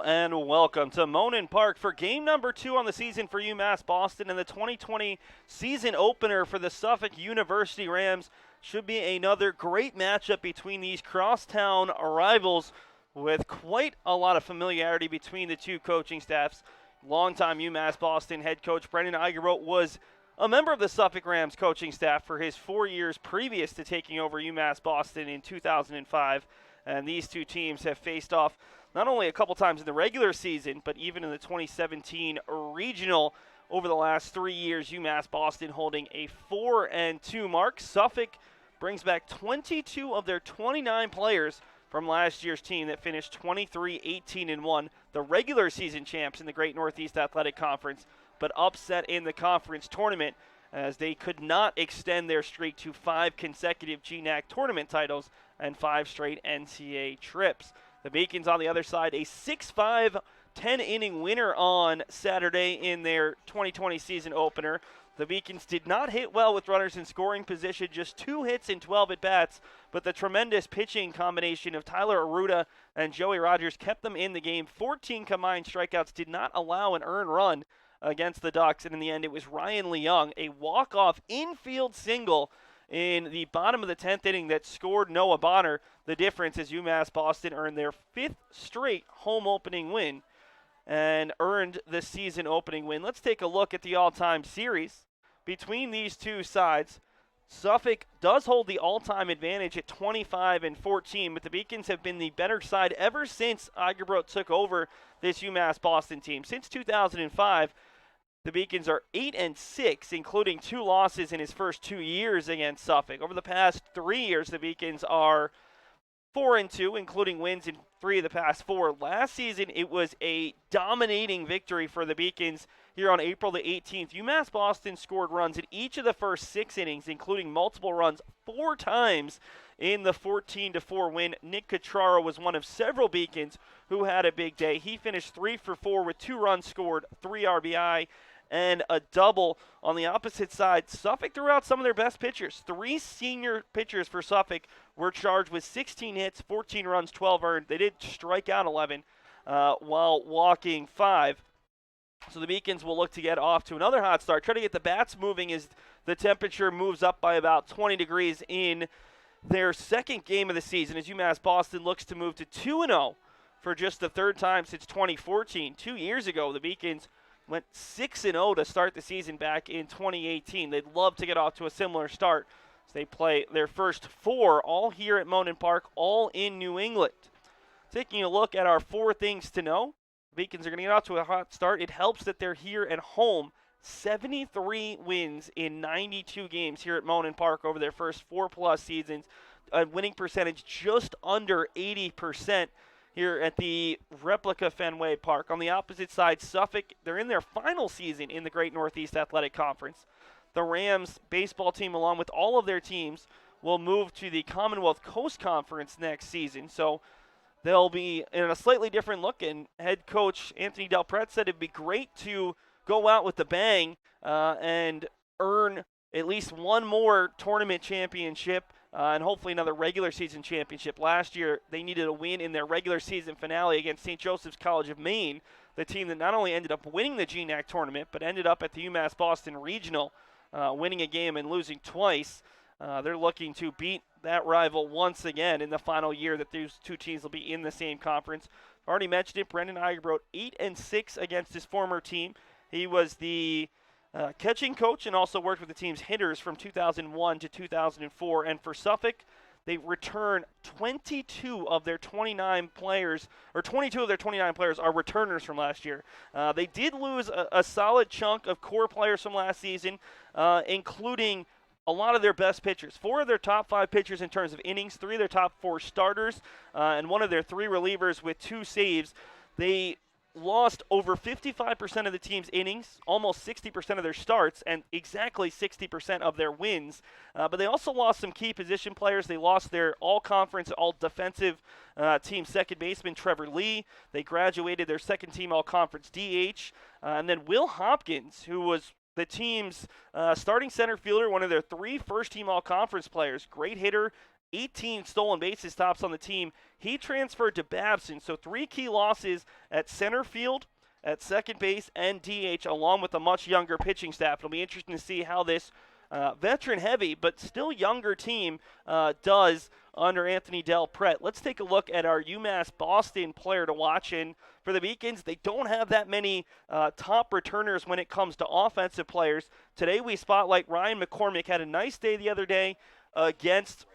And welcome to Monin Park for game number 2 on the season for UMass Boston and the 2020 season opener for the Suffolk University Rams. Should be another great matchup between these crosstown rivals with quite a lot of familiarity between the two coaching staffs. Longtime UMass Boston head coach Brendan Eigerbolt was a member of the Suffolk Rams coaching staff for his 4 years previous to taking over UMass Boston in 2005. And these two teams have faced off not only a couple times in the regular season, but even in the 2017 regional over the last 3 years. UMass Boston holding a 4-2 mark. Suffolk brings back 22 of their 29 players from last year's team that finished 23-18-1, the regular season champs in the Great Northeast Athletic Conference, but upset in the conference tournament as they could not extend their streak to 5 consecutive GNAC tournament titles and 5 straight NCAA trips. The Beacons on the other side, a 6-5, 10-inning winner on Saturday in their 2020 season opener. The Beacons did not hit well with runners in scoring position, just 2 hits in 12 at-bats, but the tremendous pitching combination of Tyler Aruda and Joey Rogers kept them in the game. 14 combined strikeouts did not allow an earned run against the Ducks, and in the end it was Ryan Leung, a walk-off infield single in the bottom of the 10th inning that scored Noah Bonner. The difference is UMass Boston earned their 5th straight home opening win and earned the season opening win. Let's take a look at the all-time series between these two sides. Suffolk does hold the all-time advantage at 25-14, but the Beacons have been the better side ever since Eigerbrot took over this UMass Boston team. Since 2005, the Beacons are 8-6, including 2 losses in his first 2 years against Suffolk. Over the past 3 years, the Beacons are 4-2, including wins in 3 of the past 4. Last season, it was a dominating victory for the Beacons here on April the 18th. UMass Boston scored runs in each of the first 6 innings, including multiple runs 4 times in the 14-4 win. Nick Catraro was one of several Beacons who had a big day. He finished 3 for 4 with 2 runs scored, 3 RBI, and a double. On the opposite side, Suffolk threw out some of their best pitchers. 3 senior pitchers for Suffolk were charged with 16 hits, 14 runs, 12 earned. They did strike out 11 while walking 5. So the Beacons will look to get off to another hot start. Try to get the bats moving as the temperature moves up by about 20 degrees in their second game of the season as UMass Boston looks to move to 2-0 for just the 3rd time since 2014. 2 years ago, the Beacons went 6-0 to start the season back in 2018. They'd love to get off to a similar start as they play their first 4 all here at Monin Park, all in New England. Taking a look at our 4 things to know. The Beacons are going to get off to a hot start. It helps that they're here at home. 73 wins in 92 games here at Monin Park over their first 4+ seasons. A winning percentage just under 80% here at the replica Fenway Park. On the opposite side, Suffolk, they're in their final season in the Great Northeast Athletic Conference. The Rams baseball team, along with all of their teams, will move to the Commonwealth Coast Conference next season. So they'll be in a slightly different look, and head coach Anthony Delpret said it'd be great to go out with the bang and earn at least one more tournament championship and hopefully another regular season championship. Last year, they needed a win in their regular season finale against St. Joseph's College of Maine, the team that not only ended up winning the GNAC tournament, but ended up at the UMass Boston Regional, winning a game and losing twice. They're looking to beat that rival once again in the final year that these two teams will be in the same conference. I've already mentioned it, Brendan Eigerbrot, 8-6 against his former team. He was the catching coach and also worked with the team's hitters from 2001 to 2004. And for Suffolk, they return 22 of their 29 players, or 22 of their 29 players are returners from last year. They did lose a solid chunk of core players from last season, including a lot of their best pitchers. 4 of their top 5 pitchers in terms of innings, 3 of their top 4 starters, and 1 of their 3 relievers with 2 saves. They lost over 55% of the team's innings, almost 60% of their starts, and exactly 60% of their wins. But they also lost some key position players. They lost their all-conference, all-defensive team second baseman, Trevor Lee. They graduated their second-team all-conference DH. And then Will Hopkins, who was the team's starting center fielder, one of their 3 first-team all-conference players. Great hitter, 18 stolen bases tops on the team. He transferred to Babson, so 3 key losses at center field, at second base, and DH, along with a much younger pitching staff. It'll be interesting to see how this veteran-heavy but still younger team does under Anthony Del Prete. Let's take a look at our UMass Boston player to watch. And for the Beacons, they don't have that many top returners when it comes to offensive players. Today we spotlight Ryan McCormick. Had a nice day the other day against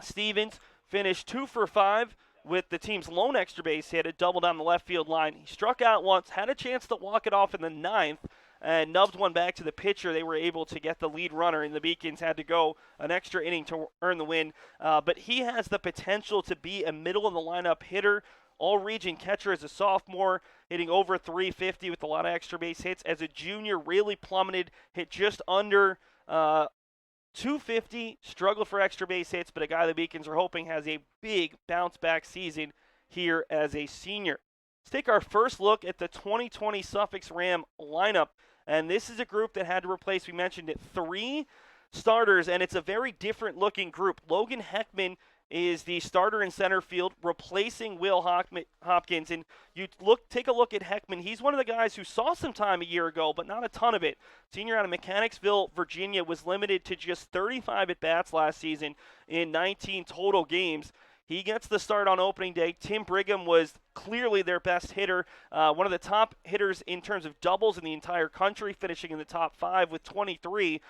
Stevens. Finished 2 for 5 with the team's lone extra base hit, a double down the left field line. He struck out once, had a chance to walk it off in the 9th, and nubbed one back to the pitcher. They were able to get the lead runner, and the Beacons had to go an extra inning to earn the win. But he has the potential to be a middle-of-the-lineup hitter, all-region catcher as a sophomore, hitting over 350 with a lot of extra base hits. As a junior, really plummeted, hit just under 250, struggled for extra base hits, but a guy the Beacons are hoping has a big bounce-back season here as a senior. Let's take our first look at the 2020 Suffolk Ram lineup. And this is a group that had to replace, we mentioned it, 3 starters, and it's a very different-looking group. Logan Heckman is the starter in center field, replacing Will Hopkins. And you take a look at Heckman. He's one of the guys who saw some time a year ago, but not a ton of it. Senior out of Mechanicsville, Virginia, was limited to just 35 at-bats last season in 19 total games. He gets the start on opening day. Tim Brigham was clearly their best hitter, one of the top hitters in terms of doubles in the entire country, finishing in the top 5 with 23.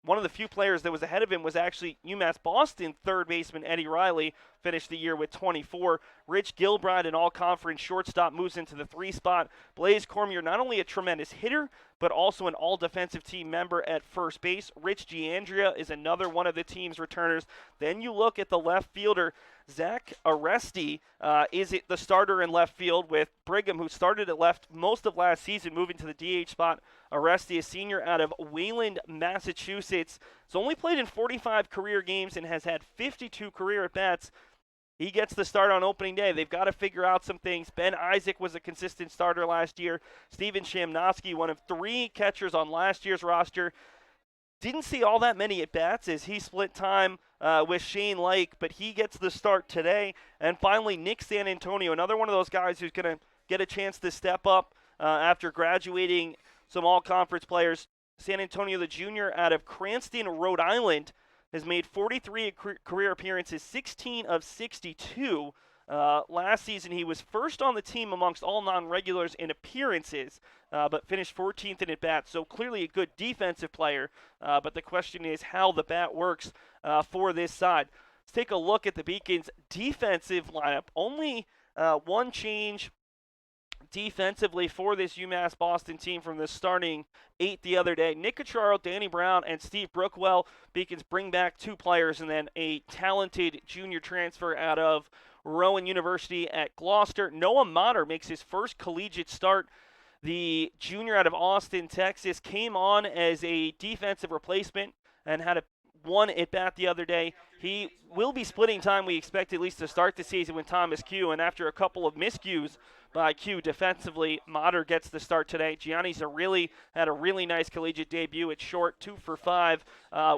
One of the few players that was ahead of him was actually UMass Boston third baseman Eddie Riley, finished the year with 24. Rich Gilbride, an all-conference shortstop, moves into the 3 spot. Blaze Cormier, not only a tremendous hitter, but also an all-defensive team member at first base. Rich Giandria is another one of the team's returners. Then you look at the left fielder. Zach Aresti is the starter in left field, with Brigham, who started at left most of last season, moving to the DH spot. Aresti, a senior out of Wayland, Massachusetts. He's only played in 45 career games and has had 52 career at-bats. He gets the start on opening day. They've got to figure out some things. Ben Isaac was a consistent starter last year. Steven Shamnosky, one of 3 catchers on last year's roster. Didn't see all that many at-bats as he split time with Shane Lake, but he gets the start today. And finally, Nick San Antonio, another one of those guys who's going to get a chance to step up after graduating some all-conference players. San Antonio, the junior out of Cranston, Rhode Island, has made 43 career appearances, 16 of 62. Last season, he was first on the team amongst all non-regulars in appearances, but finished 14th in at-bats. So clearly a good defensive player, but the question is how the bat works for this side. Let's take a look at the Beacons' defensive lineup. Only one change defensively for this UMass Boston team from the starting 8 the other day. Nick Cacharo, Danny Brown, and Steve Brookwell. Beacons bring back 2 players, and then a talented junior transfer out of Rowan University at Gloucester. Noah Motter makes his first collegiate start. The junior out of Austin, Texas, came on as a defensive replacement and had a 1 at-bat the other day. He will be splitting time, we expect, at least to start the season with Thomas Q, and after a couple of miscues by Q defensively, Motter gets the start today. Gianni Zarilli had a really nice collegiate debut at short, 2 for 5,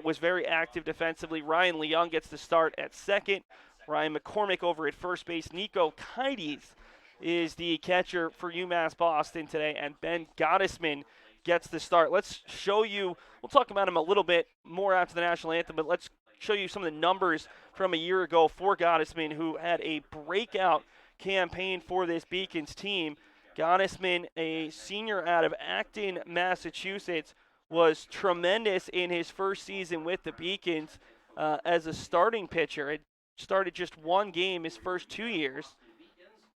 was very active defensively. Ryan Leung gets the start at second. Ryan McCormick over at first base. Nico Kites is the catcher for UMass Boston today, and Ben Gottesman gets the start. Let's show you, we'll talk about him a little bit more after the national anthem, but let's show you some of the numbers from a year ago for Gottesman, who had a breakout campaign for this Beacons team. Gottesman, a senior out of Acton, Massachusetts, was tremendous in his first season with the Beacons as a starting pitcher. It started just 1 game his first 2 years.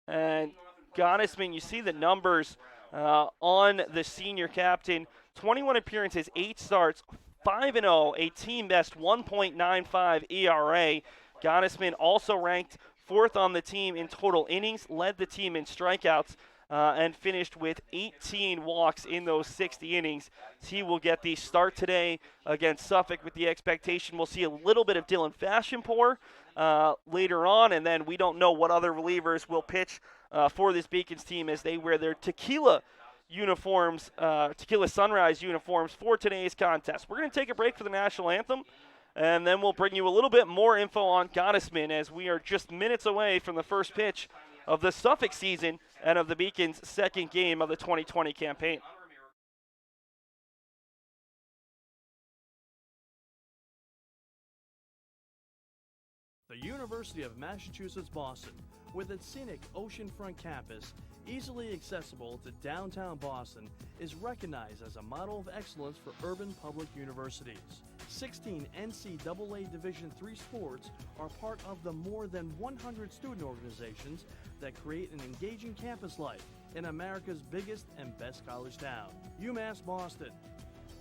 And Gottesman, you see the numbers on the senior captain. 21 appearances, 8 starts, 5-0, a team best 1.95 ERA. Gottesman also ranked 4th on the team in total innings, led the team in strikeouts, and finished with 18 walks in those 60 innings. He will get the start today against Suffolk with the expectation we'll see a little bit of Dylan Fashionpour later on, and then we don't know what other relievers will pitch for this Beacons team as they wear their tequila uniforms, Tequila Sunrise uniforms for today's contest. We're going to take a break for the national anthem, and then we'll bring you a little bit more info on Gottesman as we are just minutes away from the first pitch of the Suffolk season and of the Beacon's second game of the 2020 campaign. The University of Massachusetts Boston, with its scenic oceanfront campus, easily accessible to downtown Boston, is recognized as a model of excellence for urban public universities. 16 NCAA Division III sports are part of the more than 100 student organizations that create an engaging campus life in America's biggest and best college town. UMass Boston,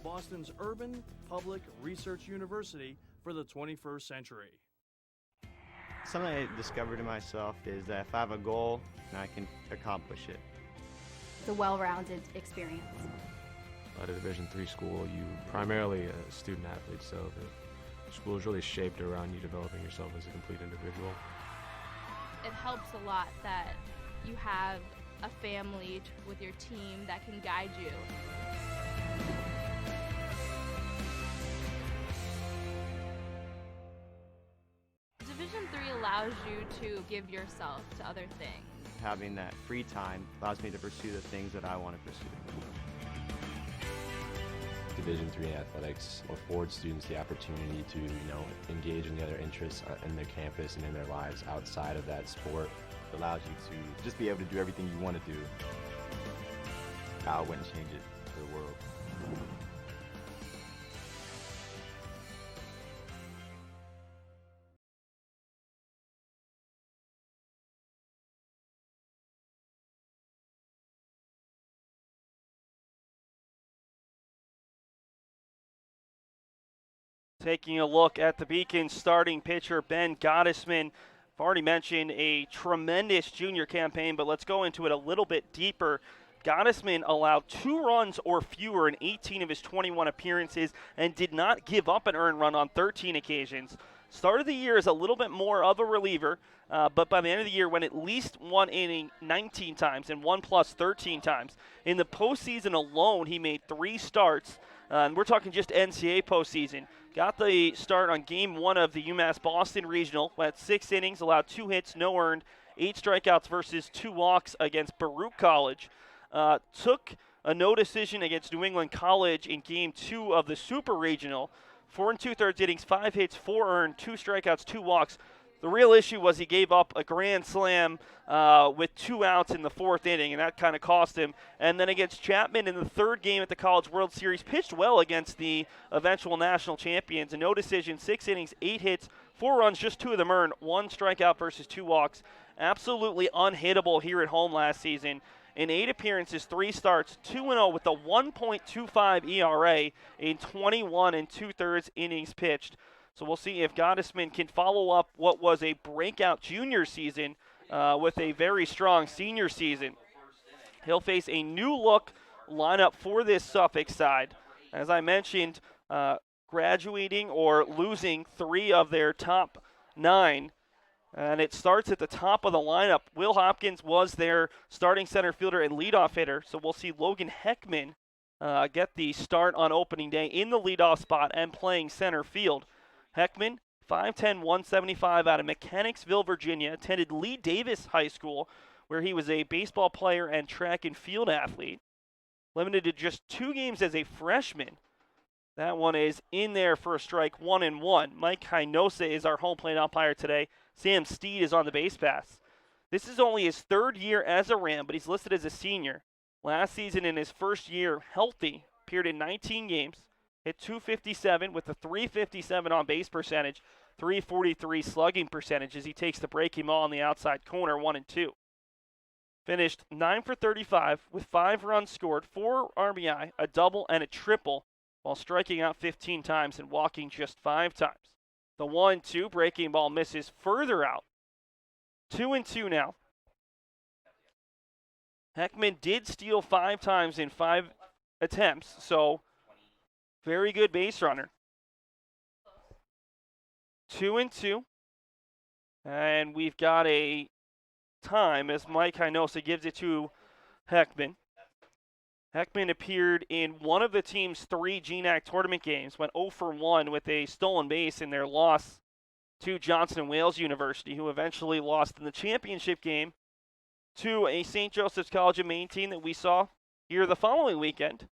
Boston's urban public research university for the 21st century. Something I discovered in myself is that if I have a goal, then I can accomplish it. It's a well-rounded experience. At a Division III school, you primarily a student athlete, so the school is really shaped around you developing yourself as a complete individual. It helps a lot that you have a family with your team that can guide you. Division III allows you to give yourself to other things. Having that free time allows me to pursue the things that I want to pursue. Division III athletics affords students the opportunity to, engage in the other interests in their campus and in their lives outside of that sport. It allows you to just be able to do everything you want to do. I wouldn't change it for the world. Taking a look at the Beacon starting pitcher, Ben Gottesman. I've already mentioned a tremendous junior campaign, but let's go into it a little bit deeper. Gottesman allowed 2 runs or fewer in 18 of his 21 appearances and did not give up an earned run on 13 occasions. Started the year as a little bit more of a reliever, but by the end of the year went at least 1 inning 19 times and 1+ 13 times. In the postseason alone, he made 3 starts, and we're talking just NCAA postseason. Got the start on Game 1 of the UMass Boston Regional. Went 6 innings, allowed 2 hits, no earned, 8 strikeouts versus 2 walks against Baruch College. Took a no decision against New England College in Game 2 of the Super Regional. 4 2/3 innings, 5 hits, 4 earned, 2 strikeouts, 2 walks. The real issue was he gave up a grand slam with 2 outs in the 4th inning, and that kind of cost him. And then against Chapman in the 3rd game at the College World Series, pitched well against the eventual national champions. A no decision, 6 innings, 8 hits, 4 runs, just 2 of them earned, 1 strikeout versus 2 walks. Absolutely unhittable here at home last season. In 8 appearances, 3 starts, 2-0 with a 1.25 ERA in 21 2/3 innings pitched. So we'll see if Gottesman can follow up what was a breakout junior season with a very strong senior season. He'll face a new look lineup for this Suffolk side. As I mentioned, graduating or losing 3 of their top 9. And it starts at the top of the lineup. Will Hopkins was their starting center fielder and leadoff hitter. So we'll see Logan Heckman get the start on opening day in the leadoff spot and playing center field. Heckman, 5'10", 175 out of Mechanicsville, Virginia, attended Lee Davis High School, where he was a baseball player and track and field athlete. Limited to just 2 games as a freshman. That one is in there for a strike, 1-1. Mike Hinosa is our home plate umpire today. Sam Steed is on the base pass. This is only his 3rd year as a Ram, but he's listed as a senior. Last season in his first year healthy, appeared in 19 games. Hit .257 with a .357 on base percentage, .343 slugging percentage as he takes the breaking ball on the outside corner, 1-2. Finished 9 for 35 with 5 runs scored, 4 RBI, a double, and a triple, while striking out 15 times and walking just 5 times. The 1-2 breaking ball misses further out. 2-2 now. Heckman did steal 5 times in 5 attempts, so very good base runner. 2-2. And we've got a time as Mike Hinosa gives it to Heckman. Heckman appeared in one of the team's 3 GNAC tournament games, went 0 for 1 with a stolen base in their loss to Johnson & Wales University, who eventually lost in the championship game to a St. Joseph's College of Maine team that we saw here the following weekend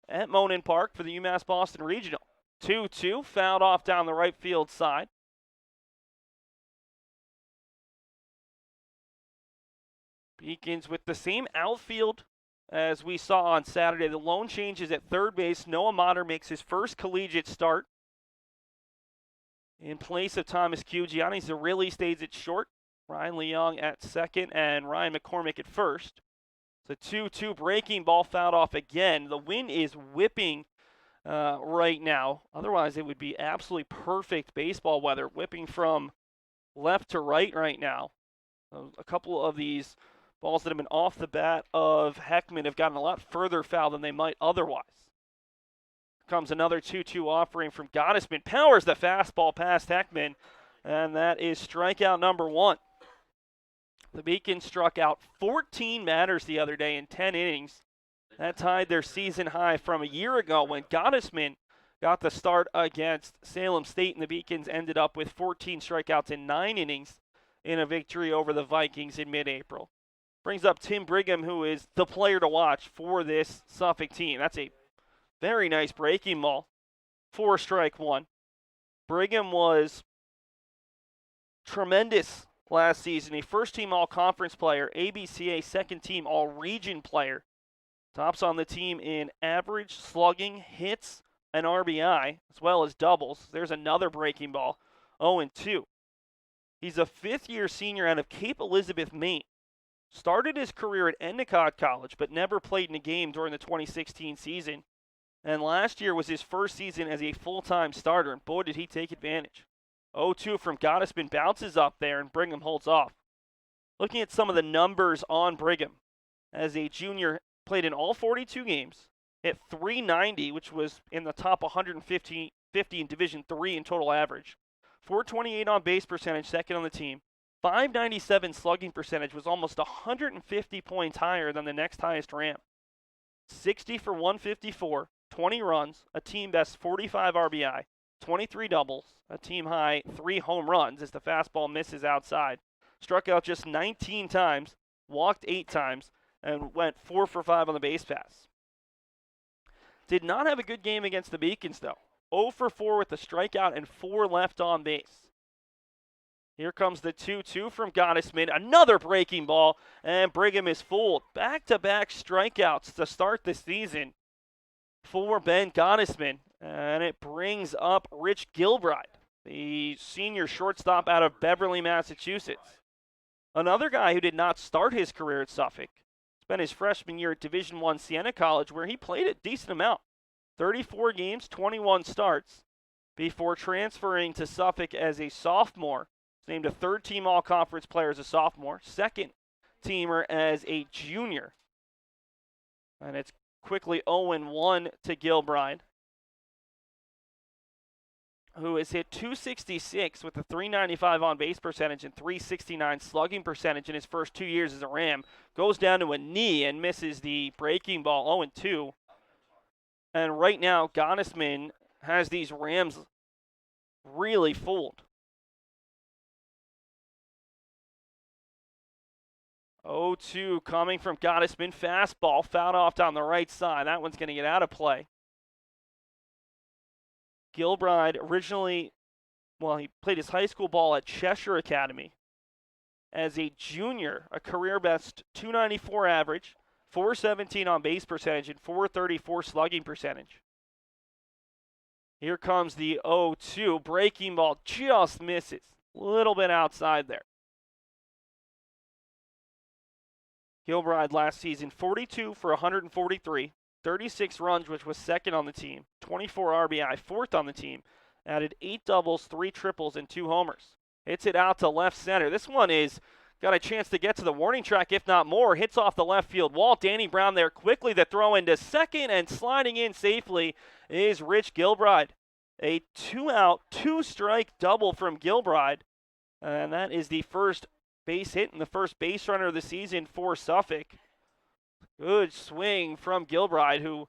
at Monin Park for the UMass Boston Regional. 2-2, fouled off down the right field side. Beacons with the same outfield as we saw on Saturday. The lone changes at third base. Noah Motter makes his first collegiate start in place of Thomas Q. Gianni Zarilli stays at short. Ryan Leong at second and Ryan McCormick at first. It's a 2-2 breaking ball, fouled off again. The wind is whipping right now. Otherwise, it would be absolutely perfect baseball weather, whipping from left to right now. A couple of these balls that have been off the bat of Heckman have gotten a lot further foul than they might otherwise. Comes another 2-2 offering from Gottesman. Powers the fastball past Heckman, and that is strikeout number 1. The Beacons struck out 14 batters the other day in 10 innings. That tied their season high from a year ago when Gottesman got the start against Salem State, and the Beacons ended up with 14 strikeouts in 9 innings in a victory over the Vikings in mid-April. Brings up Tim Brigham, who is the player to watch for this Suffolk team. That's a very nice breaking ball for strike 1. Brigham was tremendous last season. A first-team all-conference player, ABCA second-team all-region player. Tops on the team in average, slugging, hits, and RBI, as well as doubles. There's another breaking ball, 0-2. He's a fifth-year senior out of Cape Elizabeth, Maine. Started his career at Endicott College, but never played in a game during the 2016 season. And last year was his first season as a full-time starter, and boy, did he take advantage. 0-2 from Gottesman, bounces up there, and Brigham holds off. Looking at some of the numbers on Brigham, as a junior, played in all 42 games, hit .390, which was in the top 150 in Division III in total average. .428 on base percentage, second on the team. .597 slugging percentage, was almost 150 points higher than the next highest Ram. 60 for 154, 20 runs, a team best 45 RBI, 23 doubles, a team high 3 home runs as the fastball misses outside. Struck out just 19 times, walked 8 times, and went 4 for 5 on the base pass. Did not have a good game against the Beacons, though. 0 for 4 with a strikeout and 4 left on base. Here comes the 2-2 from Gottesman. Another breaking ball, and Brigham is fooled. Back-to-back strikeouts to start the season for Ben Gottesman. And it brings up Rich Gilbride, the senior shortstop out of Beverly, Massachusetts. Another guy who did not start his career at Suffolk. Spent his freshman year at Division I Siena College, where he played a decent amount. 34 games, 21 starts, before transferring to Suffolk as a sophomore. Named a third-team all-conference player as a sophomore, second-teamer as a junior. And it's quickly 0-1 to Gilbride, who has hit .266 with a .395 on-base percentage and .369 slugging percentage in his first 2 years as a Ram. Goes down to a knee and misses the breaking ball, 0-2. And right now, Gottesman has these Rams really fooled. 0-2 coming from Gottesman. Fastball fouled off down the right side. That one's going to get out of play. Gilbride originally, he played his high school ball at Cheshire Academy. As a junior, a career best .294 average, .417 on base percentage, and .434 slugging percentage. Here comes the 0-2. Breaking ball just misses. A little bit outside there. Gilbride last season, 42 for 143, 36 runs, which was second on the team, 24 RBI, fourth on the team, added 8 doubles, 3 triples, and 2 homers. Hits it out to left center. This one is got a chance to get to the warning track, if not more. Hits off the left field wall. Danny Brown there quickly. The throw into second, and sliding in safely is Rich Gilbride. A 2-out, 2-strike double from Gilbride, and that is the first base hit and the first base runner of the season for Suffolk. Good swing from Gilbride, who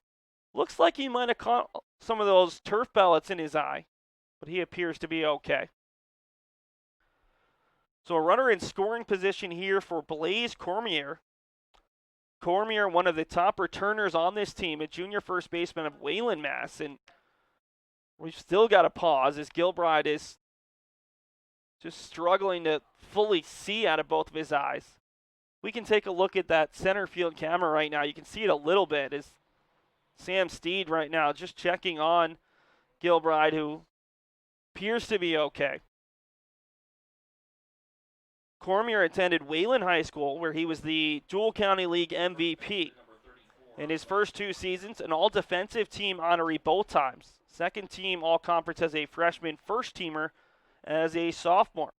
looks like he might have caught some of those turf pellets in his eye, but he appears to be okay. So a runner in scoring position here for Blaise Cormier. Cormier, one of the top returners on this team, a junior first baseman of Wayland, Mass. And we've still got to pause as Gilbride is just struggling to fully see out of both of his eyes. We can take a look at that center field camera right now. You can see it a little bit as Sam Steed right now just checking on Gilbride, who appears to be okay. Cormier attended Wayland High School, where he was the Jewel County League MVP. In his first 2 seasons, an all-defensive team honoree both times. Second team all-conference as a freshman, first teamer as a sophomore.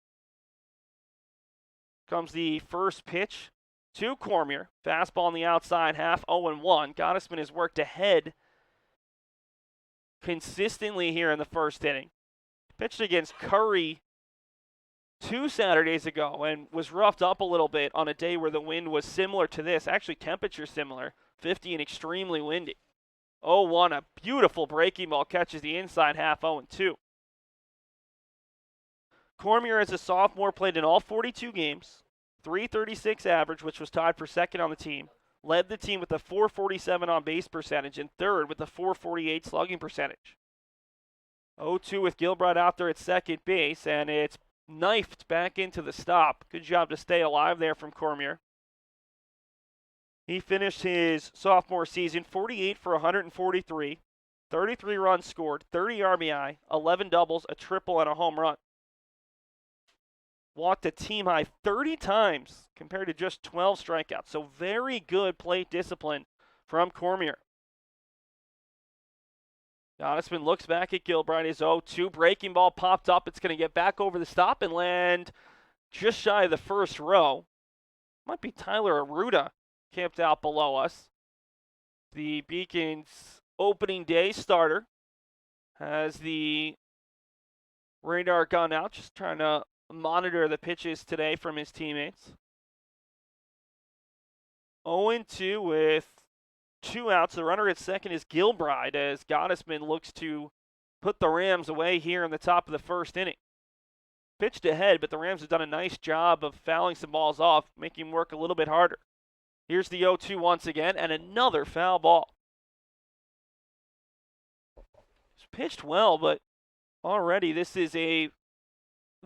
Comes the first pitch to Cormier. Fastball on the outside, half 0-1. Gottesman has worked ahead consistently here in the first inning. Pitched against Curry 2 Saturdays ago and was roughed up a little bit on a day where the wind was similar to this. Actually, temperature similar, 50 and extremely windy. 0-1, a beautiful breaking ball, catches the inside, half 0-2. Cormier, as a sophomore, played in all 42 games, .336 average, which was tied for second on the team. Led the team with a .447 on base percentage and third with a .448 slugging percentage. 0-2 with Gilbride out there at second base, and it's knifed back into the stop. Good job to stay alive there from Cormier. He finished his sophomore season 48 for 143, 33 runs scored, 30 RBI, 11 doubles, a triple, and a home run. Walked a team high 30 times compared to just 12 strikeouts. So very good plate discipline from Cormier. Gottesman looks back at Gilbride. His 0-2 breaking ball popped up. It's going to get back over the stop and land just shy of the first row. Might be Tyler Aruda camped out below us. The Beacons opening day starter has the radar gun out, just trying to monitor the pitches today from his teammates. 0-2 with 2 outs. The runner at second is Gilbride as Gottesman looks to put the Rams away here in the top of the first inning. Pitched ahead, but the Rams have done a nice job of fouling some balls off, making him work a little bit harder. Here's the 0-2 once again, and another foul ball. It's pitched well, but already this is the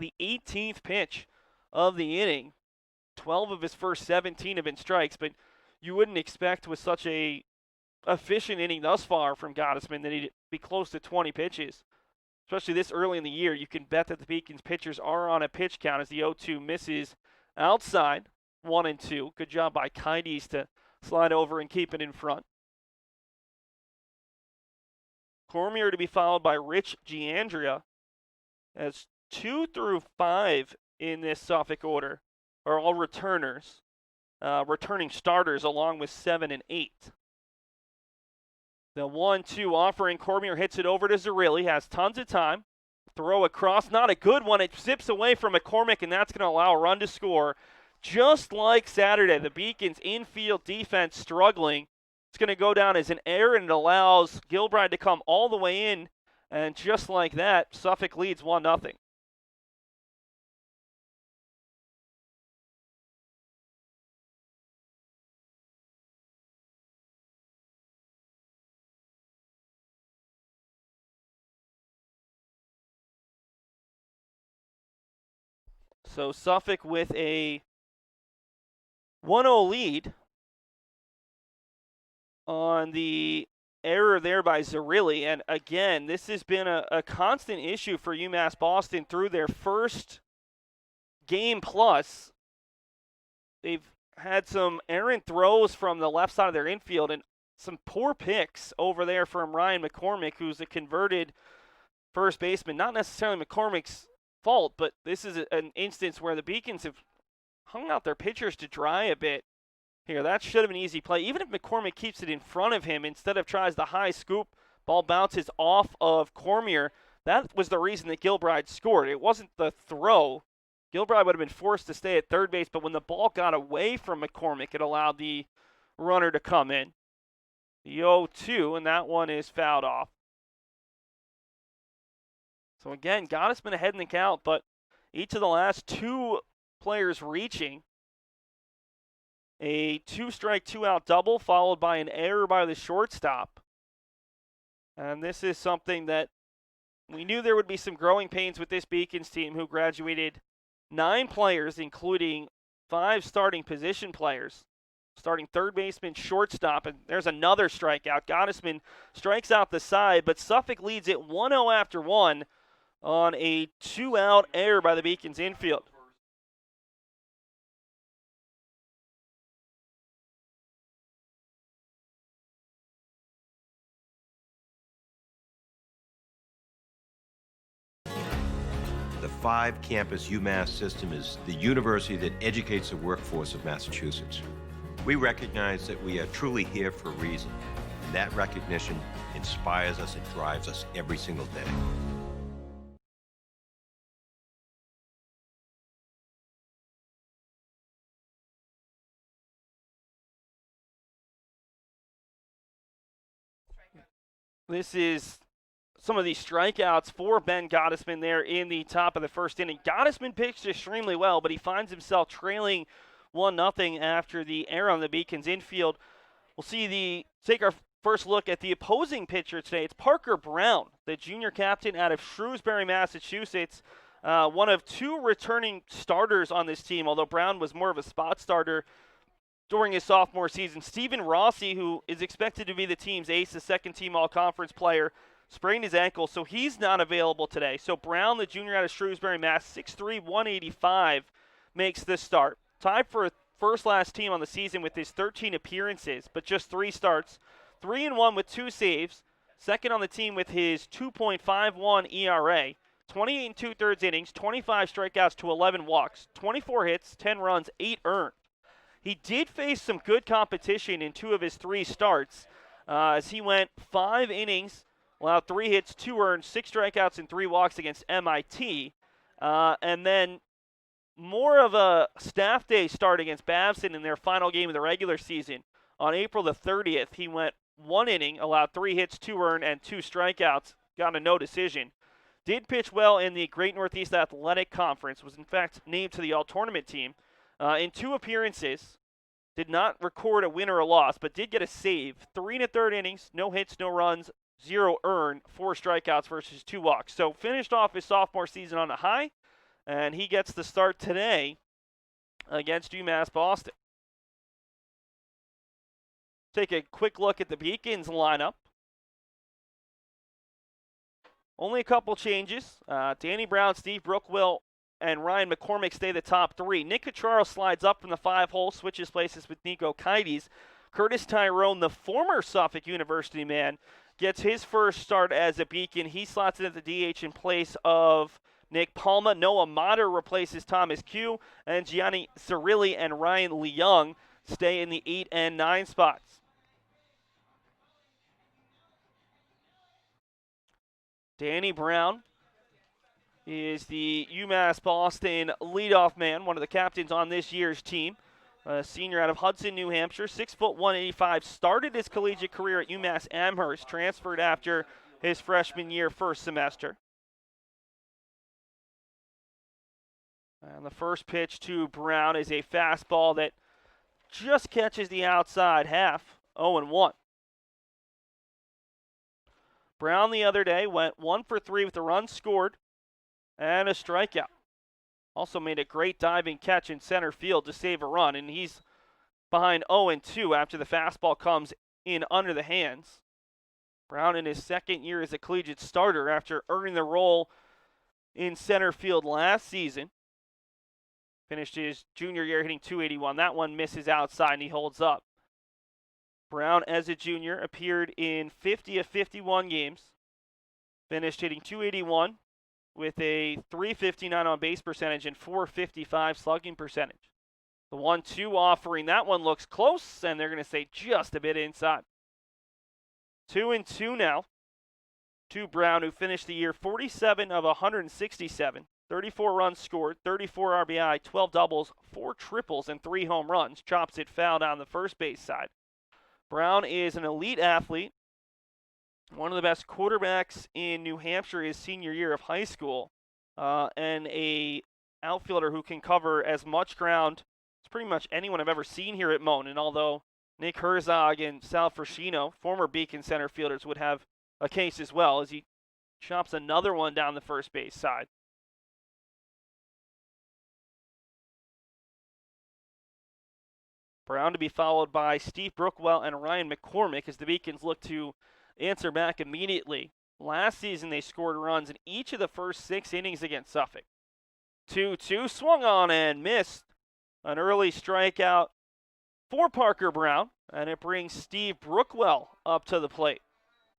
18th pitch of the inning. 12 of his first 17 have been strikes, but you wouldn't expect with such a efficient inning thus far from Gottesman that he'd be close to 20 pitches. Especially this early in the year, you can bet that the Beacons pitchers are on a pitch count as the 0-2 misses outside, 1-2. Good job by Kides to slide over and keep it in front. Cormier to be followed by Rich Giandria as 2 through 5 in this Suffolk order are all returners. Returning starters along with 7 and 8. The 1-2 offering, Cormier hits it over to Zarilli, has tons of time. Throw across, not a good one. It zips away from McCormick, and that's going to allow a run to score. Just like Saturday, the Beacons' infield defense struggling. It's going to go down as an error, and it allows Gilbride to come all the way in. And just like that, Suffolk leads 1-0. So Suffolk with a 1-0 lead on the error there by Zarilli. And again, this has been a constant issue for UMass Boston through their first game plus. They've had some errant throws from the left side of their infield and some poor picks over there from Ryan McCormick, who's a converted first baseman. Not necessarily McCormick's fault, but this is an instance where the Beacons have hung out their pitchers to dry a bit here. That should have been an easy play. Even if McCormick keeps it in front of him instead of tries the high scoop, ball bounces off of Cormier. That was the reason that Gilbride scored. It wasn't the throw. Gilbride would have been forced to stay at third base, but when the ball got away from McCormick, it allowed the runner to come in. The 0-2, and that one is fouled off. So again, Gottesman ahead in the count, but each of the last two players reaching. A 2-strike, 2-out double followed by an error by the shortstop. And this is something that we knew there would be some growing pains with this Beacons team, who graduated 9 players, including 5 starting position players. Starting third baseman, shortstop, and there's another strikeout. Gottesman strikes out the side, but Suffolk leads it 1-0 after 1 on a 2-out error by the Beacons infield. The 5-campus UMass system is the university that educates the workforce of Massachusetts. We recognize that we are truly here for a reason, and that recognition inspires us and drives us every single day. This is some of these strikeouts for Ben Gottesman there in the top of the first inning. Gottesman pitched extremely well, but he finds himself trailing 1-0 after the error on the Beacons infield. We'll take our first look at the opposing pitcher today. It's Parker Brown, the junior captain out of Shrewsbury, Massachusetts. One of 2 returning starters on this team, although Brown was more of a spot starter during his sophomore season. Stephen Rossi, who is expected to be the team's ace, the second-team all-conference player, sprained his ankle, so he's not available today. So Brown, the junior out of Shrewsbury, Mass, 6'3", 185, makes the start. Tied for first last team on the season with his 13 appearances, but just 3 starts. 3-1 with 2 saves. Second on the team with his 2.51 ERA. 28 2/3 innings, 25 strikeouts to 11 walks, 24 hits, 10 runs, 8 earned. He did face some good competition in 2 of his 3 starts, as he went 5 innings, allowed 3 hits, 2 earned, 6 strikeouts, and 3 walks against MIT. And then more of a staff day start against Babson in their final game of the regular season. On April the 30th, he went 1 inning, allowed 3 hits, 2 earned, and 2 strikeouts, got a no decision. Did pitch well in the Great Northeast Athletic Conference, was in fact named to the all-tournament team. In 2 appearances, did not record a win or a loss, but did get a save. 3 1/3 innings, no hits, no runs, 0 earned, 4 strikeouts versus 2 walks. So finished off his sophomore season on a high, and he gets the start today against UMass Boston. Take a quick look at the Beacons lineup. Only a couple changes. Danny Brown, Steve Brookwill, and Ryan McCormick stay the top 3. Nick Cucharo slides up from the 5-hole, switches places with Nico Kites. Curtis Tyrone, the former Suffolk University man, gets his first start as a Beacon. He slots in at the DH in place of Nick Palma. Noah Motter replaces Thomas Q, and Gianni Zarilli and Ryan Leung stay in the 8 and 9 spots. Danny Brown is the UMass Boston leadoff man, one of the captains on this year's team. A senior out of Hudson, New Hampshire, 6'1", 185, started his collegiate career at UMass Amherst, transferred after his freshman year first semester. And the first pitch to Brown is a fastball that just catches the outside half, 0-1. Brown the other day went 1 for 3 with a run scored and a strikeout. Also made a great diving catch in center field to save a run, and he's behind 0-2 after the fastball comes in under the hands. Brown in his second year as a collegiate starter after earning the role in center field last season. Finished his junior year hitting .281. That one misses outside and he holds up. Brown, as a junior, appeared in 50 of 51 games. Finished hitting .281 with a .359 on base percentage and .455 slugging percentage. The 1-2 offering, that one looks close, and they're going to say just a bit inside. 2-2 now to Brown, who finished the year 47 of 167. 34 runs scored, 34 RBI, 12 doubles, 4 triples, and 3 home runs. Chops it foul down the first base side. Brown is an elite athlete, one of the best quarterbacks in New Hampshire his senior year of high school, and a outfielder who can cover as much ground as pretty much anyone I've ever seen here at Moan. And although Nick Herzog and Sal Frascino, former Beacon center fielders, would have a case as well, as he chops another one down the first base side. Brown to be followed by Steve Brookwell and Ryan McCormick as the Beacons look to answer back immediately. Last season they scored runs in each of the first 6 innings against Suffolk. 2-2, swung on and missed. An early strikeout for Parker Brown, and it brings Steve Brookwell up to the plate.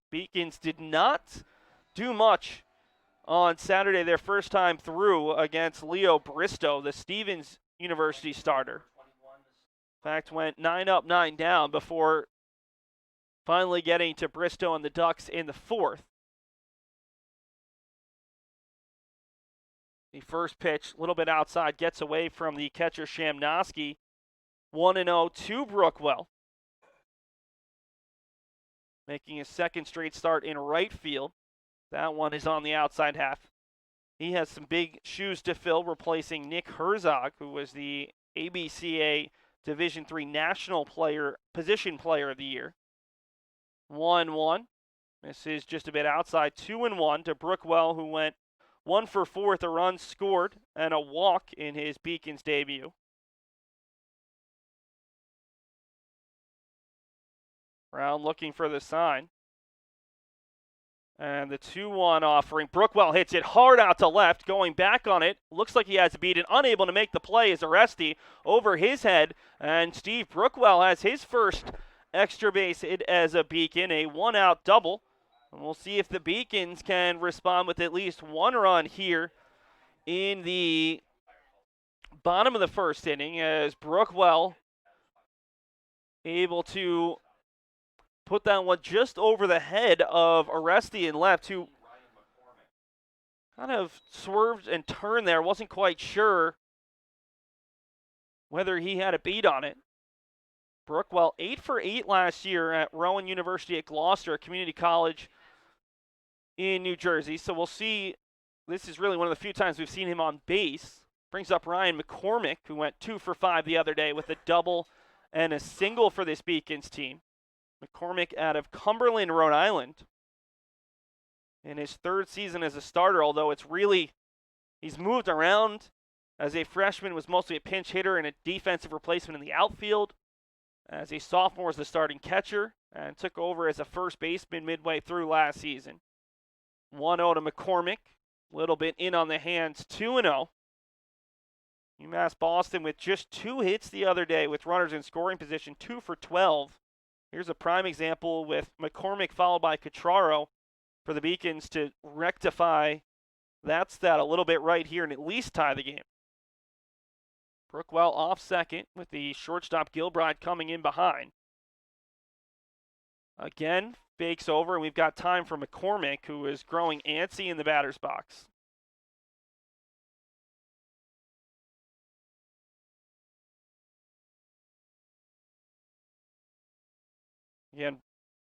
Beacons did not do much on Saturday, their first time through against Leo Bristow, the Stevens University starter. In fact, went 9 up, 9 down before finally getting to Bristow and the Ducks in the 4th. The first pitch, a little bit outside, gets away from the catcher Shamnosky. 1-0 to Brookwell. Making his second straight start in right field. That one is on the outside half. He has some big shoes to fill, replacing Nick Herzog, who was the ABCA Division III National Position Player of the Year. 1-1. This is just a bit outside. 2-1 to Brookwell, who went 1 for 4 with a run scored and a walk in his Beacons debut. Brown looking for the sign. And the 2-1 offering. Brookwell hits it hard out to left, going back on it. Looks like he has a beat and unable to make the play as Aresti over his head. And Steve Brookwell has his first extra base hit as a Beacon, a 1-out double. And we'll see if the Beacons can respond with at least 1 run here in the bottom of the first inning, as Brookwell able to put that one just over the head of Aresti in left, who kind of swerved and turned there. Wasn't quite sure whether he had a beat on it. Brookwell 8 for 8 last year at Rowan University at Gloucester, a community college in New Jersey. So we'll see. This is really one of the few times we've seen him on base. Brings up Ryan McCormick, who went 2 for 5 the other day with a double and a single for this Beacons team. McCormick out of Cumberland, Rhode Island. In his 3rd season as a starter, although he's moved around. As a freshman, was mostly a pinch hitter and a defensive replacement in the outfield. As a sophomore, was the starting catcher and took over as a first baseman midway through last season. 1-0 to McCormick. A little bit in on the hands, 2-0. UMass Boston with just 2 hits the other day with runners in scoring position, 2 for 12. Here's a prime example with McCormick followed by Catraro for the Beacons to rectify that stat a little bit right here and at least tie the game. Brookwell off second with the shortstop Gilbride coming in behind. Again, fakes over, and we've got time for McCormick, who is growing antsy in the batter's box. Again,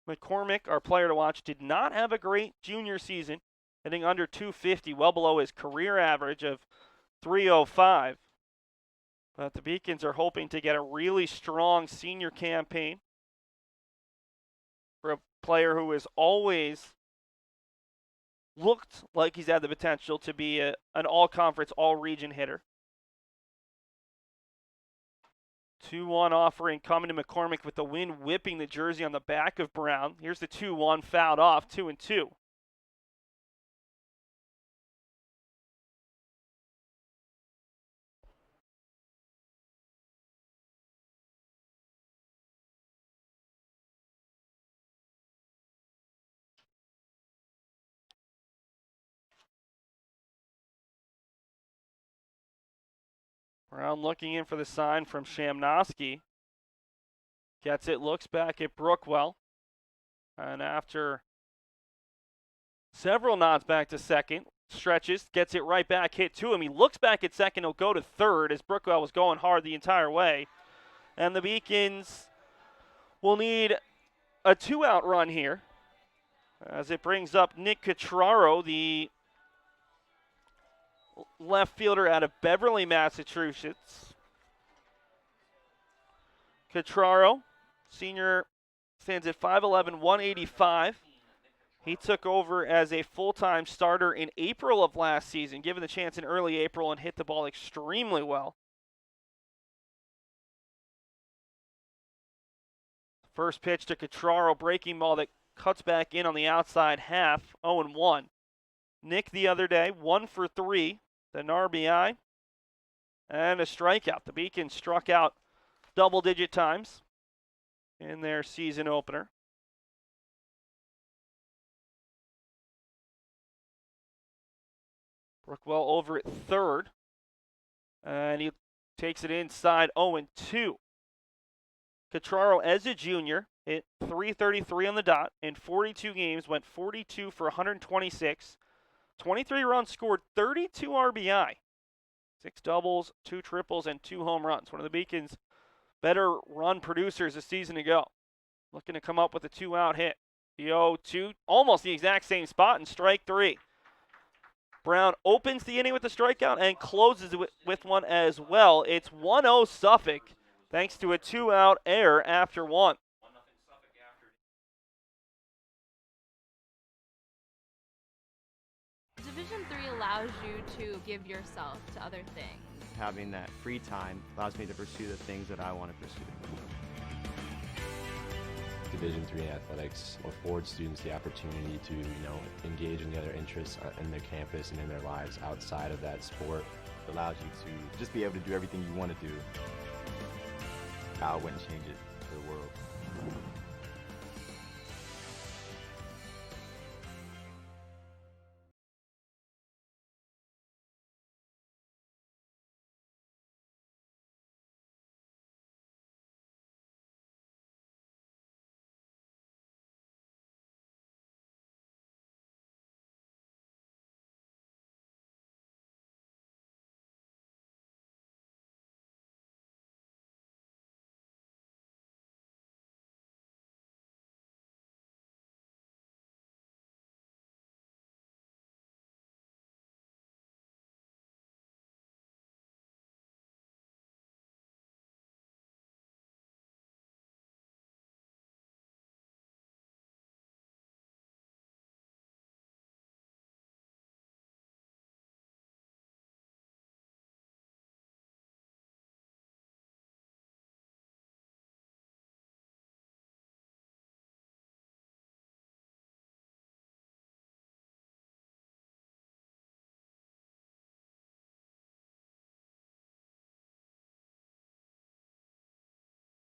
McCormick, our player to watch, did not have a great junior season, hitting under 250, well below his career average of 305. But the Beacons are hoping to get a really strong senior campaign for a player who has always looked like he's had the potential to be an all-conference, all-region hitter. 2-1 offering coming to McCormick with the wind whipping the jersey on the back of Brown. Here's the 2-1 fouled off, 2-2. Brown looking in for the sign from Shamnosky. Gets it, looks back at Brookwell. And after several nods back to second, stretches, gets it right back, hit to him. He looks back at second, he'll go to third as Brookwell was going hard the entire way. And the Beacons will need a two-out run here as it brings up Nick Catraro, the left fielder out of Beverly, Massachusetts. Catraro, senior, stands at 5'11", 185. He took over as a full-time starter in April of last season, given the chance in early April, and hit the ball extremely well. First pitch to Catraro, breaking ball that cuts back in on the outside half, 0-1. Nick the other day, 1 for 3, an RBI, and a strikeout. The Beacons struck out double-digit times in their season opener. Brookwell over at third, and he takes it inside, 0-2. Catraro, as a junior, hit .333 on the dot in 42 games, went 42 for 126, 23 runs scored, 32 RBI, 6 doubles, 2 triples, and 2 home runs. One of the Beacons' better run producers a season ago. Looking to come up with a 2-out hit. The 0-2, almost the exact same spot, and strike 3. Brown opens the inning with a strikeout and closes with one as well. It's 1-0 Suffolk, thanks to a 2-out error after 1. Division III allows you to give yourself to other things. Having that free time allows me to pursue the things that I want to pursue. Division III athletics affords students the opportunity to, engage in the other interests in their campus and in their lives outside of that sport. It allows you to just be able to do everything you want to do. I wouldn't change it for the world.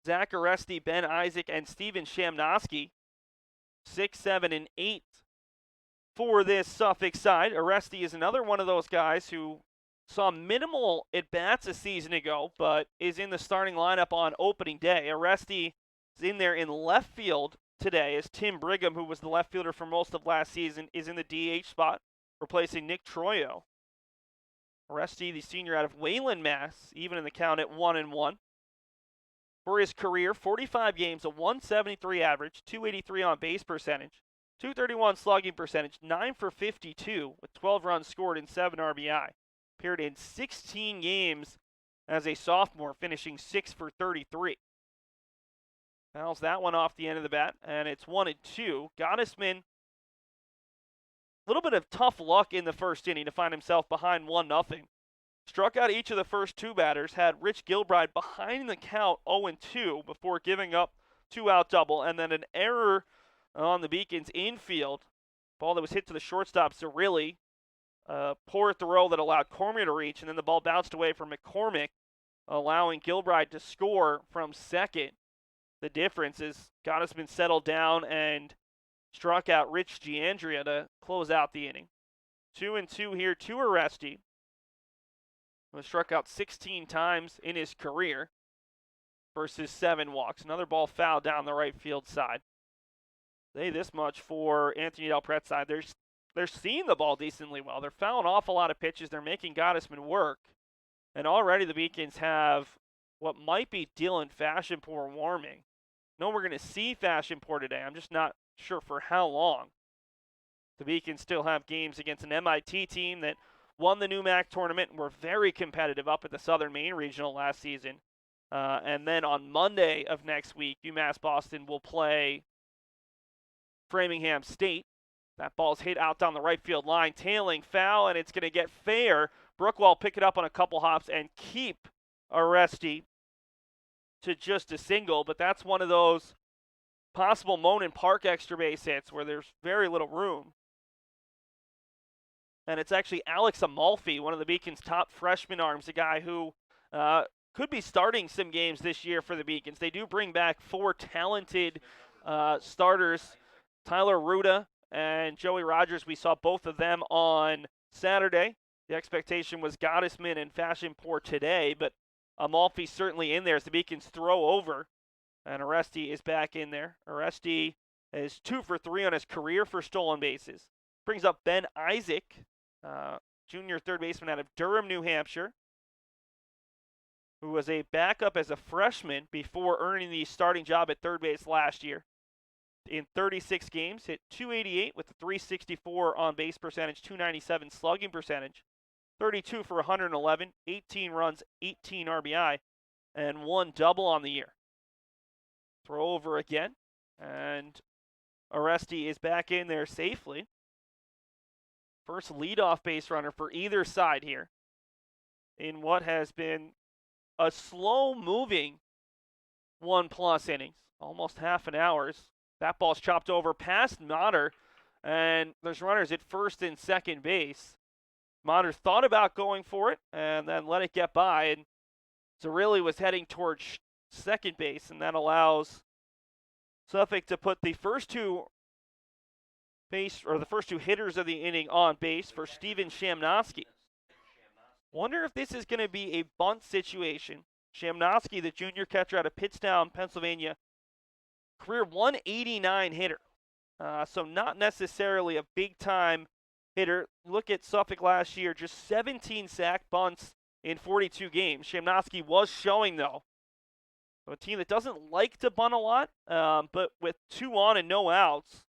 Zach Aresti, Ben Isaac, and Steven Shamnosky, 6, 7, and 8 for this Suffolk side. Aresti is another one of those guys who saw minimal at-bats a season ago, but is in the starting lineup on opening day. Aresti is in there in left field today, as Tim Brigham, who was the left fielder for most of last season, is in the DH spot, replacing Nick Troyo. Aresti, the senior out of Wayland, Mass., even in the count at 1-1. For his career, 45 games, a 173 average, 283 on base percentage, 231 slugging percentage, 9 for 52 with 12 runs scored and 7 RBI. Appeared in 16 games as a sophomore, finishing 6 for 33. Fouls that one off the end of the bat, and it's 1-2. Gottesman, a little bit of tough luck in the first inning to find himself behind 1-0. Struck out each of the first 2 batters, had Rich Gilbride behind the count 0-2 before giving up 2-out double, and then an error on the Beacons infield. Ball that was hit to the shortstop, Zarilli. Poor throw that allowed Cormier to reach, and then the ball bounced away from McCormick, allowing Gilbride to score from second. The difference is Gottesman settled down and struck out Rich Giandria to close out the inning. 2-2 here to Aresti. Was struck out 16 times in his career versus 7 walks. Another ball foul down the right field side. Say this much for Anthony Del Pret's side. They're seeing the ball decently well. They're fouling off a lot of pitches. They're making Gottesman work. And already the Beacons have what might be Dylan Fashionpour warming. know we're going to see Fashionport today. I'm just not sure for how long. The Beacons still have games against an MIT team that won the NUMAC tournament and were very competitive up at the Southern Maine Regional last season. And then on Monday of next week, UMass Boston will play Framingham State. That ball's hit out down the right field line, tailing foul, and it's going to get fair. Brookwell pick it up on a couple hops and keep Aresti to just a single, but that's one of those possible Monin Park extra base hits where there's very little room. And it's actually Alex Amalfi, one of the Beacons' top freshman arms, a guy who could be starting some games this year for the Beacons. They do bring back 4 talented starters, Tyler Ruda and Joey Rogers. We saw both of them on Saturday. The expectation was Gottesman and Fashionport today, but Amalfi certainly in there as the Beacons throw over. And Aresti is back in there. Aresti is 2 for 3 on his career for stolen bases. Brings up Ben Isaac, junior third baseman out of Durham, New Hampshire, who was a backup as a freshman before earning the starting job at third base last year. In 36 games, hit .288 with a .364 on-base percentage, .297 slugging percentage, 32 for 111, 18 runs, 18 RBI, and 1 double on the year. Throw over again, and Aresti is back in there safely. First leadoff base runner for either side here in what has been a slow-moving 1+ innings, almost half an hour. That ball's chopped over past Mater, and there's runners at first and second base. Mater thought about going for it and then let it get by, and Zarilli was heading towards second base, and that allows Suffolk to put the first two hitters of the inning on base for Steven Shamnosky. Wonder if this is going to be a bunt situation. Shamnosky, the junior catcher out of Pittstown, Pennsylvania, career 189 hitter. So not necessarily a big-time hitter. Look at Suffolk last year, just 17 sack bunts in 42 games. Shamnosky was showing, though. So a team that doesn't like to bunt a lot, but with 2 on and no outs,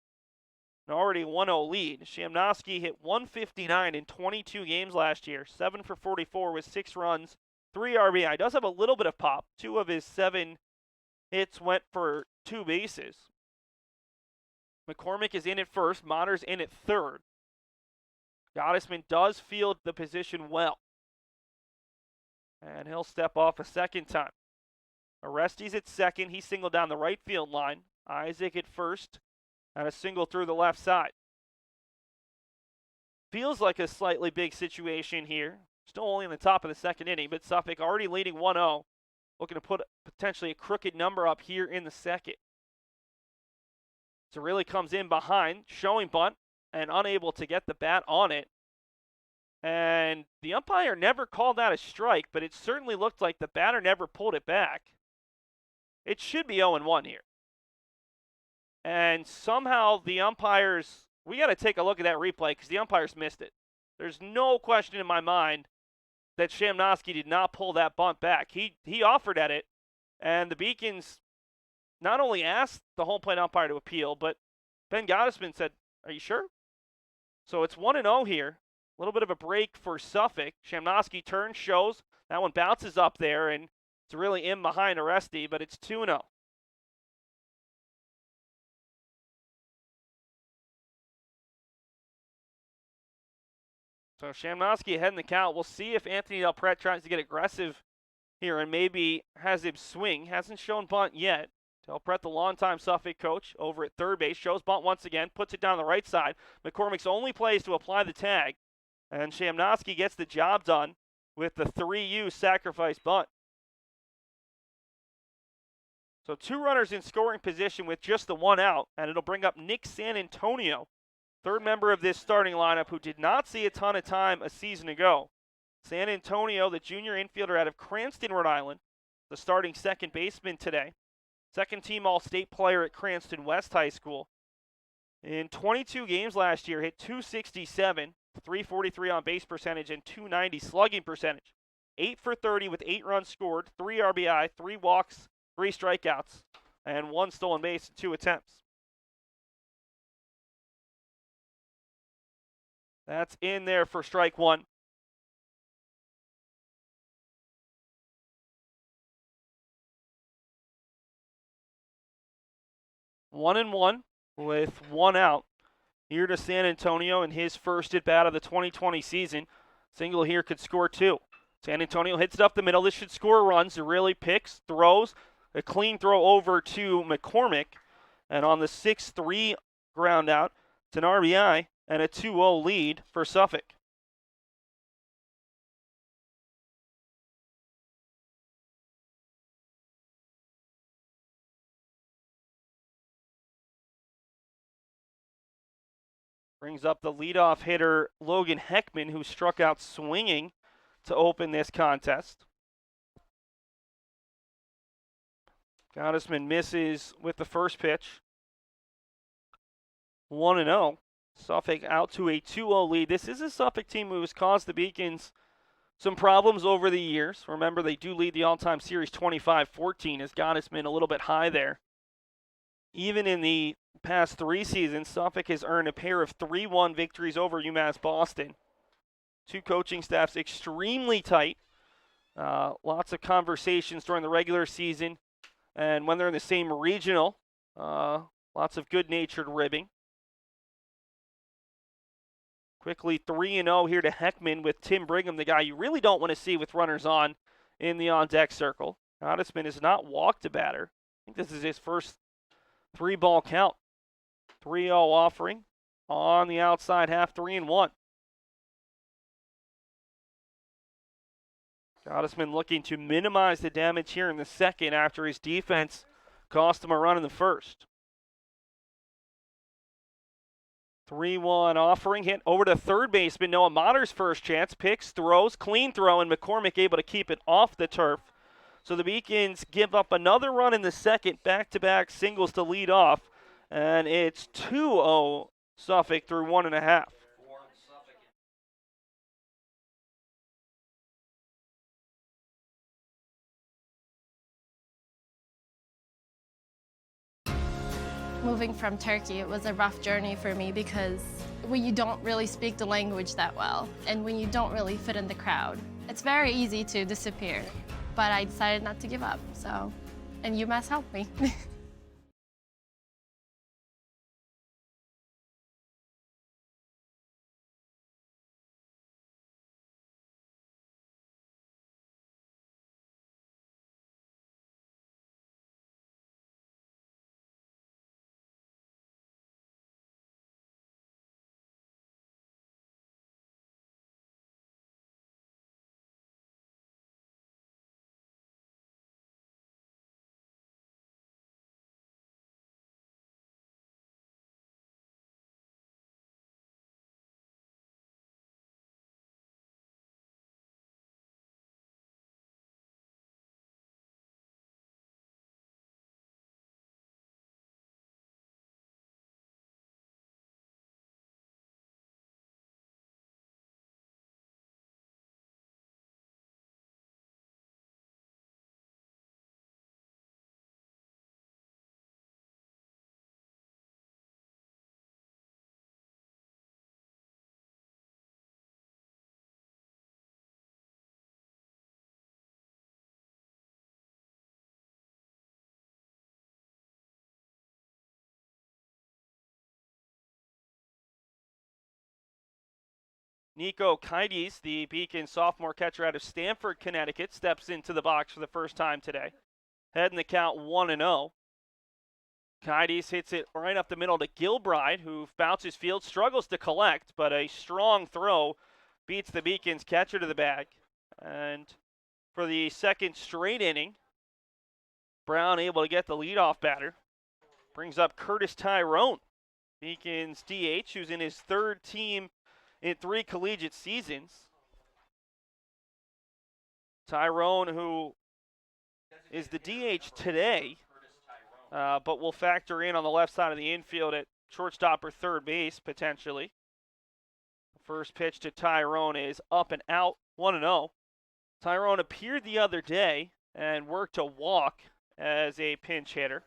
an already 1-0 lead. Shamnosky hit 159 in 22 games last year, 7 for 44 with 6 runs, 3 RBI. Does have a little bit of pop. 2 of his 7 hits went for 2 bases. McCormick is in at first. Mater's in at third. Gottesman does field the position well. And he'll step off a second time. Aresti's at second. He singled down the right field line. Isaac at first. And a single through the left side. Feels like a slightly big situation here. Still only in the top of the second inning, but Suffolk already leading 1-0. Looking to put potentially a crooked number up here in the second. Zarilli comes in behind, showing bunt, and unable to get the bat on it. And the umpire never called that a strike, but it certainly looked like the batter never pulled it back. It should be 0-1 here. And somehow the umpires, we got to take a look at that replay because the umpires missed it. There's no question in my mind that Shamnosky did not pull that bunt back. He offered at it, and the Beacons not only asked the home plate umpire to appeal, but Ben Gottesman said, "Are you sure?" So it's 1-0 here. A little bit of a break for Suffolk. Shamnosky turns, shows. That one bounces up there, and it's really in behind Aresti, but it's 2-0. So Shamnosky ahead in the count. We'll see if Anthony Del Pret tries to get aggressive here and maybe has him swing. Hasn't shown bunt yet. Del Pret, the longtime Suffolk coach, over at third base, shows bunt once again, puts it down the right side. McCormick's only plays to apply the tag, and Shamnosky gets the job done with the 3U sacrifice bunt. So 2 runners in scoring position with just the 1 out, and it'll bring up Nick San Antonio, third member of this starting lineup who did not see a ton of time a season ago. San Antonio, the junior infielder out of Cranston, Rhode Island, the starting second baseman today. Second team All-State player at Cranston West High School. In 22 games last year, hit .267, .343 on base percentage, and .290 slugging percentage. 8 for 30 with 8 runs scored, 3 RBI, 3 walks, 3 strikeouts. and 1 stolen base in 2 attempts. That's in there for strike 1. One and one with 1 out here to San Antonio in his first at bat of the 2020 season. Single here could score 2. San Antonio hits it up the middle. This should score runs. Zarilli picks, throws, a clean throw over to McCormick. And on the 6-3 ground out, it's an RBI and a 2-0 lead for Suffolk. Brings up the leadoff hitter, Logan Heckman, who struck out swinging to open this contest. Gottesman misses with the first pitch. 1-0. Suffolk out to a 2-0 lead. This is a Suffolk team who has caused the Beacons some problems over the years. Remember, they do lead the all-time series 25-14 as Gottesman a little bit high there. Even in the past 3 seasons, Suffolk has earned a pair of 3-1 victories over UMass Boston. 2 coaching staffs extremely tight. Lots of conversations during the regular season. And when they're in the same regional, lots of good-natured ribbing. Quickly 3-0 here to Heckman with Tim Brigham, the guy you really don't want to see with runners on in the on-deck circle. Gottesman has not walked a batter. I think this is his first 3-ball count. 3-0 offering on the outside half, 3-1. Gottesman looking to minimize the damage here in the second after his defense cost him a run in the first. 3-1 offering, hit over to third baseman Noah Motter's first chance, picks, throws, clean throw, and McCormick able to keep it off the turf. So the Beacons give up another run in the second, back-to-back singles to lead off, and it's 2-0 Suffolk through 1.5. Moving from Turkey, it was a rough journey for me because when you don't really speak the language that well and when you don't really fit in the crowd, it's very easy to disappear. But I decided not to give up, and UMass helped me. Nico Kides, the Beacon sophomore catcher out of Stamford, Connecticut, steps into the box for the first time today. Heading the count 1-0. Kides hits it right up the middle to Gilbride, who bounces field, struggles to collect, but a strong throw beats the Beacon's catcher to the bag. And for the second straight inning, Brown able to get the leadoff batter. Brings up Curtis Tyrone, Beacon's DH, who's in his third team in 3 collegiate seasons. Tyrone, who is the DH today, but will factor in on the left side of the infield at shortstop or third base, potentially. First pitch to Tyrone is up and out, 1-0. Tyrone appeared the other day and worked a walk as a pinch hitter.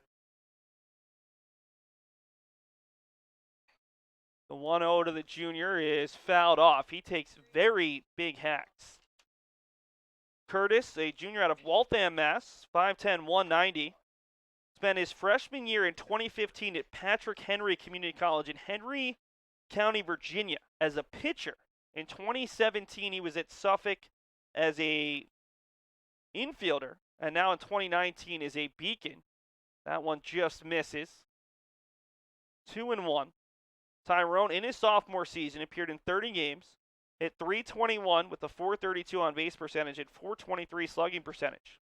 The 1-0 to the junior is fouled off. He takes very big hacks. Curtis, a junior out of Waltham, Mass., 5'10", 190. Spent his freshman year in 2015 at Patrick Henry Community College in Henry County, Virginia, as a pitcher. In 2017, he was at Suffolk as a infielder, and now in 2019 is a Beacon. That one just misses. 2-1. Tyrone, in his sophomore season, appeared in 30 games, hit .321 with a .432 on base percentage and .423 slugging percentage.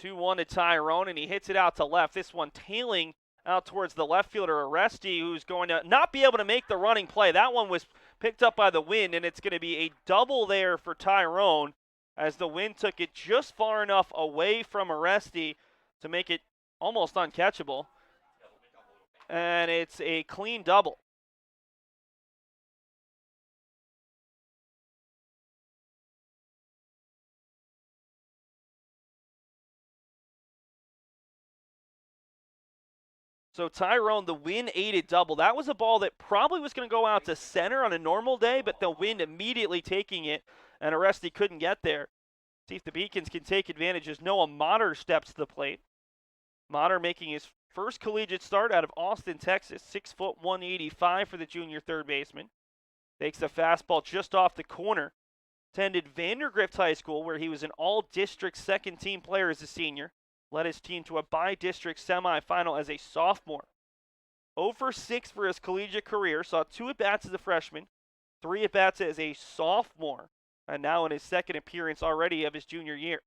2-1 to Tyrone, and he hits it out to left. This one tailing out towards the left fielder, Aresti, who's going to not be able to make the running play. That one was picked up by the wind, and it's going to be a double there for Tyrone as the wind took it just far enough away from Aresti to make it almost uncatchable. And it's a clean double. So Tyrone, the wind-aided double. That was a ball that probably was going to go out to center on a normal day, but the wind immediately taking it, and Aresti couldn't get there. See if the Beacons can take advantage as Noah Motter steps to the plate. Motter making his first collegiate start out of Austin, Texas. 6', 185 for the junior third baseman. Takes the fastball just off the corner. Attended Vandergrift High School, where he was an all-district second-team player as a senior. Led his team to a by-district semifinal as a sophomore. 0 for 6 for his collegiate career. Saw 2 at-bats as a freshman, 3 at-bats as a sophomore, and now in his second appearance already of his junior year.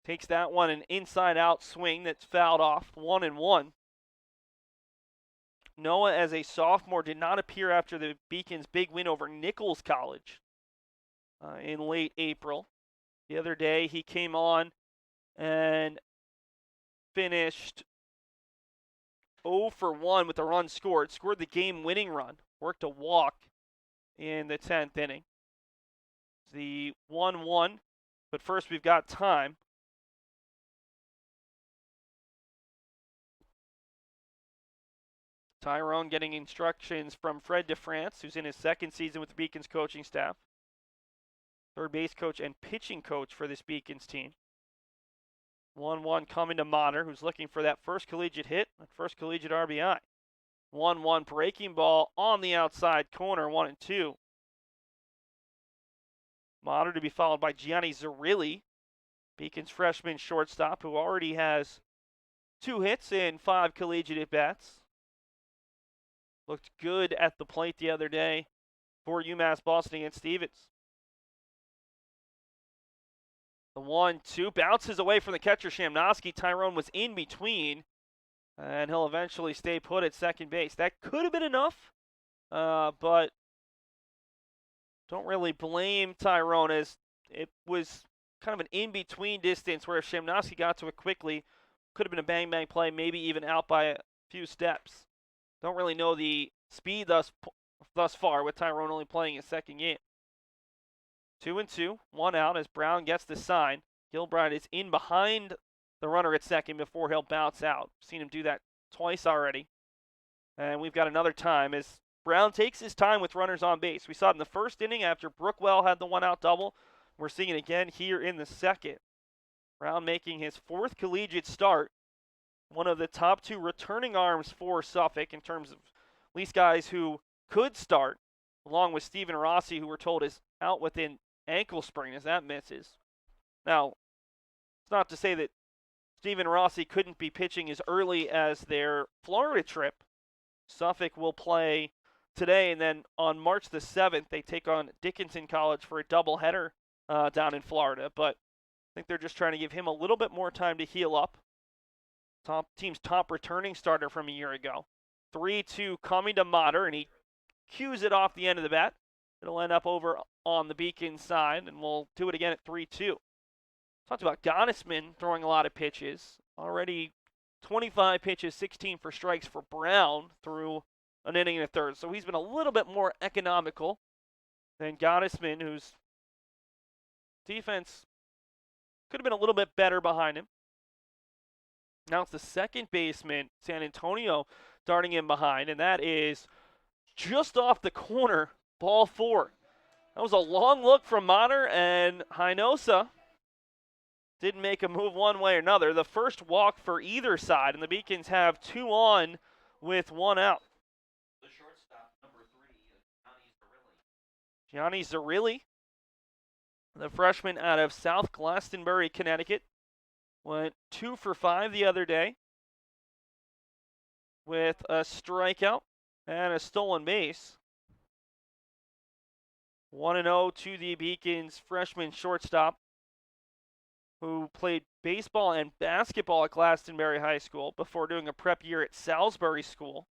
Takes that one, an inside-out swing that's fouled off, 1-1. Noah, as a sophomore, did not appear after the Beacons' big win over Nichols College in late April. The other day, he came on and finished 0 for 1 with a run scored. Scored the game-winning run. Worked a walk in the 10th inning. It's the 1-1, but first we've got time. Tyrone getting instructions from Fred DeFrance, who's in his second season with the Beacons coaching staff. Third base coach and pitching coach for this Beacons team. 1-1 coming to Motter, who's looking for that first collegiate hit, that first collegiate RBI. 1-1 breaking ball on the outside corner, 1-2. Motter to be followed by Gianni Zarilli, Beacons freshman shortstop, who already has 2 hits in 5 collegiate at-bats. Looked good at the plate the other day for UMass Boston against Stevens. The 1-2 bounces away from the catcher, Shamnosky. Tyrone was in between, and he'll eventually stay put at second base. That could have been enough, but don't really blame Tyrone, as it was kind of an in-between distance where if Shamnosky got to it quickly, could have been a bang-bang play, maybe even out by a few steps. Don't really know the speed thus far with Tyrone only playing his second game. 2-2, 1 out as Brown gets the sign. Gilbride is in behind the runner at second before he'll bounce out. Seen him do that twice already. And we've got another time as Brown takes his time with runners on base. We saw it in the first inning after Brookwell had the 1-out double. We're seeing it again here in the second. Brown making his 4th collegiate start. One of the top 2 returning arms for Suffolk in terms of at least guys who could start, along with Stephen Rossi, who we're told is out with an ankle sprain as that misses. Now, it's not to say that Stephen Rossi couldn't be pitching as early as their Florida trip. Suffolk will play today, and then on March the 7th, they take on Dickinson College for a doubleheader down in Florida. But I think they're just trying to give him a little bit more time to heal up. Team's top returning starter from a year ago. 3-2 coming to Motter, and he cues it off the end of the bat. It'll end up over on the Beacon side, and we'll do it again at 3-2. Talked about Gottesman throwing a lot of pitches. Already 25 pitches, 16 for strikes for Brown through an inning and a third. So he's been a little bit more economical than Gottesman, whose defense could have been a little bit better behind him. Now it's the second baseman, San Antonio, darting in behind, and that is just off the corner, ball 4. That was a long look from Mater, and Hinosa didn't make a move one way or another. The first walk for either side, and the Beacons have 2 on with 1 out. The shortstop, number 3, Gianni Zarilli, the freshman out of South Glastonbury, Connecticut, went 2 for 5 the other day with a strikeout and a stolen base. 1-0 to the Beacons freshman shortstop, who played baseball and basketball at Glastonbury High School before doing a prep year at Salisbury School.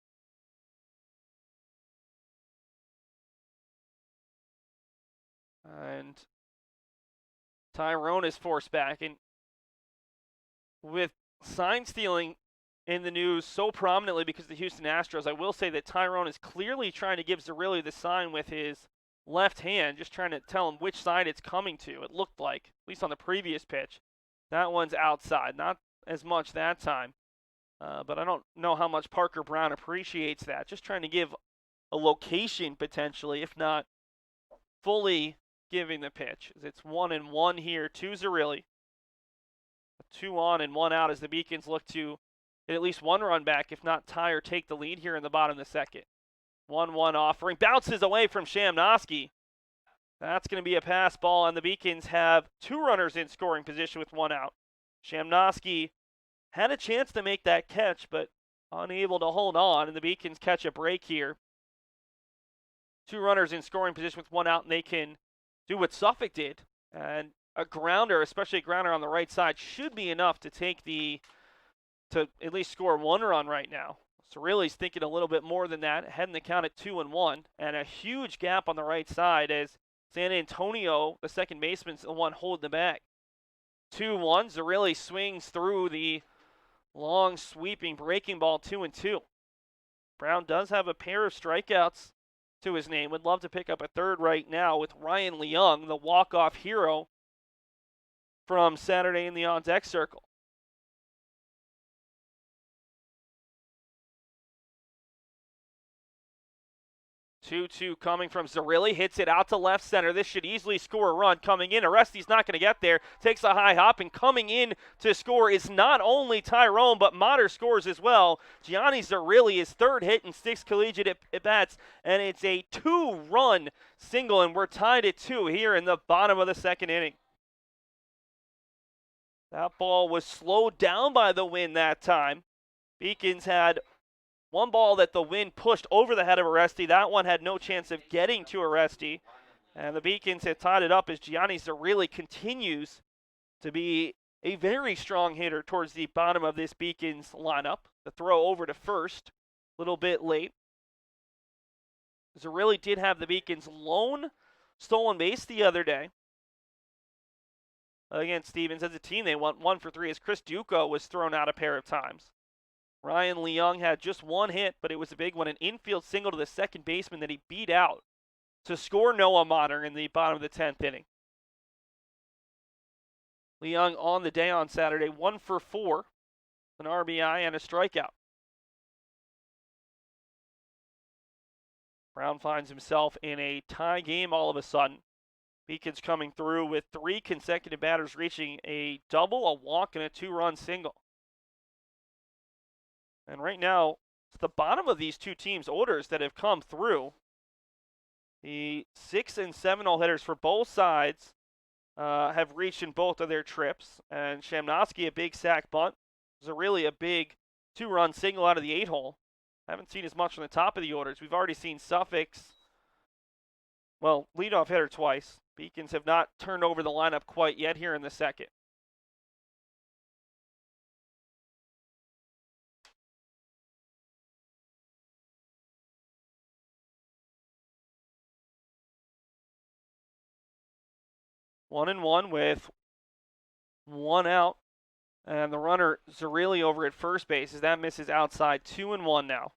And Tyrone is forced back. And with sign stealing in the news so prominently because of the Houston Astros, I will say that Tyrone is clearly trying to give Zarilli the sign with his left hand, just trying to tell him which side it's coming to. It looked like, at least on the previous pitch. That one's outside, not as much that time. But I don't know how much Parker Brown appreciates that. Just trying to give a location potentially, if not fully giving the pitch. It's 1-1 here to Zarilli. 2 on and 1 out as the Beacons look to get at least 1 run back, if not tie or take the lead here in the bottom of the second. 1-1 offering. Bounces away from Shamnosky. That's going to be a pass ball, and the Beacons have 2 runners in scoring position with 1 out. Shamnosky had a chance to make that catch, but unable to hold on, and the Beacons catch a break here. 2 runners in scoring position with 1 out, and they can do what Suffolk did. And a grounder, especially a grounder on the right side, should be enough to to at least score 1 run right now. Zarilli's thinking a little bit more than that, heading the count at 2-1, and a huge gap on the right side as San Antonio, the second baseman's the one holding the bag. 2-1, Zarilli swings through the long sweeping breaking ball, 2-2. Brown does have a pair of strikeouts to his name. Would love to pick up a third right now with Ryan Leung, the walk-off hero from Saturday in the on-deck circle. 2-2 coming from Zarilli, hits it out to left center. This should easily score a run. Coming in, Aresti's not going to get there. Takes a high hop, and coming in to score is not only Tyrone, but Mater scores as well. Gianni Zarilli, his 3rd hit in 6 collegiate at-bats, and it's a 2-run single, and we're tied at 2 here in the bottom of the second inning. That ball was slowed down by the wind that time. Beacons had 1 ball that the wind pushed over the head of Aresti. That one had no chance of getting to Aresti. And the Beacons have tied it up as Gianni Zarilli continues to be a very strong hitter towards the bottom of this Beacons lineup. The throw over to first, a little bit late. Zarilli did have the Beacons' lone stolen base the other day against Stevens. As a team, they went 1 for 3 as Chris Duco was thrown out a pair of times. Ryan Leung had just 1 hit, but it was a big one, an infield single to the second baseman that he beat out to score Noah Mater in the bottom of the 10th inning. Leung on the day on Saturday, 1 for 4, an RBI and a strikeout. Brown finds himself in a tie game all of a sudden. Beacons coming through with 3 consecutive batters reaching a double, a walk, and a 2-run single. And right now, it's the bottom of these 2 teams' orders that have come through. The 6 and 7 all hitters for both sides have reached in both of their trips. And Shamnosky, a big sac bunt. Zarilli, a big 2-run single out of the 8-hole. Haven't seen as much on the top of the orders. We've already seen Suffolk's, leadoff hitter twice. Beacons have not turned over the lineup quite yet here in the second. One and one with 1 out. And the runner, Zarilli, over at first base, as that misses outside. 2-1 now.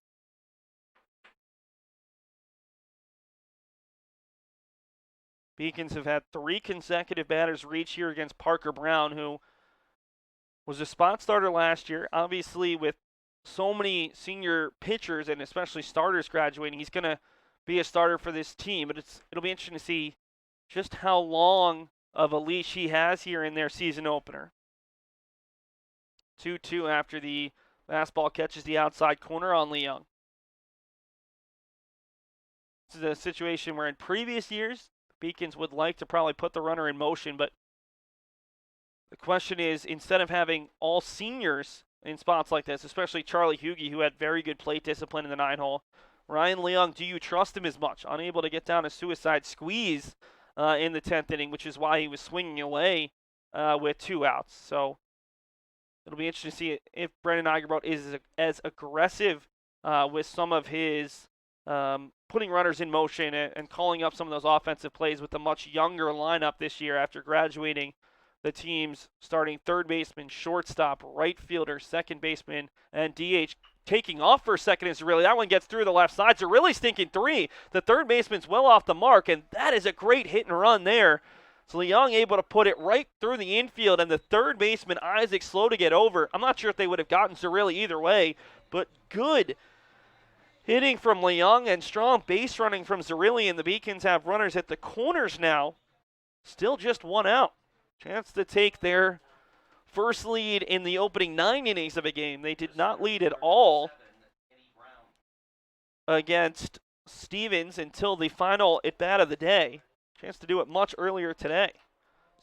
Beacons have had 3 consecutive batters reach here against Parker Brown, who was a spot starter last year. Obviously, with so many senior pitchers and especially starters graduating, he's going to be a starter for this team. But it'll be interesting to see just how long of a leash he has here in their season opener. 2-2 after the fastball catches the outside corner on Leung. This is a situation where in previous years, Beacons would like to probably put the runner in motion, but the question is, instead of having all seniors in spots like this, especially Charlie Hugie, who had very good plate discipline in the 9-hole, Ryan Leung, do you trust him as much? Unable to get down a suicide squeeze in the 10th inning, which is why he was swinging away with 2 outs. So it'll be interesting to see if Brendan Eigerbolt is as aggressive with some of his putting runners in motion and calling up some of those offensive plays with a much younger lineup this year after graduating the team's starting third baseman, shortstop, right fielder, second baseman, and DH. Taking off for a second is Zarilli. That one gets through the left side. Zarilli stinking 3. The third baseman's well off the mark, and that is a great hit and run there. So Leung able to put it right through the infield, and the third baseman, Isaac, slow to get over. I'm not sure if they would have gotten Zarilli either way, but good hitting from Leung and strong base running from Zarilli, and the Beacons have runners at the corners now. Still just 1 out. Chance to take their first lead in the opening 9 innings of a game. They did not lead at all against Stevens until the final at-bat of the day. Chance to do it much earlier today.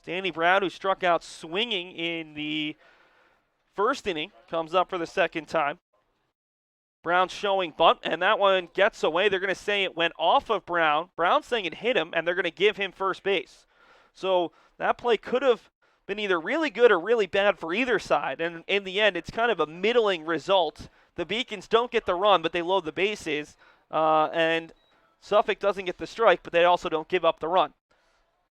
Danny Brown, who struck out swinging in the first inning, comes up for the second time. Brown showing bunt, and that one gets away. They're going to say it went off of Brown. Brown saying it hit him, and they're going to give him first base. So that play could have been either really good or really bad for either side. And in the end, it's kind of a middling result. The Beacons don't get the run, but they load the bases. And Suffolk doesn't get the strike, but they also don't give up the run.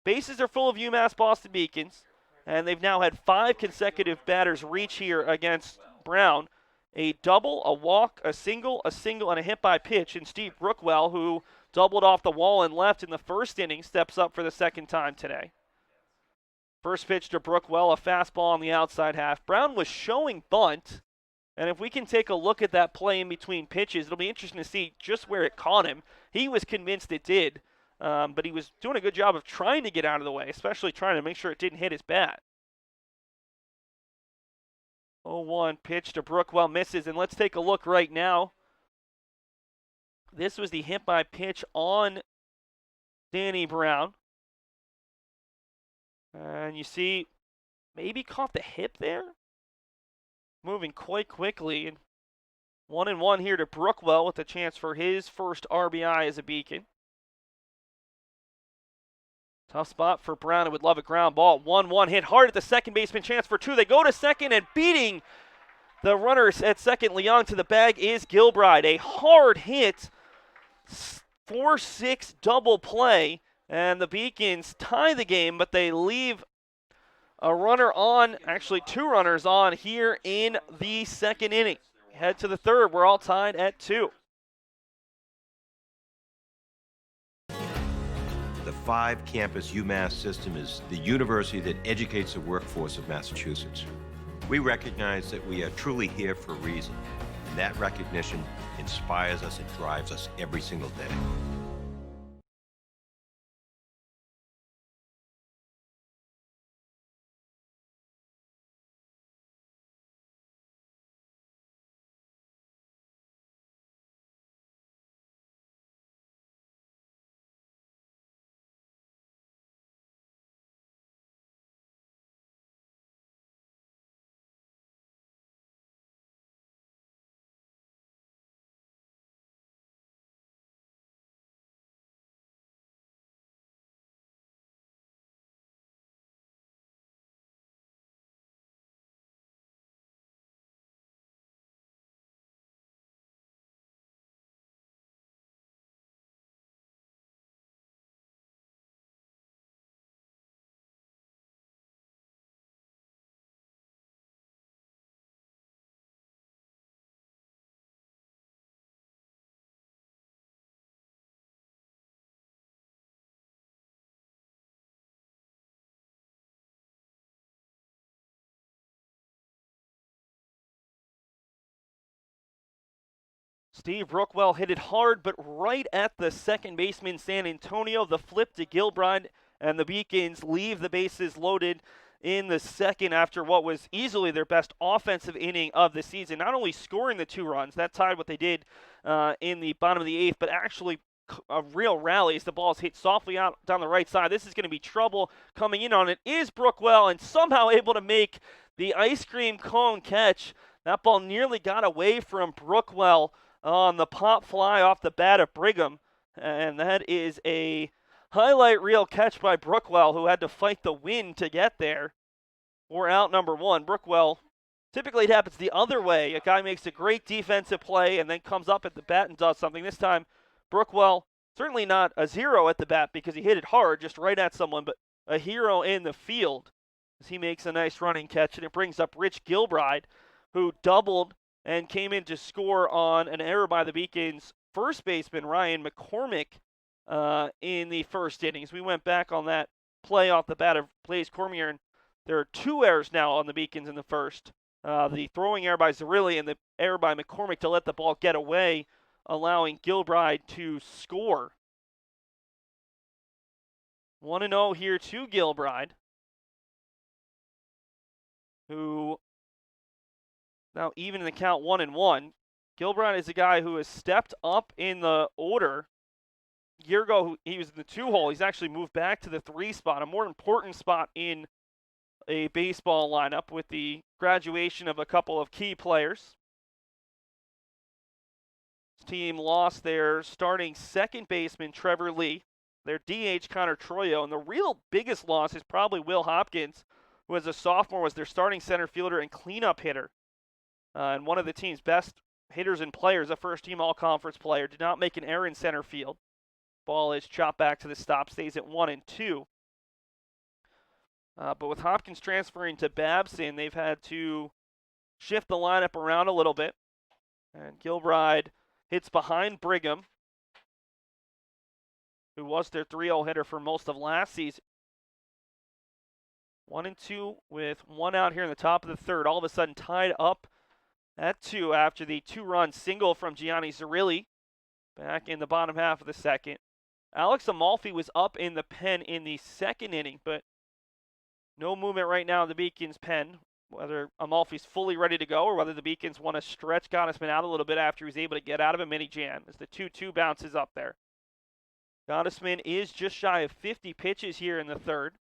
Bases are full of UMass Boston Beacons, and they've now had 5 consecutive batters reach here against Brown. A double, a walk, a single, and a hit by pitch. And Steve Brookwell, who doubled off the wall and left in the first inning, steps up for the second time today. First pitch to Brookwell, a fastball on the outside half. Brown was showing bunt, and if we can take a look at that play in between pitches, it'll be interesting to see just where it caught him. He was convinced it did, but he was doing a good job of trying to get out of the way, especially trying to make sure it didn't hit his bat. 0-1 pitch to Brookwell, misses, and let's take a look right now. This was the hit by pitch on Danny Brown. And you see, maybe caught the hip there. Moving quite quickly. And 1-1 here to Brookwell with a chance for his first RBI as a Beacon. Tough spot for Brown. I would love a ground ball. 1-1 hit hard at the second baseman. Chance for 2. They go to second, and beating the runners at second, Leung, to the bag is Gilbride. A hard hit. 4-6 double play. And the Beacons tie the game, but they leave a runner on, actually 2 runners on here in the second inning. Head to the third. We're all tied at 2. The 5-campus UMass system is the university that educates the workforce of Massachusetts. We recognize that we are truly here for a reason, and that recognition inspires us and drives us every single day. Steve Brookwell hit it hard, but right at the second baseman, San Antonio. The flip to Gilbride, and the Beacons leave the bases loaded in the second after what was easily their best offensive inning of the season. Not only scoring the 2 runs, that tied what they did in the bottom of the 8th, but actually a real rally as the ball's hit softly out down the right side. This is going to be trouble coming in on it. Is Brookwell, and somehow able to make the ice cream cone catch. That ball nearly got away from Brookwell on the pop fly off the bat of Brigham, and that is a highlight reel catch by Brookwell, who had to fight the wind to get there. We're out number 1. Brookwell, typically it happens the other way. A guy makes a great defensive play and then comes up at the bat and does something. This time, Brookwell, certainly not a 0 at the bat because he hit it hard, just right at someone, but a hero in the field as he makes a nice running catch, and it brings up Rich Gilbride, who doubled and came in to score on an error by the Beacons' first baseman, Ryan McCormick, in the first innings. We went back on that play off the bat of Blaise Cormier, and there are 2 errors now on the Beacons in the first. The throwing error by Zarilli and the error by McCormick to let the ball get away, allowing Gilbride to score. 1-0 here to Gilbride, who now even in the count 1-1. Gilbride is a guy who has stepped up in the order. A year ago, he was in the 2-hole. He's actually moved back to the 3 spot, a more important spot in a baseball lineup with the graduation of a couple of key players. This team lost their starting second baseman, Trevor Lee, their DH, Connor Troyo, and the real biggest loss is probably Will Hopkins, who as a sophomore was their starting center fielder and cleanup hitter. And one of the team's best hitters and players, a first-team all-conference player, did not make an error in center field. Ball is chopped back to the stop, stays at 1-2. But with Hopkins transferring to Babson, they've had to shift the lineup around a little bit. And Gilbride hits behind Brigham, who was their 3-0 hitter for most of last season. 1-2 with 1 out here in the top of the third. All of a sudden tied up at 2 after the 2-run single from Gianni Zarilli back in the bottom half of the second. Alex Amalfi was up in the pen in the second inning, but no movement right now in the Beacons' pen, whether Amalfi's fully ready to go or whether the Beacons want to stretch Gottesman out a little bit after he's able to get out of a mini jam as the 2-2 bounces up there. Gottesman is just shy of 50 pitches here in the third.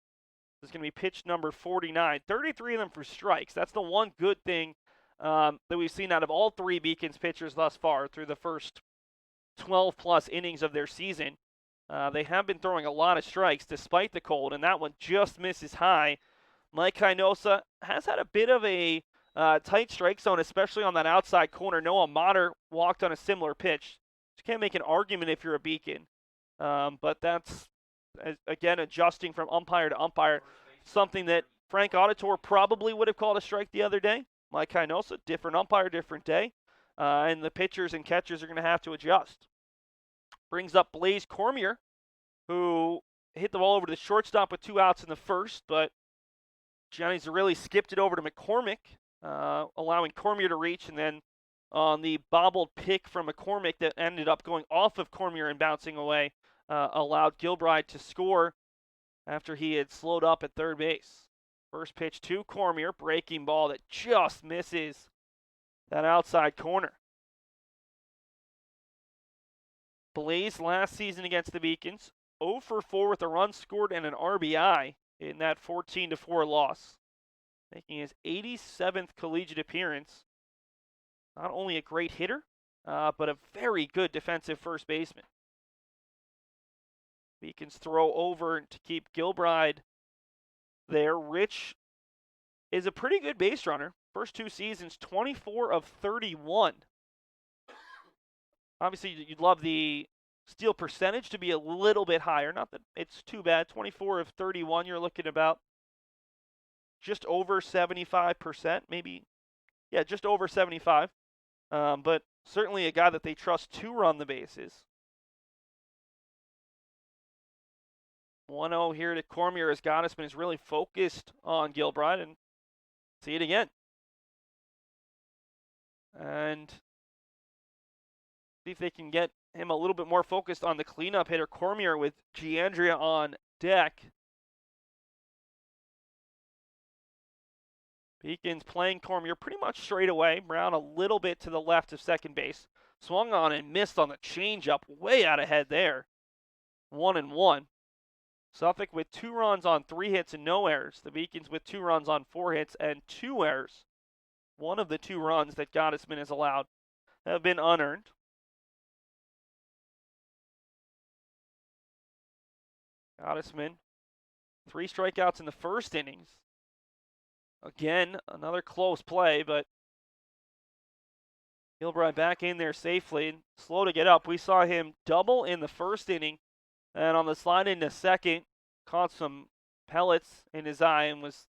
This is going to be pitch number 49. 33 of them for strikes. That's the one good thing that we've seen out of all 3 Beacons pitchers thus far through the first 12-plus innings of their season. They have been throwing a lot of strikes despite the cold, and that one just misses high. Mike Kainosa has had a bit of a tight strike zone, especially on that outside corner. Noah Motter walked on a similar pitch. You can't make an argument if you're a Beacon. But that's, again, adjusting from umpire to umpire, something that Frank Auditor probably would have called a strike the other day. Mike Kainosa, different umpire, different day. And the pitchers and catchers are going to have to adjust. Brings up Blaise Cormier, who hit the ball over to the shortstop with 2 outs in the first, but Gianni Zarilli skipped it over to McCormick, allowing Cormier to reach, and then on the bobbled pick from McCormick that ended up going off of Cormier and bouncing away, allowed Gilbride to score after he had slowed up at third base. First pitch to Cormier, breaking ball that just misses that outside corner. Blaise last season against the Beacons, 0 for 4 with a run scored and an RBI in that 14-4 loss, making his 87th collegiate appearance. Not only a great hitter, but a very good defensive first baseman. Beacons throw over to keep Gilbride there. Rich is a pretty good base runner. First 2 seasons, 24 of 31. Obviously, you'd love the steal percentage to be a little bit higher. Not that it's too bad. 24 of 31, you're looking about just over 75%, maybe. Yeah, just over 75. But certainly a guy that they trust to run the bases. 1-0 here to Cormier as Gottesman is really focused on Gilbride, and see it again. And See if they can get him a little bit more focused on the cleanup hitter, Cormier, with Giandria on deck. Beacons playing Cormier pretty much straight away. Brown a little bit to the left of second base. Swung on and missed on the changeup. Way out ahead there. 1-1. Suffolk with 2 runs on 3 hits and no errors. The Beacons with 2 runs on 4 hits and 2 errors. One of the 2 runs that Gottesman has allowed have been unearned. Gottesman, 3 strikeouts in the first innings. Again, another close play, but Gilbride back in there safely and slow to get up. We saw him double in the first inning, and on the slide into second, caught some pellets in his eye and was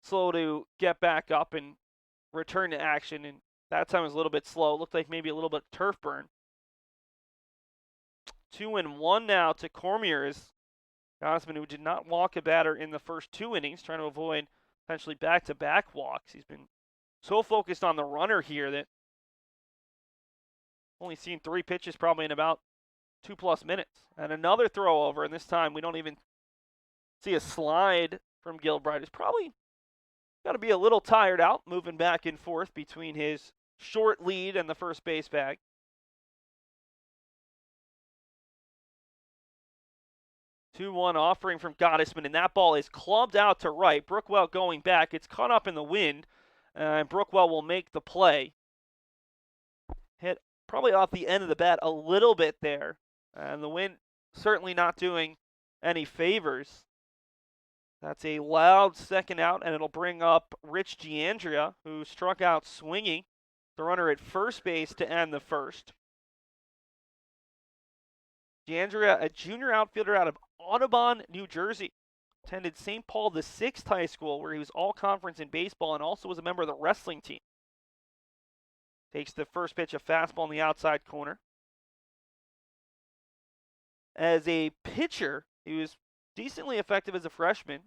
slow to get back up and return to action. And that time was a little bit slow. Looked like maybe a little bit turf burn. 2-1 now to Cormier is Gottesman, who did not walk a batter in the first 2 innings, trying to avoid potentially back-to-back walks. He's been so focused on the runner here that only seen 3 pitches probably in about 2+ minutes. And another throw over, and this time we don't even see a slide from Gilbride. He's probably got to be a little tired out, moving back and forth between his short lead and the first base bag. Two-one offering from Gottesman, and that ball is clubbed out to right. Brookwell going back. It's caught up in the wind, and Brookwell will make the play. Hit probably off the end of the bat a little bit there, and the wind certainly not doing any favors. That's a loud second out, and it'll bring up Rich Giandria, who struck out swinging, the runner at first base to end the first. Giandria, a junior outfielder out of Audubon, New Jersey, attended St. Paul VI High School, where he was all-conference in baseball and also was a member of the wrestling team. Takes the first pitch, a fastball in the outside corner. As a pitcher, he was decently effective as a freshman.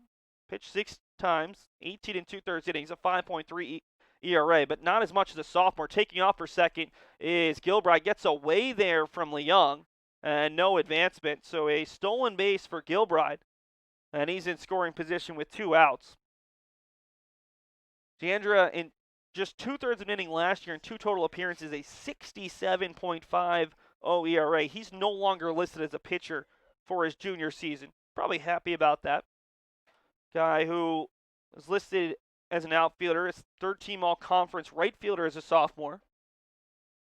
Pitched 6 times, 18 2/3 innings, a 5.3 ERA, but not as much as a sophomore. Taking off for second is Gilbride. Gets away there from Leung. And no advancement, so a stolen base for Gilbride, and he's in scoring position with 2 outs. Giandria, in just 2/3 of an inning last year in 2 total appearances, a 67.50 ERA. He's no longer listed as a pitcher for his junior season. Probably happy about that. Guy who is listed as an outfielder, his 3rd-team all-conference right fielder as a sophomore.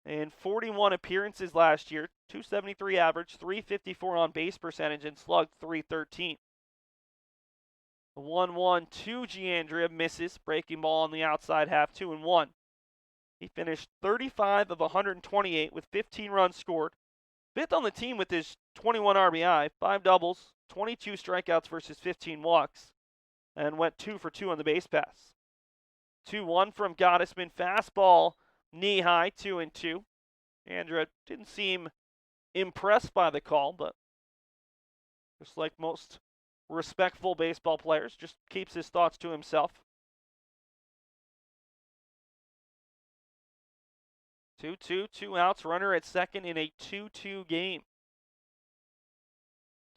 In 41 appearances last year, 273 average, 354 on base percentage, and slugged .313. The 1-1 to Giandria misses. Breaking ball on the outside half, 2-1. He finished 35 of 128 with 15 runs scored. 5th on the team with his 21 RBI, 5 doubles, 22 strikeouts versus 15 walks, and went 2 for 2 on the base pass. 2-1 from Gottesman. Fastball knee high, 2-2. Giandria didn't seem impressed by the call, but just like most respectful baseball players, just keeps his thoughts to himself. 2-2, 2 outs, runner at second in a 2-2 game.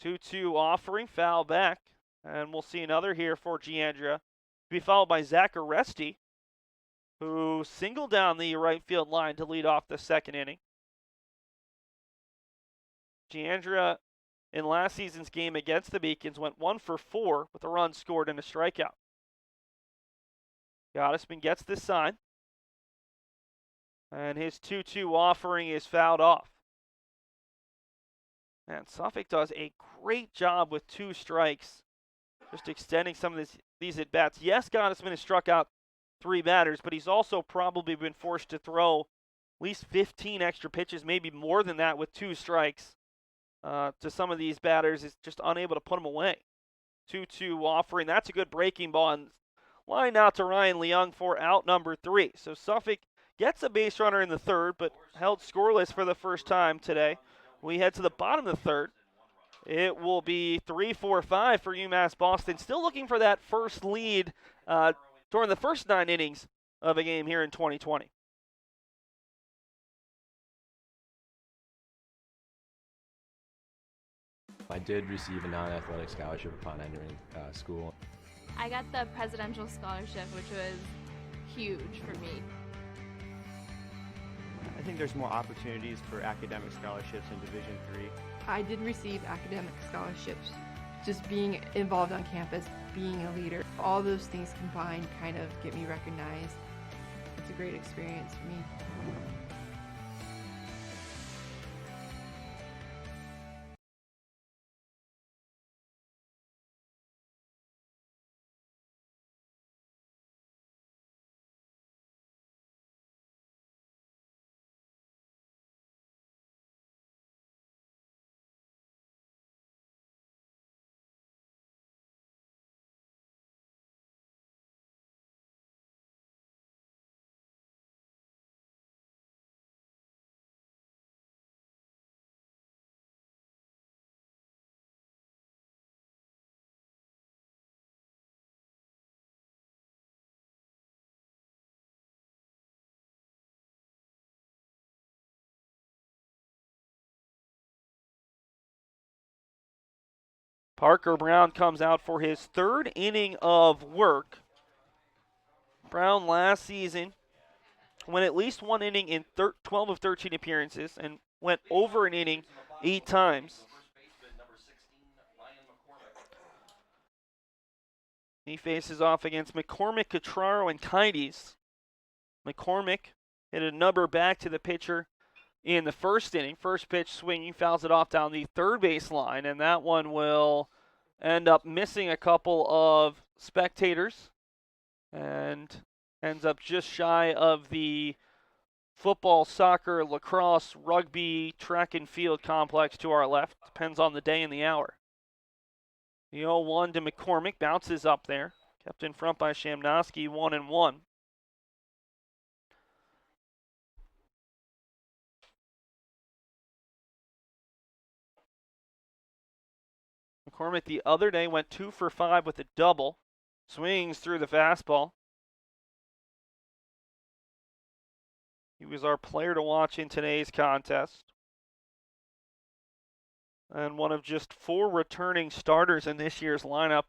2-2 offering, foul back, and we'll see another here for Giandria. To be followed by Zach Aresti, who singled down the right field line to lead off the second inning. Giandria, in last season's game against the Beacons, went 1 for 4 with a run scored and a strikeout. Gottesman gets this sign, and his 2-2 offering is fouled off. And Suffolk does a great job with 2 strikes, just extending some of these at-bats. Yes, Gottesman has struck out 3 batters, but he's also probably been forced to throw at least 15 extra pitches, maybe more than that with 2 strikes to some of these batters. Is just unable to put them away. 2-2 offering. That's a good breaking ball. And line out to Ryan Leung for out number 3. So Suffolk gets a base runner in the 3rd, but held scoreless for the first time today. We head to the bottom of the 3rd. It will be 3-4-5 for UMass Boston. Still looking for that first lead during the first 9 innings of a game here in 2020. I did receive a non-athletic scholarship upon entering school. I got the presidential scholarship, which was huge for me. I think there's more opportunities for academic scholarships in Division III. I did receive academic scholarships. Just being involved on campus, being a leader, all those things combined kind of get me recognized. It's a great experience for me. Parker Brown comes out for his third inning of work. Brown last season went at least one inning in 12 of 13 appearances and went over an inning 8 times. He faces off against McCormick, Catraro, and Kites. McCormick hit a number back to the pitcher in the first inning. First pitch swinging, fouls it off down the third base line, and that one will end up missing a couple of spectators and ends up just shy of the football, soccer, lacrosse, rugby, track and field complex to our left. Depends on the day and the hour. The 0-1 to McCormick, bounces up there. Kept in front by Shamnosky, 1-1. McCormick the other day went 2 for 5 with a double. Swings through the fastball. He was our player to watch in today's contest. And one of just 4 returning starters in this year's lineup.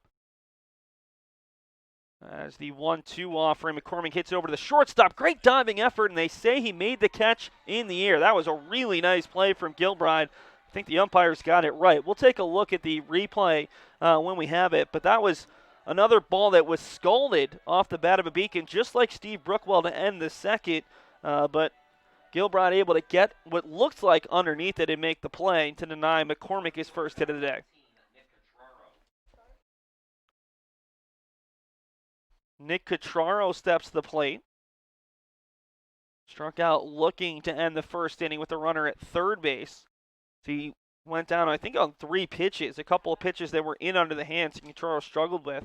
As the 1-2 offering, McCormick hits it over to the shortstop. Great diving effort, and they say he made the catch in the air. That was a really nice play from Gilbride. I think the umpires got it right. We'll take a look at the replay when we have it, but that was another ball that was scalded off the bat of a Beacon, just like Steve Brookwell to end the second, but Gilbride able to get what looks like underneath it and make the play to deny McCormick his first hit of the day. Nick Catraro steps to the plate. Struck out looking to end the first inning with a runner at third base. So he went down, I think, on 3 pitches. A couple of pitches that were in under the hands and Catraro struggled with.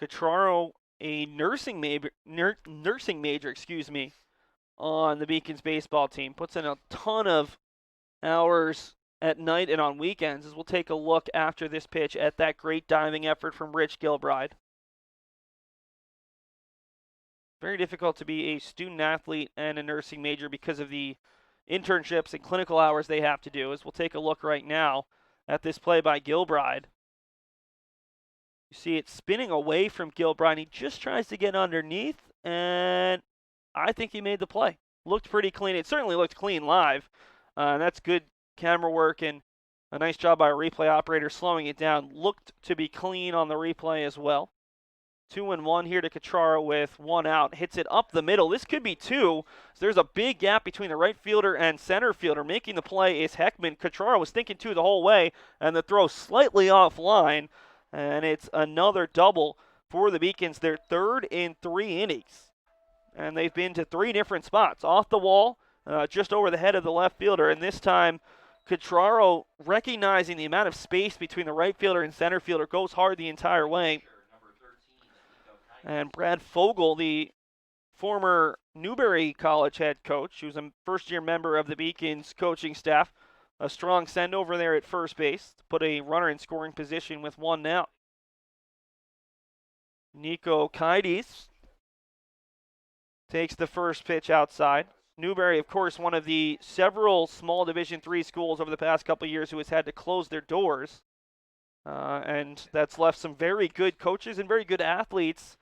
Catraro, a nursing major, on the Beacons baseball team. Puts in a ton of hours at night and on weekends, as we'll take a look after this pitch at that great diving effort from Rich Gilbride. Very difficult to be a student athlete and a nursing major because of the internships and clinical hours they have to do, as we'll take a look right now at this play by Gilbride. You see it spinning away from Gilbride. He just tries to get underneath, and I think he made the play. Looked pretty clean. It certainly looked clean live. That's good camera work and a nice job by a replay operator slowing it down. Looked to be clean on the replay as well. 2-1 here to Catraro with 1 out. Hits it up the middle. This could be 2. So there's a big gap between the right fielder and center fielder. Making the play is Heckman. Catraro was thinking 2 the whole way, and the throw slightly offline. And it's another double for the Beacons, their third in 3 innings. And they've been to 3 different spots. Off the wall, just over the head of the left fielder. And this time, Catraro, recognizing the amount of space between the right fielder and center fielder, goes hard the entire way. And Brad Fogel, the former Newberry College head coach, who's a first-year member of the Beacons coaching staff, a strong send over there at first base to put a runner in scoring position with 1 out. Nico Kites takes the first pitch outside. Newberry, of course, one of the several small Division III schools over the past couple of years who has had to close their doors. And that's left some very good coaches and very good athletes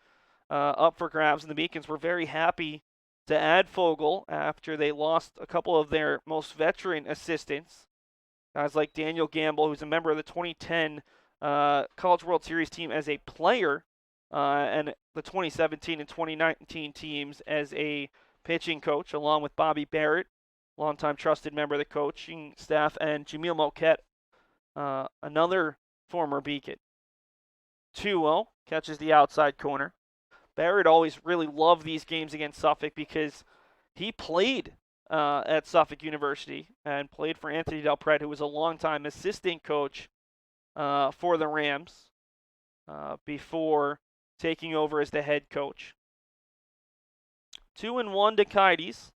up for grabs. And the Beacons were very happy to add Fogel after they lost a couple of their most veteran assistants. Guys like Daniel Gamble, who's a member of the 2010 College World Series team as a player, and the 2017 and 2019 teams as a pitching coach, along with Bobby Barrett, longtime trusted member of the coaching staff, and Jamil Moquette, another former Beacon. 2-0, catches the outside corner. Barrett always really loved these games against Suffolk because he played at Suffolk University and played for Anthony Del Pret, who was a longtime assistant coach for the Rams before taking over as the head coach. 2-1 to Kites,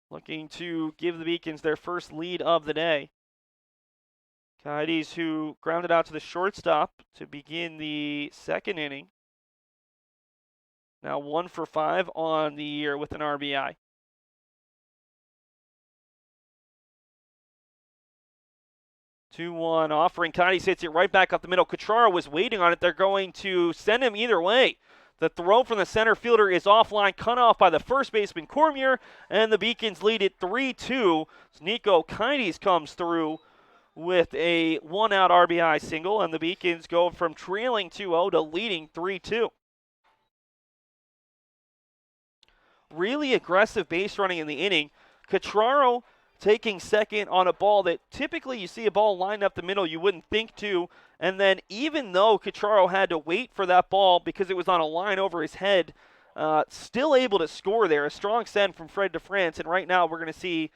looking to give the Beacons their first lead of the day. Kites, who grounded out to the shortstop to begin the second inning. Now 1 for 5 on the year with an RBI. Two-one offering. Kites hits it right back up the middle. Cutraro was waiting on it. They're going to send him either way. The throw from the center fielder is offline, cut off by the first baseman Cormier, and the Beacons lead it 3-2. Nico Kites comes through with a one-out RBI single, and the Beacons go from trailing 2-0 to leading 3-2. Really aggressive base running in the inning. Cutraro taking second on a ball that typically you see a ball lined up the middle you wouldn't think to, and then even though Cutraro had to wait for that ball because it was on a line over his head, still able to score there. A strong send from Fred DeFrance, and right now we're going to see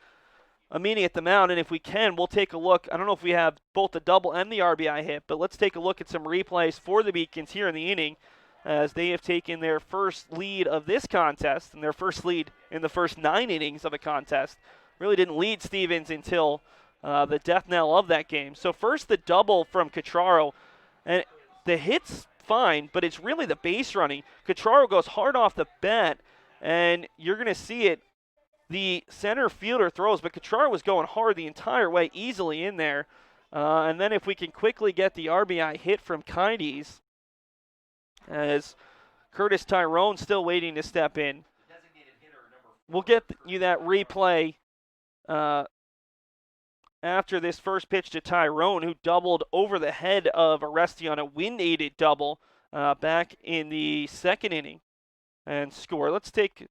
Amini at the mound, and if we can, we'll take a look. I don't know if we have both the double and the RBI hit, but let's take a look at some replays for the Beacons here in the inning as they have taken their first lead of this contest and their first lead in the first 9 innings of a contest. Really didn't lead Stevens until the death knell of that game. So first the double from Cutraro, and the hit's fine, but it's really the base running. Cutraro goes hard off the bat, and you're going to see it. The center fielder throws, but Cutraro was going hard the entire way, easily in there. And then if we can quickly get the RBI hit from Kites, as Curtis Tyrone still waiting to step in. We'll get you that replay after this first pitch to Tyrone, who doubled over the head of Aresti on a wind-aided double back in the second inning and score. Let's take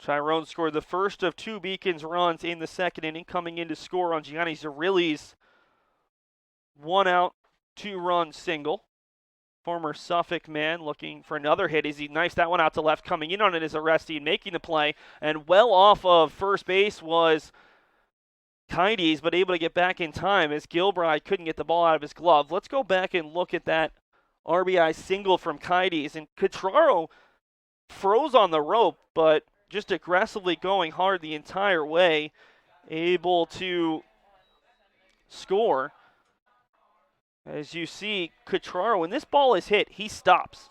Tyrone scored the first of 2 Beacons runs in the second inning, coming in to score on Gianni Zarilli's 1-out, 2-run single. Former Suffolk man looking for another hit as he knifes that one out to left. Coming in on it is Aresti and making the play. And well off of first base was Kites, but able to get back in time as Gilbride couldn't get the ball out of his glove. Let's go back and look at that RBI single from Kites. And Cutraro froze on the rope, but just aggressively going hard the entire way, able to score. As you see, Cutraro, when this ball is hit, he stops,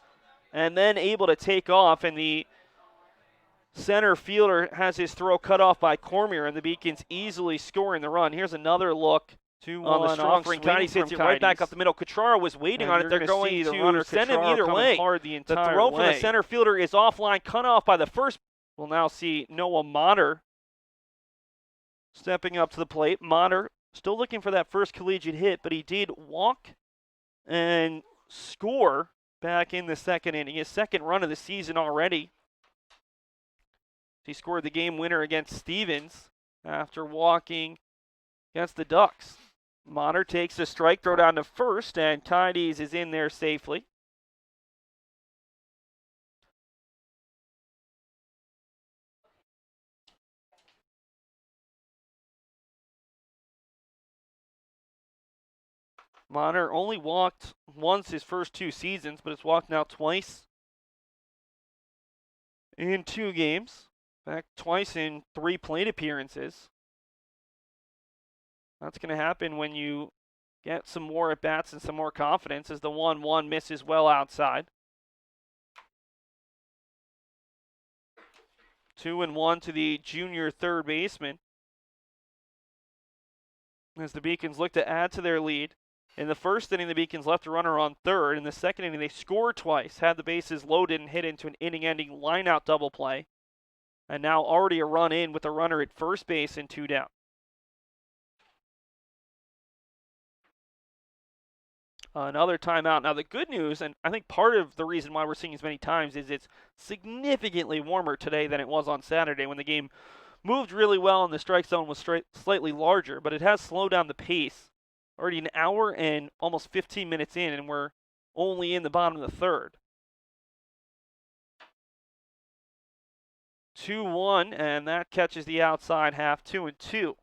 and then able to take off, and the center fielder has his throw cut off by Cormier, and the Beacons easily scoring the run. Here's another look on the strong swing. Kites hits it right back up the middle. Cutraro was waiting on it. They're going to send him either way. The throw from the center fielder is offline, cut off by the first. We'll now see Noah Motter stepping up to the plate. Motter still looking for that first collegiate hit, but he did walk and score back in the second inning. His second run of the season already. He scored the game winner against Stevens after walking against the Ducks. Motter takes a strike, throw down to first, and Kites is in there safely. Motter only walked once his first 2 seasons, but has walked now twice in 2 games. In fact, twice in 3 plate appearances. That's going to happen when you get some more at-bats and some more confidence, as the 1-1 misses well outside. 2-1 to the junior third baseman, as the Beacons look to add to their lead. In the first inning, the Beacons left a runner on third. In the second inning, they scored twice, had the bases loaded, and hit into an inning-ending line-out double play. And now already a run in with a runner at first base and 2 down. Another timeout. Now, the good news, and I think part of the reason why we're seeing as many times, is it's significantly warmer today than it was on Saturday when the game moved really well and the strike zone was slightly larger, but it has slowed down the pace. Already an hour and almost 15 minutes in, and we're only in the bottom of the third. 2-1, and that catches the outside half, 2-2.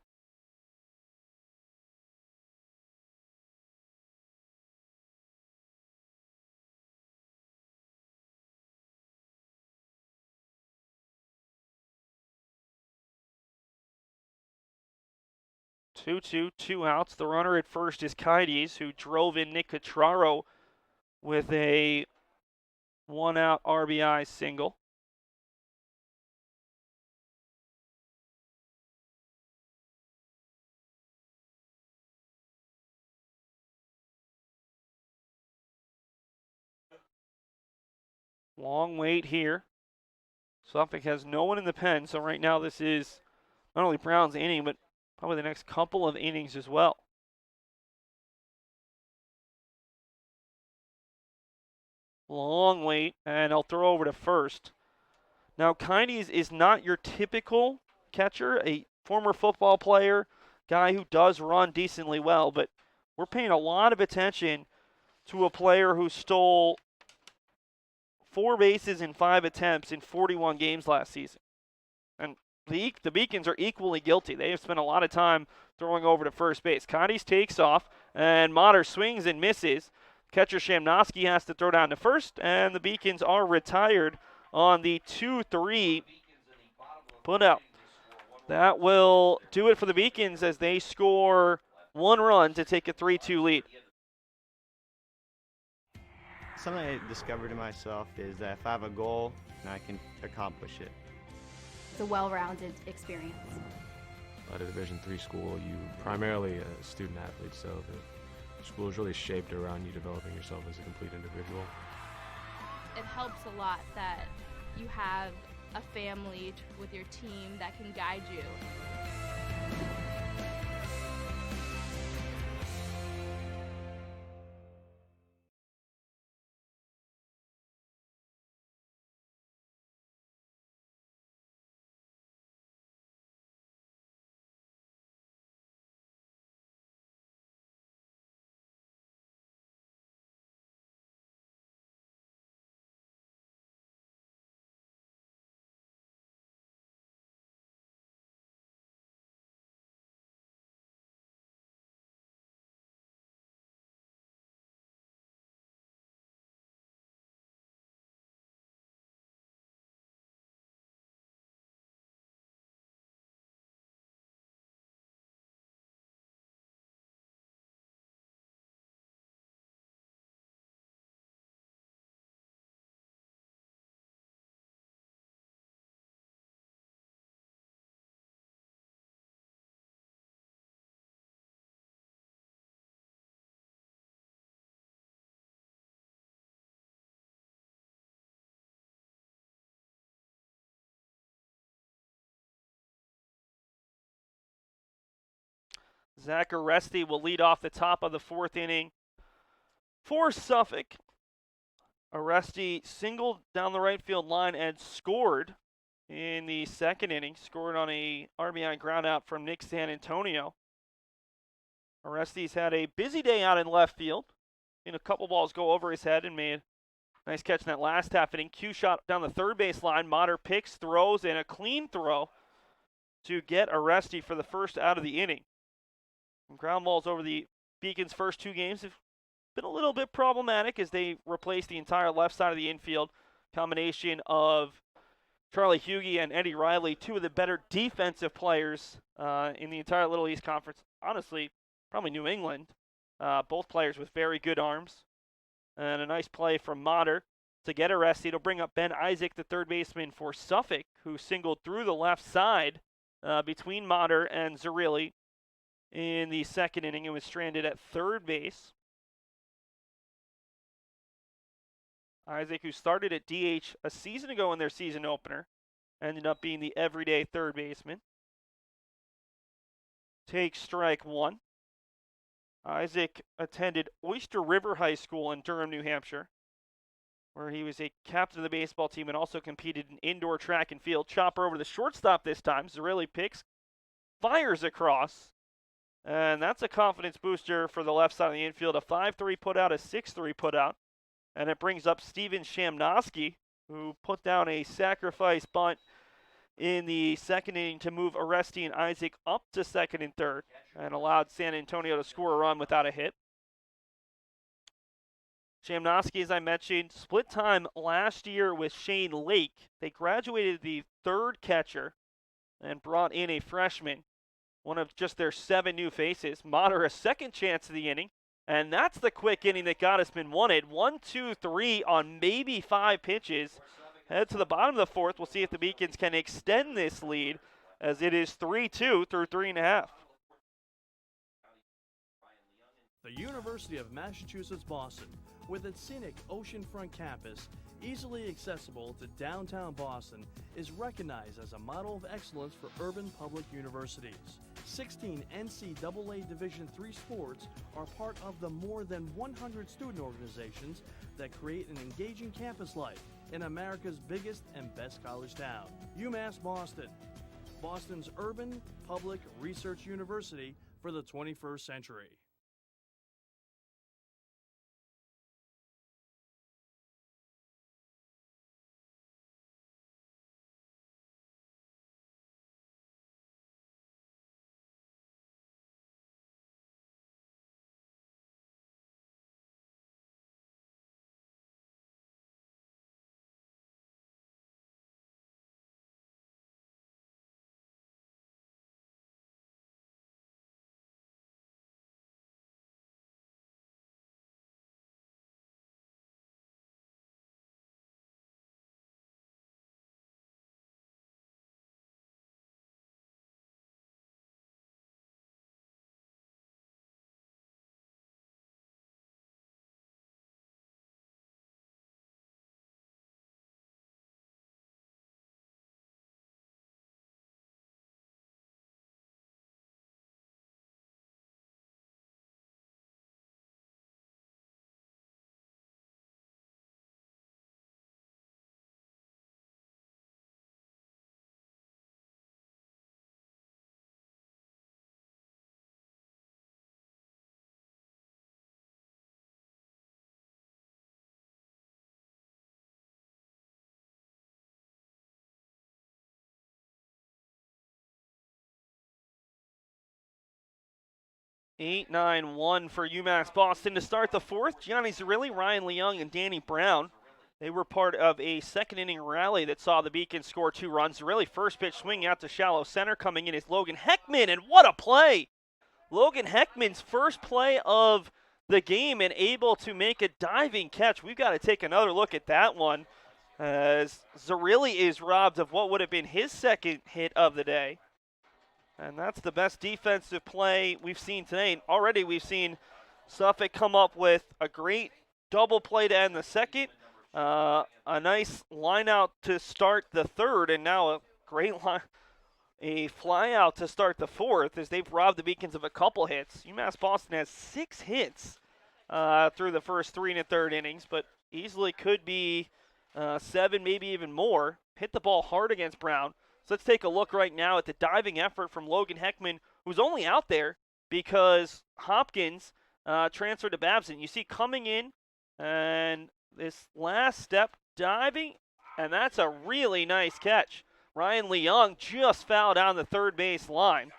Two outs. The runner at first is Kides, who drove in Nick Catraro with a 1-out RBI single. Long wait here. Suffolk has no one in the pen, so right now this is not only Brown's inning, but probably the next couple of innings as well. Long wait, and I'll throw over to first. Now, Kides is not your typical catcher, a former football player, guy who does run decently well, but we're paying a lot of attention to a player who stole 4 bases in 5 attempts in 41 games last season. And the Beacons are equally guilty. They have spent a lot of time throwing over to first base. Kides takes off, and Motter swings and misses. Catcher Shamnosky has to throw down to first, and the Beacons are retired on the 2-3 put out. That will do it for the Beacons as they score 1 run to take a 3-2 lead. Something I discovered in myself is that if I have a goal, then I can accomplish it. It's a well-rounded experience. At a Division III school, you primarily a student athlete, so the school is really shaped around you developing yourself as a complete individual. It helps a lot that you have a family with your team that can guide you. Zach Aresti will lead off the top of the 4th inning for Suffolk. Aresti singled down the right field line and scored in the 2nd inning. Scored on a RBI ground out from Nick San Antonio. Aresti's had a busy day out in left field. Seen a couple balls go over his head and made a nice catch in that last half inning. Cue shot down the third base line. Motter picks, throws, and a clean throw to get Aresti for the first out of the inning. Ground balls over the Beacons' first 2 games have been a little bit problematic as they replace the entire left side of the infield. Combination of Charlie Hughie and Eddie Riley, two of the better defensive players in the entire Little East Conference. Honestly, probably New England. Both players with very good arms. And a nice play from Motter to get arrested. It'll bring up Ben Isaac, the third baseman for Suffolk, who singled through the left side between Motter and Zarilli in the second inning and was stranded at third base. Isaac, who started at DH a season ago in their season opener, ended up being the everyday third baseman. Takes strike one. Isaac attended Oyster River High School in Durham, New Hampshire, where he was a captain of the baseball team and also competed in indoor track and field. Chopper over to the shortstop this time. Zarilli picks, fires across, and that's a confidence booster for the left side of the infield. A 5-3 put out, a 6-3 put out. And it brings up Steven Shamnosky, who put down a sacrifice bunt in the second inning to move Aresti and Isaac up to second and third and allowed San Antonio to score a run without a hit. Shamnosky, as I mentioned, split time last year with Shane Lake. They graduated the third catcher and brought in a freshman, one of just their 7 new faces. Motter a second chance of the inning. And that's the quick inning that Gottesman wanted. 1, 2, 3 on maybe 5 pitches. Head to the bottom of the fourth. We'll see if the Beacons can extend this lead as it is 3-2 through 3.5. The University of Massachusetts Boston, with its scenic oceanfront campus, easily accessible to downtown Boston, is recognized as a model of excellence for urban public universities. 16 NCAA Division III sports are part of the more than 100 student organizations that create an engaging campus life in America's biggest and best college town. UMass Boston, Boston's urban public research university for the 21st century. Eight, 9-1 for UMass Boston to start the fourth. Gianni Zarilli, Ryan Leung, and Danny Brown. They were part of a second inning rally that saw the Beacons score 2 runs. Zarilli first pitch swinging out to shallow center. Coming in is Logan Heckman, and what a play! Logan Heckman's first play of the game and able to make a diving catch. We've got to take another look at that one as Zarilli is robbed of what would have been his second hit of the day. And that's the best defensive play we've seen today. And already we've seen Suffolk come up with a great double play to end the second, a nice line out to start the third, and now a great line, a fly out to start the fourth as they've robbed the Beacons of a couple hits. UMass Boston has 6 hits through the first 3 1/3 innings, but easily could be 7, maybe even more. Hit the ball hard against Brown. So let's take a look right now at the diving effort from Logan Heckman, who's only out there because Hopkins transferred to Babson. You see coming in, and this last step diving, and that's a really nice catch. Ryan Leung just fouled down the third base line.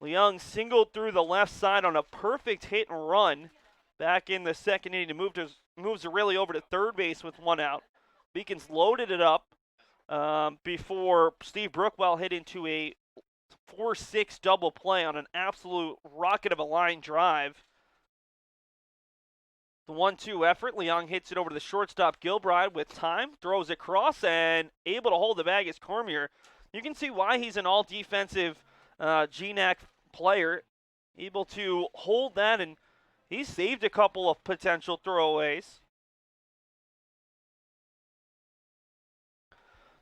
Leung singled through the left side on a perfect hit and run back in the second inning to move Zarilli over to third base with 1 out. Beacons loaded it up. before Steve Brookwell hit into a 4-6 double play on an absolute rocket of a line drive. The 1-2 effort, Leong hits it over to the shortstop Gilbride with time, throws across, and able to hold the bag is Cormier. You can see why he's an all-defensive GNAC player, able to hold that, and he saved a couple of potential throwaways.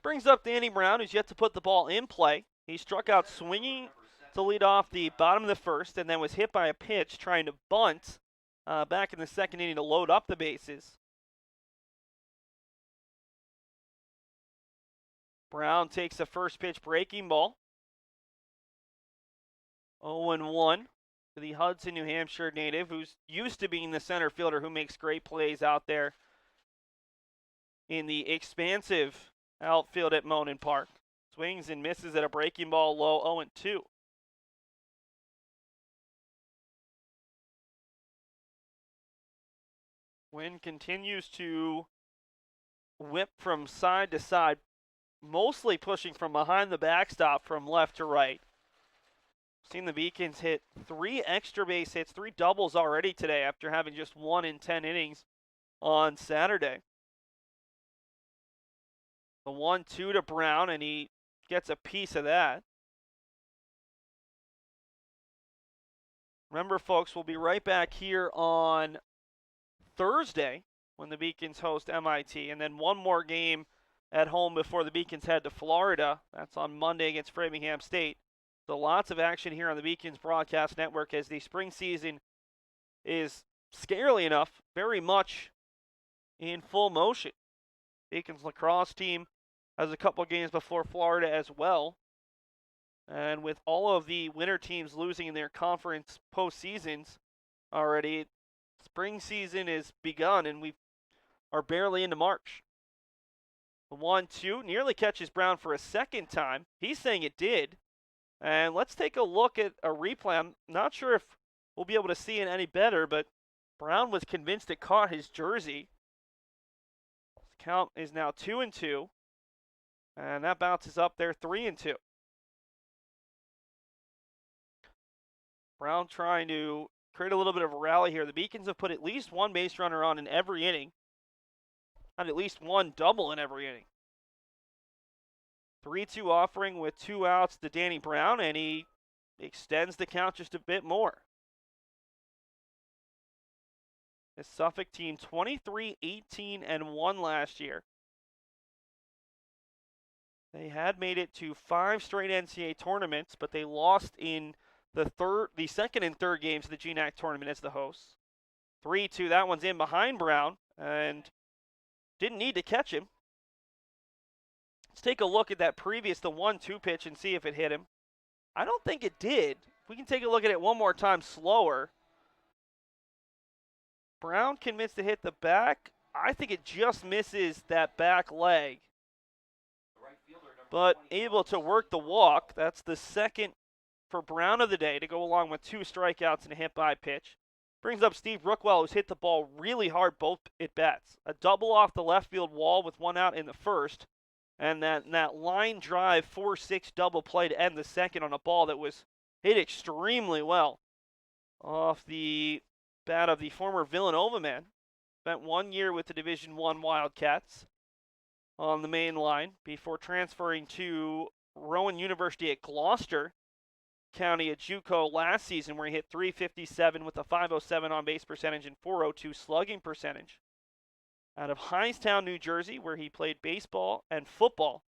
Brings up Danny Brown, who's yet to put the ball in play. He struck out swinging to lead off the bottom of the first, and then was hit by a pitch trying to bunt back in the second inning to load up the bases. Brown takes the first pitch breaking ball. 0-1 for the Hudson, New Hampshire native, who's used to being the center fielder who makes great plays out there in the expansive outfield at Monin Park. Swings and misses at a breaking ball low, 0-2. Wind continues to whip from side to side, mostly pushing from behind the backstop from left to right. Seen the Beacons hit 3 extra base hits, 3 doubles already today after having just 1 in 10 innings on Saturday. The 1-2 to Brown, and he gets a piece of that. Remember, folks, we'll be right back here on Thursday when the Beacons host MIT, and then one more game at home before the Beacons head to Florida. That's on Monday against Framingham State. So lots of action here on the Beacons Broadcast Network as the spring season is, scarily enough, very much in full motion. Beacons lacrosse team has a couple games before Florida as well. And with all of the winter teams losing in their conference postseasons already, spring season is begun, and we are barely into March. The 1-2 nearly catches Brown for a second time. He's saying it did. And let's take a look at a replay. I'm not sure if we'll be able to see it any better, but Brown was convinced it caught his jersey. His count is now 2-2. And that bounces up there 3-2. Brown trying to create a little bit of a rally here. The Beacons have put at least one base runner on in every inning, and at least one double in every inning. 3-2 offering with 2 outs to Danny Brown, and he extends the count just a bit more. The Suffolk team 23-18-1 last year. They had made it to 5 straight NCAA tournaments, but they lost in the second and third games of the GNAC tournament as the hosts. 3-2, that one's in behind Brown, and didn't need to catch him. Let's take a look at that the 1-2 pitch and see if it hit him. I don't think it did. We can take a look at it one more time slower. Brown convinced to hit the back. I think it just misses that back leg. But able to work the walk. That's the second for Brown of the day to go along with 2 strikeouts and a hit by pitch. Brings up Steve Brookwell, who's hit the ball really hard both at bats. A double off the left field wall with 1 out in the first. And that line drive 4-6 double play to end the second on a ball that was hit extremely well off the bat of the former Villanova man. Spent 1 year with the Division I Wildcats on the main line before transferring to Rowan University at Gloucester County at JUCO last season, where he hit .357 with a .507 on-base percentage and .402 slugging percentage. Out of Hightstown, New Jersey, where he played baseball and football,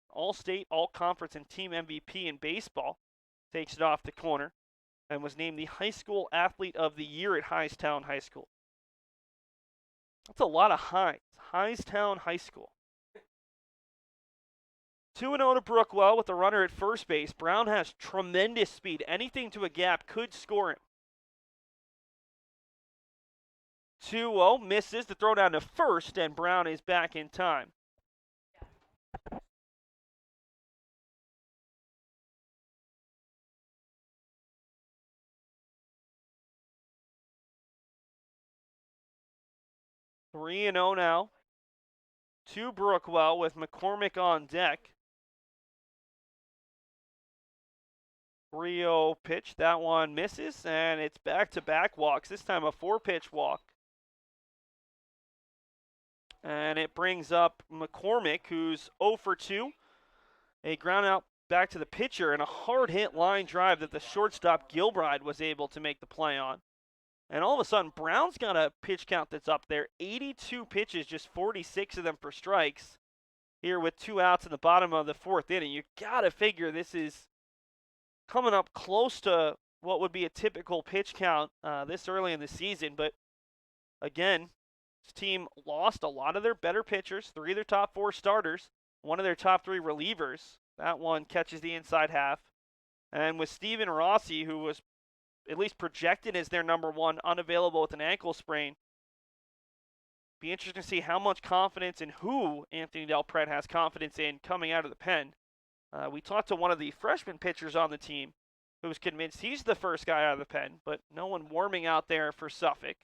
all-state, all-conference, and team MVP in baseball, takes it off the corner, and was named the High School Athlete of the Year at Hightstown High School. That's a lot of highs. Hightstown High School. 2-0 to Brookwell with the runner at first base. Brown has tremendous speed. Anything to a gap could score him. 2-0, misses the throw down to first, and Brown is back in time. Three and 0 now to Brookwell with McCormick on deck. Rio pitch, that one misses, and it's back-to-back walks, this time a 4-pitch walk. And it brings up McCormick, who's 0 for 2. A ground out back to the pitcher and a hard-hit line drive that the shortstop Gilbride was able to make the play on. And all of a sudden, Brown's got a pitch count that's up there. 82 pitches, just 46 of them for strikes. Here with 2 outs in the bottom of the 4th inning. You got to figure this is coming up close to what would be a typical pitch count this early in the season. But again, this team lost a lot of their better pitchers, 3 of their top 4 starters, 1 of their top 3 relievers. That one catches the inside half. And with Steven Rossi, who was at least projected as their number 1, unavailable with an ankle sprain, be interesting to see how much confidence and who Anthony Del Prete has confidence in coming out of the pen. We talked to one of the freshman pitchers on the team who was convinced he's the first guy out of the pen, but no one warming out there for Suffolk.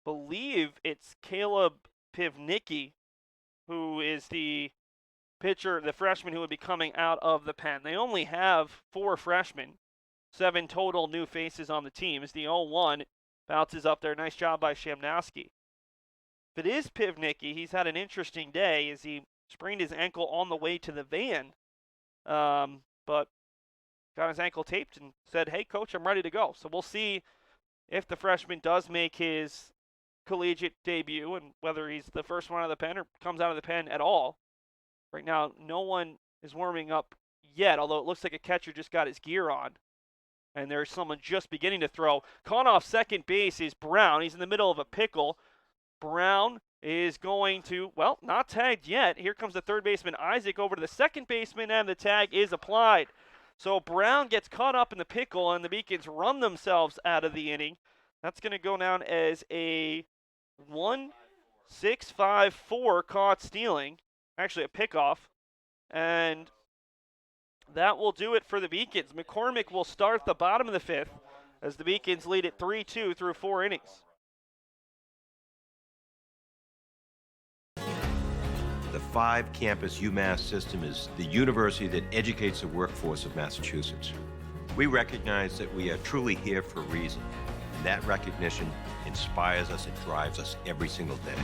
Believe it's Caleb Pivnicki who is the pitcher, the freshman who would be coming out of the pen. They only have 4 freshmen, 7 total new faces on the team. As the 0-1 bounces up there. Nice job by Shamnowski. If it is Pivnicki, he's had an interesting day as he sprained his ankle on the way to the van, but got his ankle taped and said, hey, coach, I'm ready to go. So we'll see if the freshman does make his collegiate debut and whether he's the first one out of the pen or comes out of the pen at all. Right now, no one is warming up yet, although it looks like a catcher just got his gear on. And there's someone just beginning to throw. Caught off second base is Brown. He's in the middle of a pickle. Brown is going to, well, not tagged yet. Here comes the third baseman, Isaac, over to the second baseman, and the tag is applied. So Brown gets caught up in the pickle, and the Beacons run themselves out of the inning. That's going to go down as a 1-6-5-4 caught stealing. Actually, a pickoff. And that will do it for the Beacons. McCormick will start the bottom of the 5th as the Beacons lead it 3-2 through 4 innings. The 5-campus UMass system is the university that educates the workforce of Massachusetts. We recognize that we are truly here for a reason, and that recognition inspires us and drives us every single day.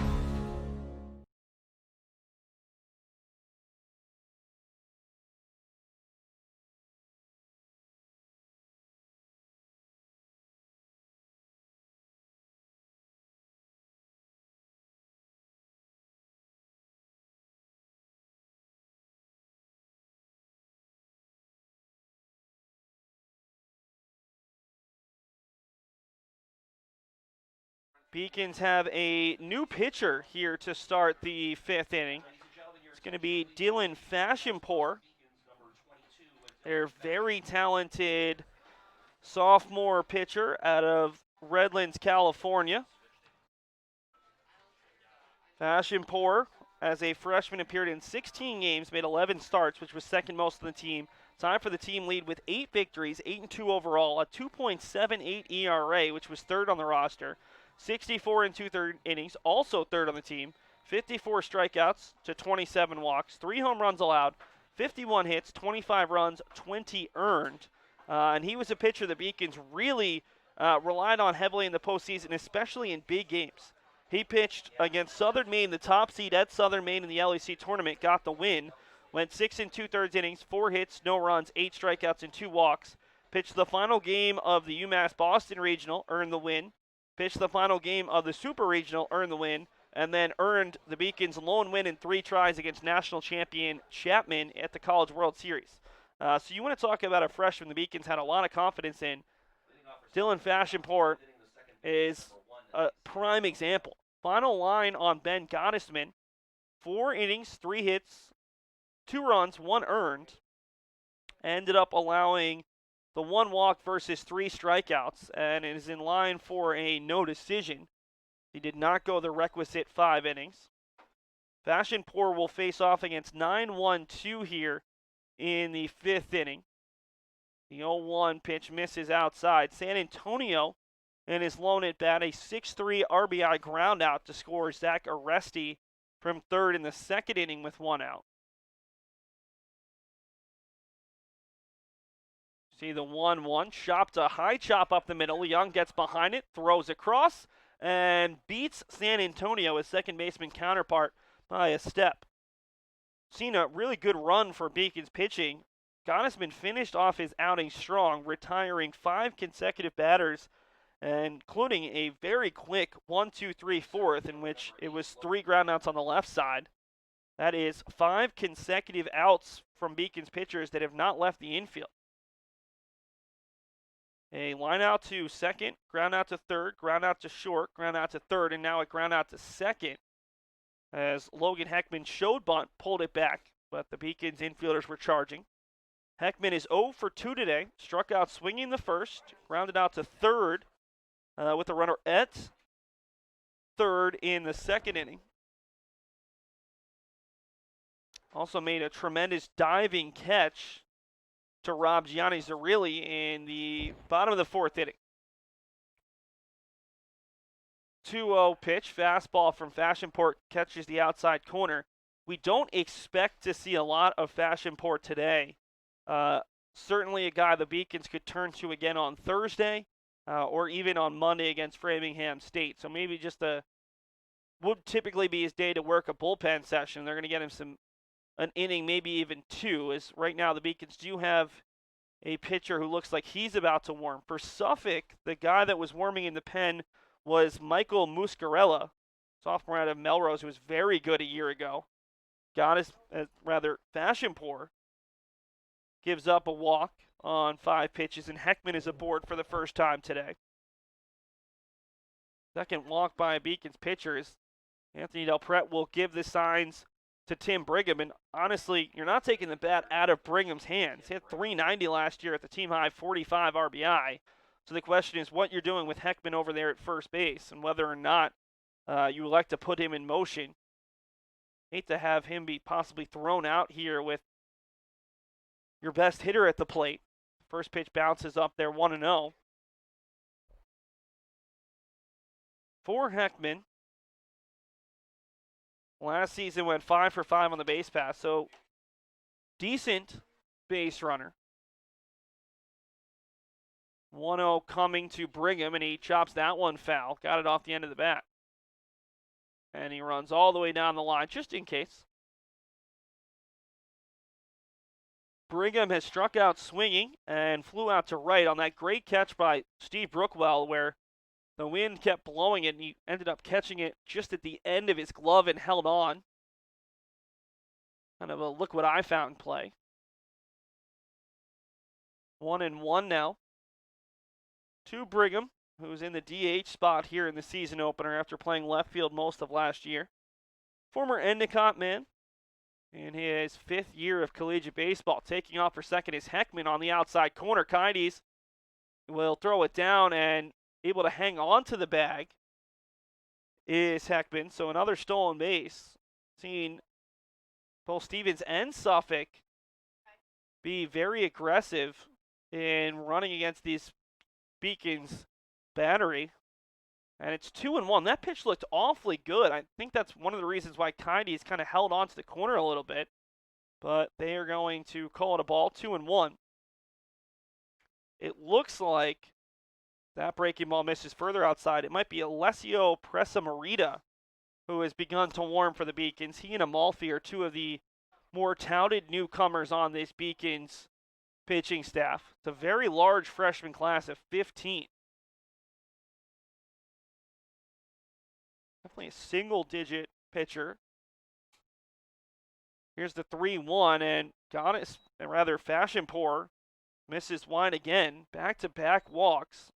Beacons have a new pitcher here to start the 5th inning. It's going to be Dylan Fashionpour. Their very talented sophomore pitcher out of Redlands, California. Fashionpour, as a freshman, appeared in 16 games, made 11 starts, which was second most on the team. Time for the team lead with 8 victories, 8-2 overall, a 2.78 ERA, which was 3rd on the roster. 64 and 2/3 innings, also 3rd on the team. 54 strikeouts to 27 walks, 3 home runs allowed, 51 hits, 25 runs, 20 earned. And he was a pitcher the Beacons really relied on heavily in the postseason, especially in big games. He pitched against Southern Maine, the top seed at Southern Maine in the LEC tournament, got the win. Went 6 2/3 innings, 4 hits, no runs, 8 strikeouts, and 2 walks. Pitched the final game of the UMass Boston Regional, earned the win. Pitched the final game of the Super Regional, earned the win, and then earned the Beacons' lone win in 3 tries against national champion Chapman at the College World Series. So you want to talk about a freshman the Beacons had a lot of confidence in. Dylan Fashionpour is a prime example. Final line on Ben Gottesman, 4 innings, 3 hits, 2 runs, 1 earned. Ended up allowing the 1 walk versus 3 strikeouts, and is in line for a no decision. He did not go the requisite 5 innings. Fashionpour will face off against 9-1-2 here in the 5th inning. The 0-1 pitch misses outside. San Antonio in his lone at bat, a 6-3 RBI ground out to score Zach Aresti from third in the 2nd inning with 1 out. See the 1-1, chopped a high chop up the middle. Young gets behind it, throws across, and beats San Antonio, his second baseman counterpart, by a step. Seen a really good run for Beacon's pitching. Gottesman finished off his outing strong, retiring 5 consecutive batters, including a very quick 1-2-3 fourth, in which it was 3 groundouts on the left side. That is 5 consecutive outs from Beacon's pitchers that have not left the infield. A line out to second, ground out to third, ground out to short, ground out to third, and now a ground out to second as Logan Heckman showed bunt, pulled it back, but the Beacons infielders were charging. Heckman is 0 for 2 today, struck out swinging the first, grounded out to third with a runner at third in the 2nd inning. Also made a tremendous diving catch to rob Gianni Zarilli in the bottom of the 4th inning. 2-0 pitch, fastball from Fashionpour catches the outside corner. We don't expect to see a lot of Fashionpour today. Certainly a guy the Beacons could turn to again on Thursday or even on Monday against Framingham State. So maybe just would typically be his day to work a bullpen session. They're going to get him an inning, maybe even 2, as right now the Beacons do have a pitcher who looks like he's about to warm. For Suffolk, the guy that was warming in the pen was Michael Muscarella, sophomore out of Melrose, who was very good a year ago. Fashionpour gives up a walk on 5 pitches, and Heckman is aboard for the first time today. Second walk by Beacon's pitchers. Anthony Del Pret will give the signs to Tim Brigham, and honestly, you're not taking the bat out of Brigham's hands. He had .390 last year at the team high 45 RBI. So the question is what you're doing with Heckman over there at first base and whether or not you elect to put him in motion. Hate to have him be possibly thrown out here with your best hitter at the plate. First pitch bounces up there 1-0. For Heckman, last season went 5 for 5 on the base pass, so decent base runner. 1-0 coming to Brigham, and he chops that one foul. Got it off the end of the bat. And he runs all the way down the line, just in case. Brigham has struck out swinging and flew out to right on that great catch by Steve Brookwell, where the wind kept blowing it, and he ended up catching it just at the end of his glove and held on. Kind of a look what I found play. 1-1 now to Brigham, who's in the DH spot here in the season opener after playing left field most of last year. Former Endicott man in his 5th year of collegiate baseball. Taking off for second is Heckman on the outside corner. Kides will throw it down, and able to hang on to the bag is Heckman. So another stolen base. Seeing both Stevens and Suffolk be very aggressive in running against these Beacons battery. And it's 2-1. That pitch looked awfully good. I think that's one of the reasons why Kides kind of held on to the corner a little bit. But they are going to call it a ball, 2-1. It looks like that breaking ball misses further outside. It might be Alessio Presamarita who has begun to warm for the Beacons. He and Amalfi are 2 of the more touted newcomers on this Beacons pitching staff. It's a very large freshman class of 15. Definitely a single-digit pitcher. Here's the 3-1, and Fashionpour misses wide again. Back-to-back walks.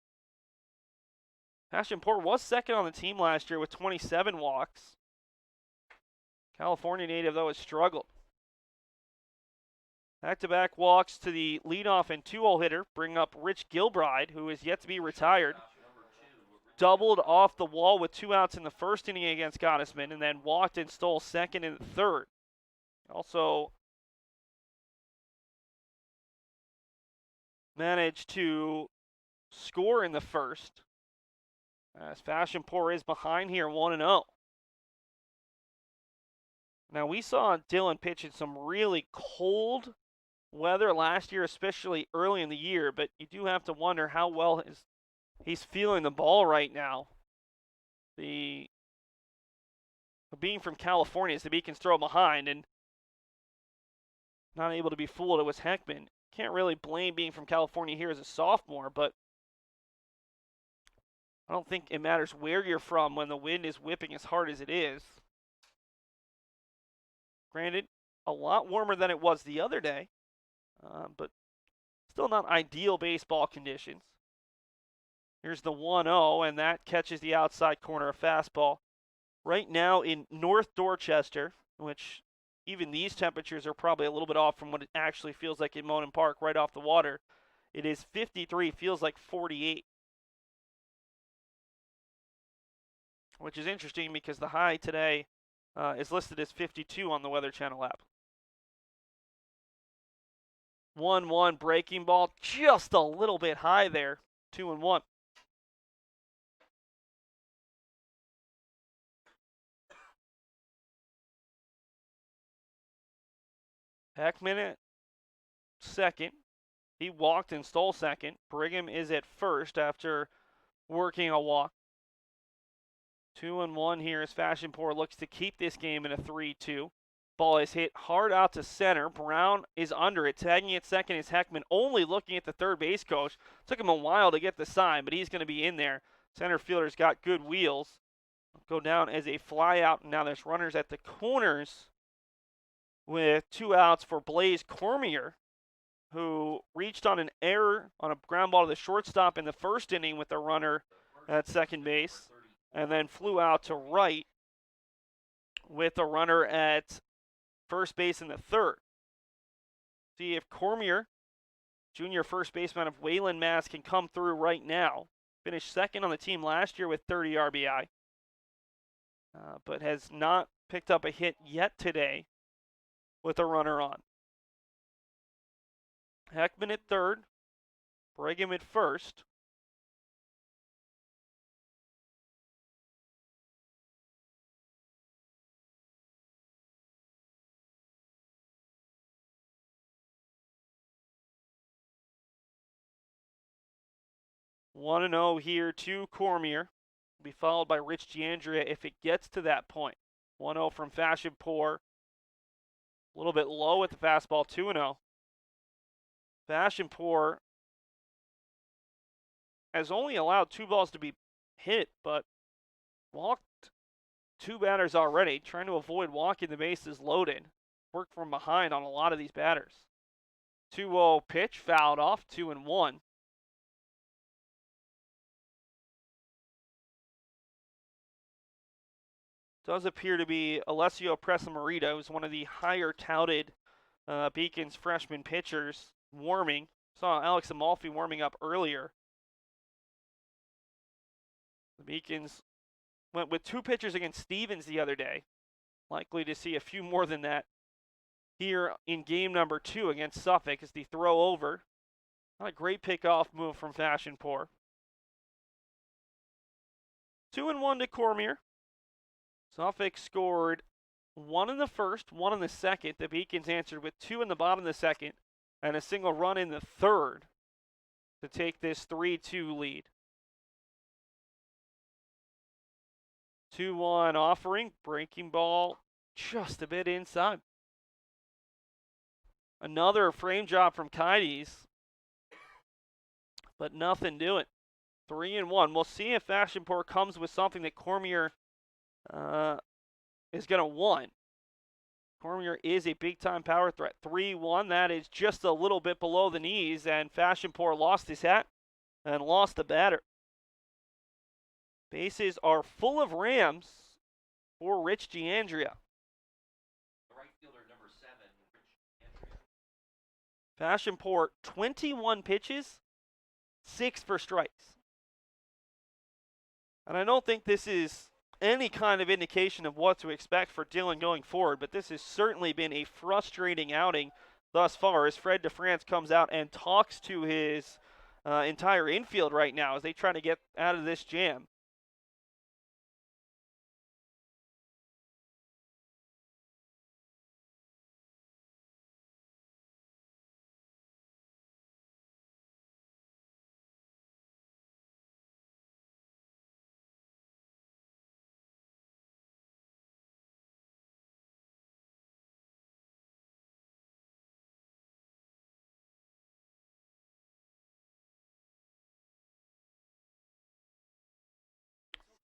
Fashionpour was second on the team last year with 27 walks. California native, though, has struggled. Back-to-back walks to the leadoff and 2-0 hitter bring up Rich Gilbride, who is yet to be retired. doubled off the wall with 2 outs in the first inning against Gottesman, and then walked and stole second and third. Also managed to score in the first, as Fashionpour is behind here 1-0. Now, we saw Dylan pitch in some really cold weather last year, especially early in the year, but you do have to wonder how well he's feeling the ball right now. Being from California, is the Beacons throw behind and not able to be fooled. It was Heckman. Can't really blame being from California here as a sophomore, but I don't think it matters where you're from when the wind is whipping as hard as it is. Granted, a lot warmer than it was the other day, but still not ideal baseball conditions. Here's the 1-0, and that catches the outside corner of fastball. Right now in North Dorchester, which even these temperatures are probably a little bit off from what it actually feels like in Monon Park right off the water. It is 53, feels like 48. Which is interesting because the high today is listed as 52 on the Weather Channel app. 1-1 breaking ball, just a little bit high there. 2-1. Heckman at second. He walked and stole second. Brigham is at first after working a walk. 2-1 here as Fashionpour looks to keep this game in a 3-2. Ball is hit hard out to center. Brown is under it. Tagging at second is Heckman, only looking at the third base coach. Took him a while to get the sign, but he's going to be in there. Center fielder's got good wheels. Go down as a fly out. Now there's runners at the corners with 2 outs for Blaze Cormier, who reached on an error on a ground ball to the shortstop in the first inning with a runner at second base, and then flew out to right with a runner at first base in the third. See if Cormier, junior first baseman of Wayland, Mass, can come through right now. Finished second on the team last year with 30 RBI, but has not picked up a hit yet today with a runner on. Heckman at third, Brigham at first. One and 0 here to Cormier. Will be followed by Rich Giandria if it gets to that point. 1-0 from Fashionpour. A little bit low at the fastball, 2-0. Fashionpour has only allowed 2 balls to be hit, but walked 2 batters already, trying to avoid walking the bases loaded. Worked from behind on a lot of these batters. 2-0 pitch, fouled off, 2-1. Does appear to be Alessio Presamarita, who's one of the higher touted Beacons freshman pitchers, warming. Saw Alex Amalfi warming up earlier. The Beacons went with 2 pitchers against Stevens the other day. Likely to see a few more than that here in game number 2 against Suffolk as the throw over. Not a great pickoff move from Fashionpour. 2-1 to Cormier. Suffolk scored 1 in the first, 1 in the second. The Beacons answered with 2 in the bottom of the second and a single run in the third to take this 3-2 lead. 2-1 offering, breaking ball just a bit inside. Another frame job from Kites, but nothing doing. 3-1. We'll see if Fashionpour comes with something that Cormier is going to want. Cormier is a big-time power threat. 3-1, that is just a little bit below the knees, and Fashionpour lost his hat and lost the batter. Bases are full of Rams for Rich Giandria. Right fielder number 7, Rich Giandria. Fashionpour, 21 pitches, 6 for strikes. And I don't think this is any kind of indication of what to expect for Dylan going forward, but this has certainly been a frustrating outing thus far as Fred DeFrance comes out and talks to his entire infield right now as they try to get out of this jam.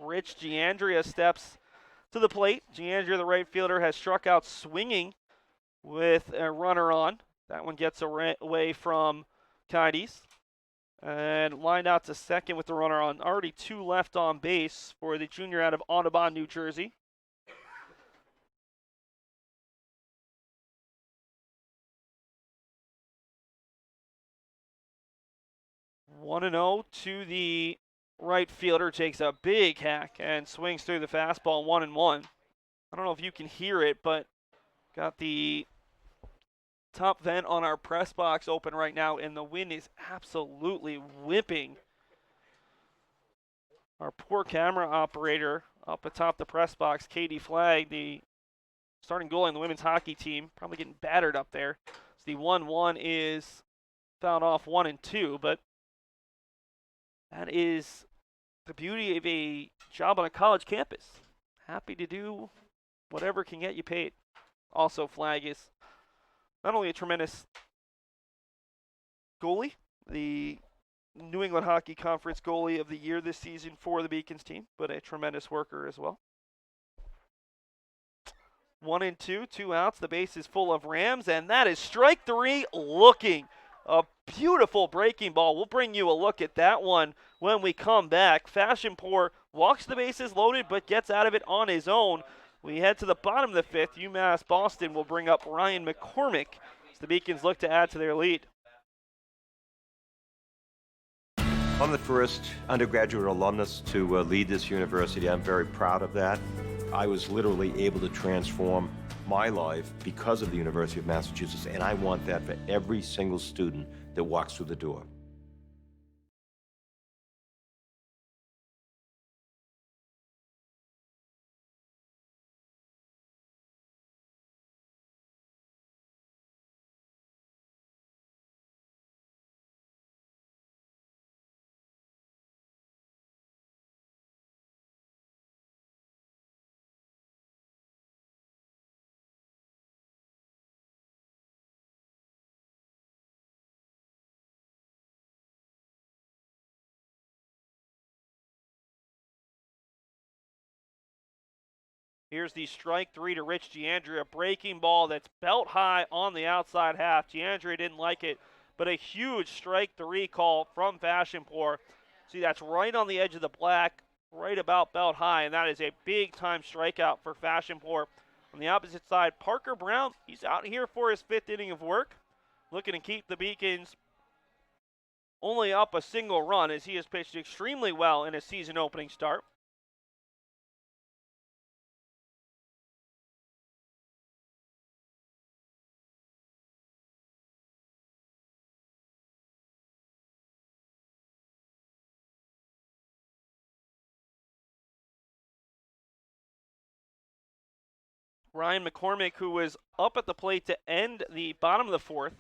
Rich Giandria steps to the plate. Giandria, the right fielder, has struck out swinging with a runner on. That one gets away from Kides. And lined out to second with the runner on. Already 2 left on base for the junior out of Audubon, New Jersey. One and 0 to the right fielder, takes a big hack and swings through the fastball. 1-1. I don't know if you can hear it, but got the top vent on our press box open right now, and the wind is absolutely whipping our poor camera operator up atop the press box. Katie Flagg, the starting goalie on the women's hockey team, probably getting battered up there. So the 1-1 is fouled off 1-2, but that is the beauty of a job on a college campus. Happy to do whatever can get you paid. Also, Flagg is not only a tremendous goalie, the New England Hockey Conference goalie of the year this season for the Beacons team, but a tremendous worker as well. 1-2, 2 outs. The base is full of Rams, and that is strike 3 looking. A beautiful breaking ball. We'll bring you a look at that one when we come back. Fashionpour walks the bases loaded, but gets out of it on his own. We head to the bottom of the 5th. UMass Boston will bring up Ryan McCormick as the Beacons look to add to their lead. I'm the first undergraduate alumnus to lead this university. I'm very proud of that. I was literally able to transform my life because of the University of Massachusetts, and I want that for every single student that walks through the door. Here's the strike 3 to Rich Giandria. Breaking ball that's belt high on the outside half. Giandria didn't like it, but a huge strike 3 call from Fashionpour. See, that's right on the edge of the black, right about belt high, and that is a big-time strikeout for Fashionpour. On the opposite side, Parker Brown, he's out here for his 5th inning of work, looking to keep the Beacons only up a single run as he has pitched extremely well in his season opening start. Ryan McCormick, who was up at the plate to end the bottom of the 4th.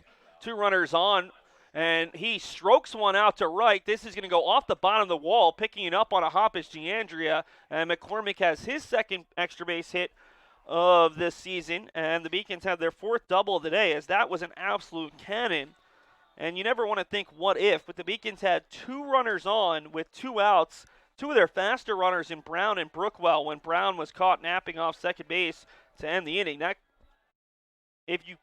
2 runners on, and he strokes one out to right. This is going to go off the bottom of the wall. Picking it up on a hop is Giandria, and McCormick has his 2nd extra base hit of this season, and the Beacons have their 4th double of the day, as that was an absolute cannon. And you never want to think what if, but the Beacons had 2 runners on with 2 outs. 2 of their faster runners in Brown and Brookwell when Brown was caught napping off second base to end the inning. That, if you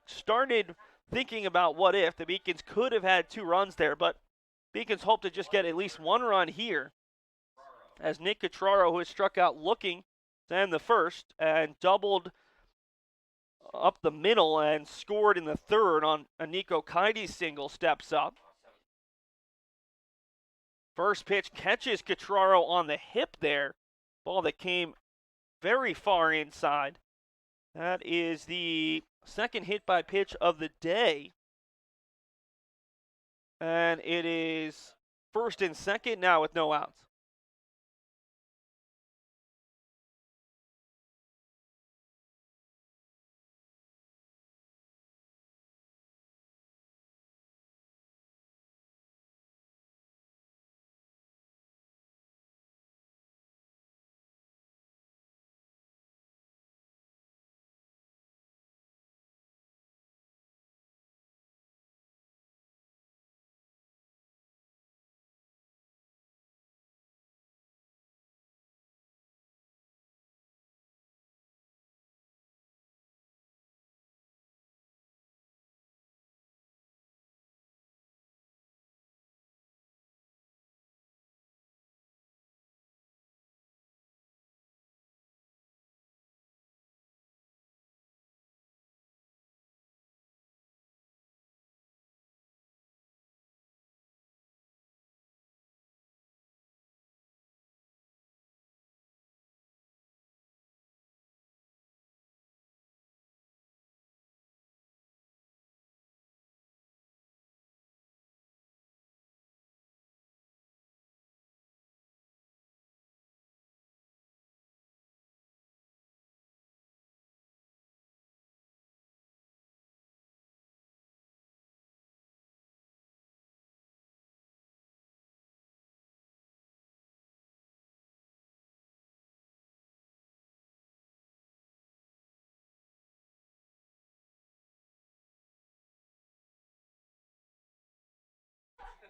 started thinking about what if, the Beacons could have had 2 runs there, but Beacons hope to just get at least 1 run here as Nick Catraro, who has struck out looking to end the 1st and doubled up the middle and scored in the 3rd on a Nico Kides single, steps up. First pitch catches Catraro on the hip there. Ball that came very far inside. That is the second hit by pitch of the day. And it is first and second now with no outs.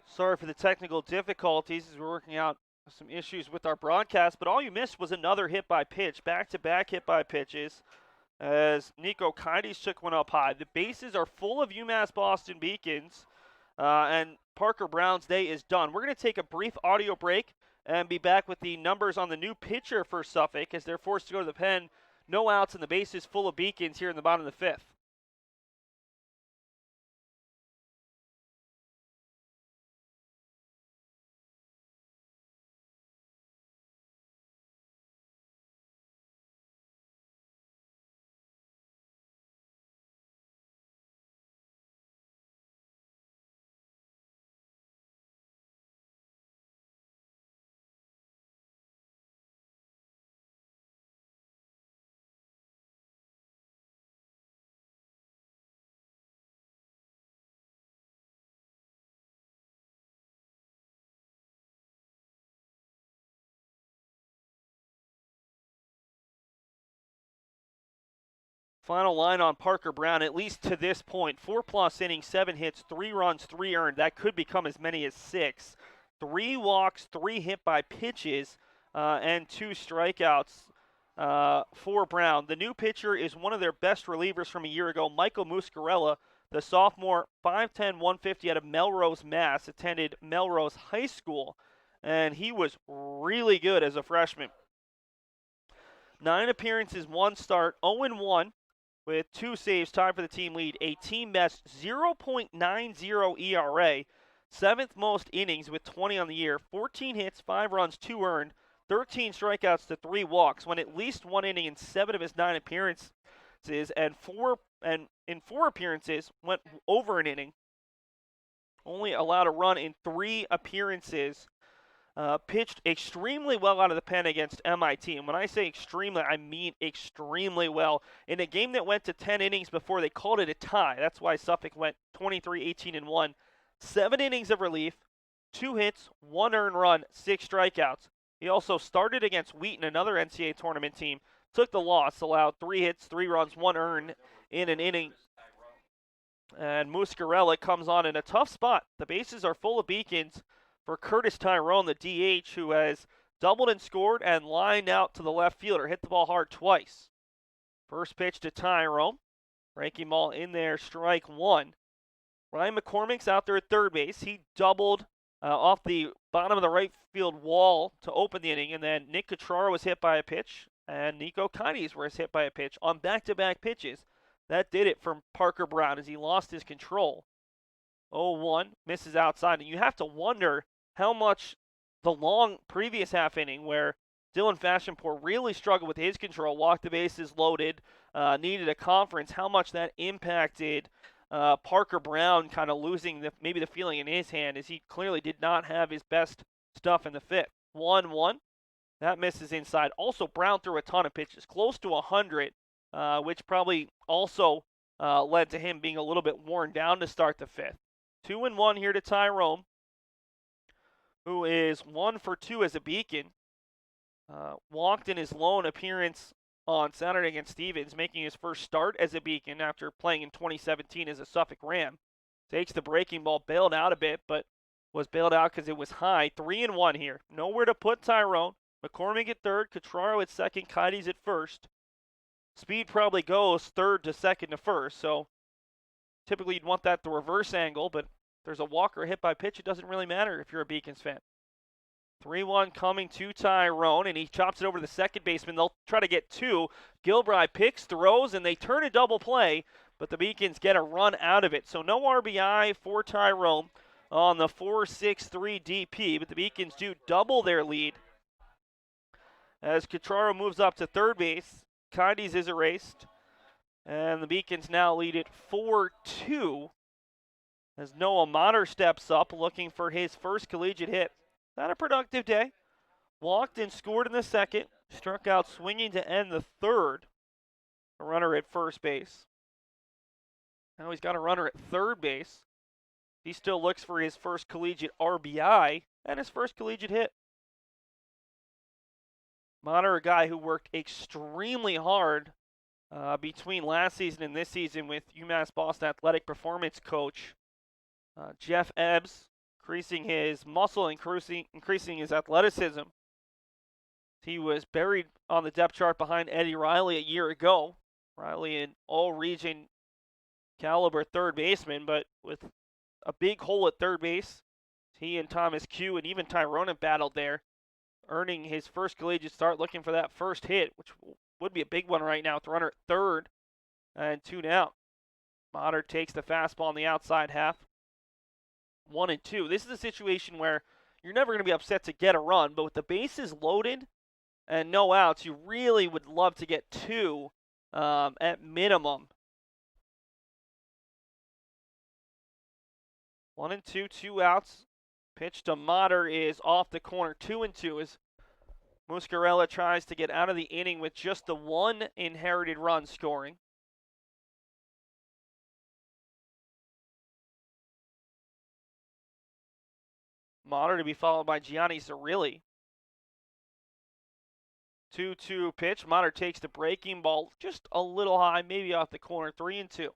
Sorry for the technical difficulties as we're working out some issues with our broadcast, but all you missed was another hit by pitch, back-to-back hit by pitches as Nico Kides took one up high. The bases are full of UMass Boston Beacons, and Parker Brown's day is done. We're going to take a brief audio break and be back with the numbers on the new pitcher for Suffolk as they're forced to go to the pen. No outs and the bases full of Beacons here in the bottom of the fifth. Final line on Parker Brown, at least to this point, 4+ innings, 7 hits, 3 runs, 3 earned. That could become as many as 6. 3 walks, 3 hit by pitches, and 2 strikeouts for Brown. The new pitcher is one of their best relievers from a year ago, Michael Muscarella, the sophomore, 5'10", 150 out of Melrose, Mass., attended Melrose High School, and he was really good as a freshman. 9 appearances, 1 start, 0-1. With 2 saves, tied for the team lead, a team best 0.90 ERA, 7th most innings with 20 on the year, 14 hits, 5 runs, 2 earned, 13 strikeouts to 3 walks, won at least 1 inning in 7 of his 9 appearances, and in 4 appearances went over an inning. Only allowed a run in 3 appearances. Pitched extremely well out of the pen against MIT. And when I say extremely, I mean extremely well. In a game that went to 10 innings before they called it a tie. That's why Suffolk went 23-18-1. 7 innings of relief, 2 hits, 1 earned run, 6 strikeouts. He also started against Wheaton, another NCAA tournament team. Took the loss, allowed 3 hits, 3 runs, 1 earned in an inning. And Muscarella comes on in a tough spot. The bases are full of Beacons for Curtis Tyrone, the DH, who has doubled and scored and lined out to the left fielder. Hit the ball hard twice. First pitch to Tyrone. Breaking ball in there, strike 1. Ryan McCormick's out there at third base. He doubled off the bottom of the right field wall to open the inning, and then Nick Catraro was hit by a pitch, and Nico Kides was hit by a pitch on back-to-back pitches. That did it for Parker Brown as he lost his control. 0-1, misses outside, and you have to wonder how much the long previous half inning where Dylan Fashionpour really struggled with his control, walked the bases loaded, needed a conference, how much that impacted Parker Brown kind of losing maybe the feeling in his hand, as he clearly did not have his best stuff in the fifth. 1-1. That misses inside. Also, Brown threw a ton of pitches, close to 100, which probably also led to him being a little bit worn down to start the fifth. 2-1 here to Tyrone, who is 1 for 2 as a Beacon. Walked in his lone appearance on Saturday against Stevens, making his first start as a Beacon after playing in 2017 as a Suffolk Ram. Takes the breaking ball, bailed out a bit, but was bailed out because it was high. 3-1 here. Nowhere to put Tyrone. McCormick at third, Catraro at second, Kites at first. Speed probably goes third to second to first, so typically you'd want that the reverse angle, but if there's a walk or hit by pitch, it doesn't really matter if you're a Beacons fan. 3-1 coming to Tyrone, and he chops it over to the second baseman. They'll try to get two. Gilbride picks, throws, and they turn a double play, but the Beacons get a run out of it. So no RBI for Tyrone on the 4-6-3 DP, but the Beacons do double their lead as Catraro moves up to third base. Kites is erased, and the Beacons now lead it 4-2 as Noah Motter steps up looking for his first collegiate hit. Not a productive day. Walked and scored in the second. Struck out swinging to end the third. A runner at first base. Now he's got a runner at third base. He still looks for his first collegiate RBI and his first collegiate hit. Motter, a guy who worked extremely hard between last season and this season with UMass Boston athletic performance coach Jeff Ebbs, increasing his muscle, increasing his athleticism. He was buried on the depth chart behind Eddie Riley a year ago. Riley, an all-region caliber third baseman, but with a big hole at third base. He and Thomas Q and even Tyrone have battled there, earning his first collegiate start, looking for that first hit, which would be a big one right now with the runner at third and 2 down. Motter takes the fastball on the outside half. 1-2. This is a situation where you're never going to be upset to get a run, but with the bases loaded and no outs, you really would love to get 2 at minimum. 1-2, 2 outs. Pitch to Motter is off the corner. 2-2 as Muscarella tries to get out of the inning with just the one inherited run scoring. Motter to be followed by Gianni Zarilli. 2-2 pitch. Motter takes the breaking ball just a little high, maybe off the corner. 3-2.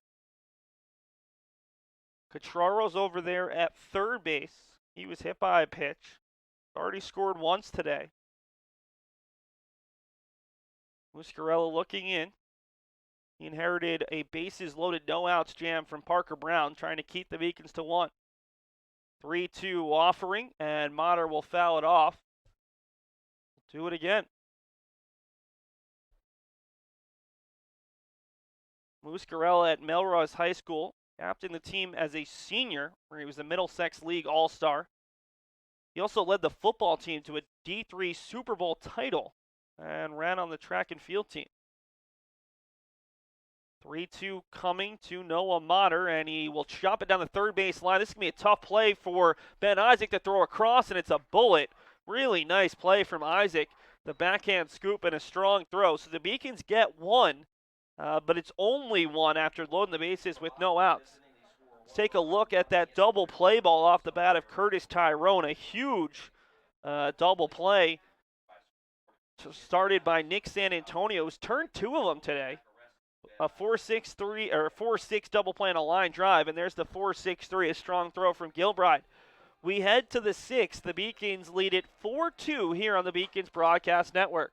Catraro's over there at third base. He was hit by a pitch. Already scored once today. Muscarella looking in. He inherited a bases loaded, no outs jam from Parker Brown, trying to keep the Beacons to 1. 3-2 offering, and Motter will foul it off. Do it again. Muscarella at Melrose High School, captained the team as a senior, where he was a Middlesex League All-Star. He also led the football team to a D3 Super Bowl title and ran on the track and field team. 3-2 coming to Noah Motter, and he will chop it down the third base line. This is going to be a tough play for Ben Isaac to throw across, and it's a bullet. Really nice play from Isaac. The backhand scoop and a strong throw. So the Beacons get 1, but it's only 1 after loading the bases with no outs. Let's take a look at that double play ball off the bat of Curtis Tyrone. A huge double play started by Nick San Antonio, who's turned 2 of them today. A 4-6-3 or 4-6 double play on a line drive, and there's the 4-6-3, a strong throw from Gilbride. We head to the 6th. The Beacons lead it 4-2 here on the Beacons Broadcast Network.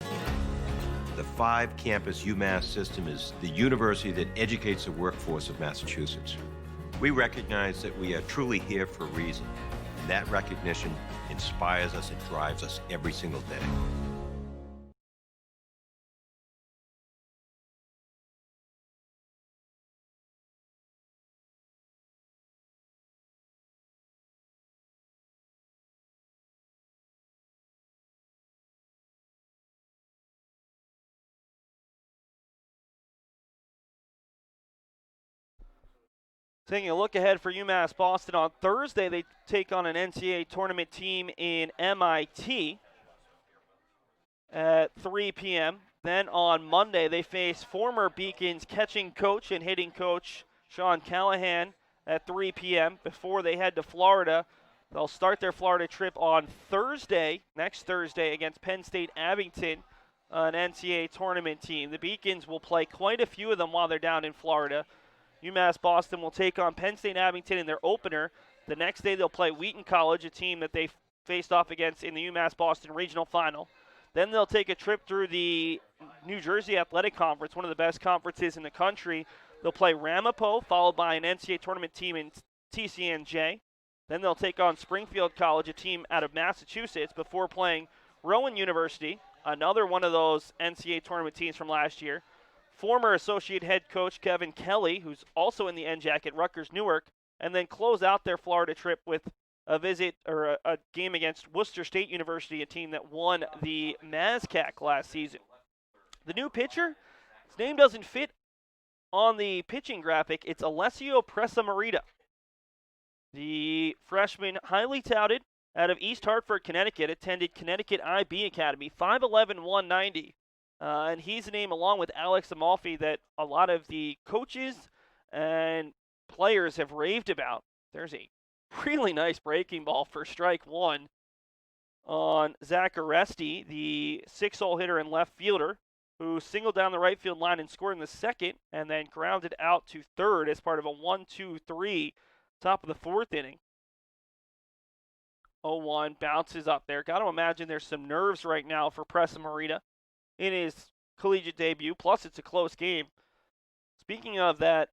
The 5-campus UMass system is the university that educates the workforce of Massachusetts. We recognize that we are truly here for a reason. And that recognition inspires us and drives us every single day. Taking a look ahead for UMass Boston on Thursday, they take on an NCAA tournament team in MIT at 3 p.m. Then on Monday, they face former Beacons catching coach and hitting coach Sean Callahan at 3 p.m. before they head to Florida. They'll start their Florida trip on Thursday, next Thursday, against Penn State Abington, an NCAA tournament team. The Beacons will play quite a few of them while they're down in Florida. UMass Boston will take on Penn State Abington in their opener. The next day, they'll play Wheaton College, a team that they faced off against in the UMass Boston Regional Final. Then they'll take a trip through the New Jersey Athletic Conference, one of the best conferences in the country. They'll play Ramapo, followed by an NCAA tournament team in TCNJ. Then they'll take on Springfield College, a team out of Massachusetts, before playing Rowan University, another one of those NCAA tournament teams from last year. Former associate head coach Kevin Kelly, who's also in the NJAC at Rutgers Newark, and then close out their Florida trip with a visit or a game against Worcester State University, a team that won the MASCAC last season. The new pitcher, his name doesn't fit on the pitching graphic. It's Alessio Presamarita, the freshman, highly touted out of East Hartford, Connecticut, attended Connecticut IB Academy, 5'11", 190. And he's a name, along with Alex Amalfi, that a lot of the coaches and players have raved about. There's a really nice breaking ball for strike one on Zach Aresti, the 6-hole hitter and left fielder, who singled down the right field line and scored in the second, and then grounded out to third as part of a 1-2-3, top of the fourth inning. 0-1 bounces up there. Got to imagine there's some nerves right now for Presamarita in his collegiate debut, plus it's a close game. Speaking of that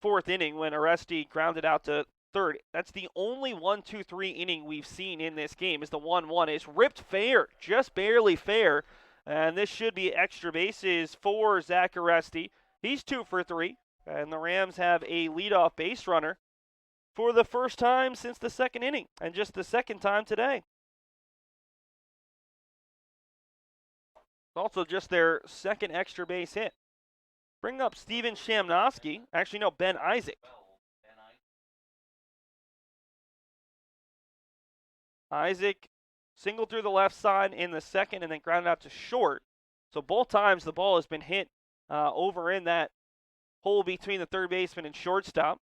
fourth inning when Aresti grounded out to third, that's the only 1-2-3 inning we've seen in this game, is the 1-1. It's ripped fair, just barely fair, and this should be extra bases for Zach Aresti. He's 2 for 3, and the Rams have a leadoff base runner for the first time since the second inning, and just the second time today. Also just their second extra base hit. Bring up Steven Shamnosky. Actually, no, Ben Isaac. Isaac singled through the left side in the second and then grounded out to short. So both times the ball has been hit over in that hole between the third baseman and shortstop.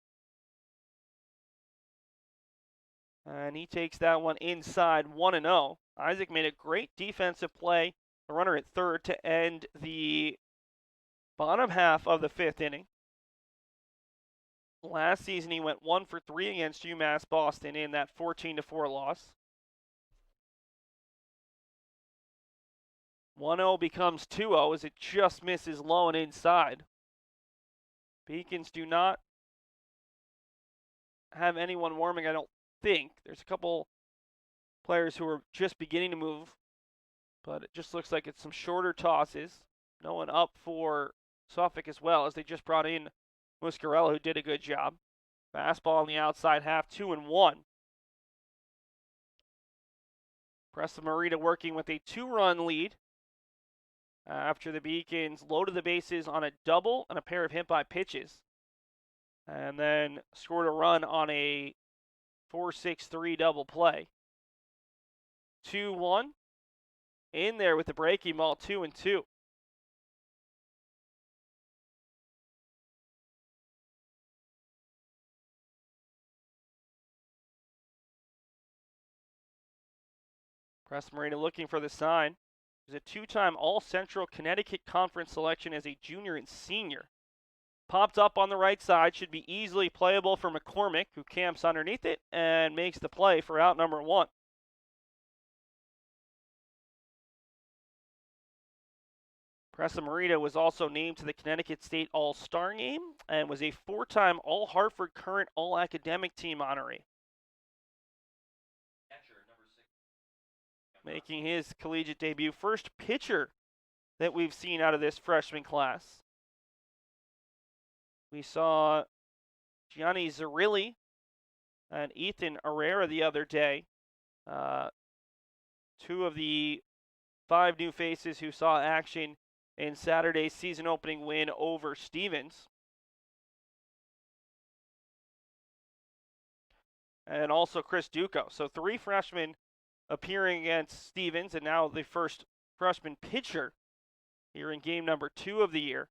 And he takes that one inside 1-0. Isaac made a great defensive play, the runner at third, to end the bottom half of the fifth inning. Last season he went 1 for 3 against UMass Boston in that 14-4 loss. 1-0 becomes 2-0 as it just misses low and inside. Beacons do not have anyone warming, I don't think. There's a couple players who are just beginning to move, but it just looks like it's some shorter tosses. No one up for Suffolk as well, as they just brought in Muscarella, who did a good job. Fastball on the outside half, 2-1. Presamarita working with a 2-run lead after the Beacons loaded the bases on a double and a pair of hit-by pitches, and then scored a run on a 4-6-3 double play. 2-1. In there with the breaking ball, 2-2. Presamarita looking for the sign. He's a 2-time All-Central Connecticut Conference selection as a junior and senior. Popped up on the right side, should be easily playable for McCormick, who camps underneath it and makes the play for out number 1. Presamarita was also named to the Connecticut State All-Star game and was a 4-time All-Hartford Current All-Academic Team honoree. Making his collegiate debut, first pitcher that we've seen out of this freshman class. We saw Gianni Zarilli and Ethan Herrera the other day. 2 of the 5 new faces who saw action in Saturday's season opening win over Stevens. and also Chris Duco. So 3 freshmen appearing against Stevens, and now the first freshman pitcher here in game number 2 of the year.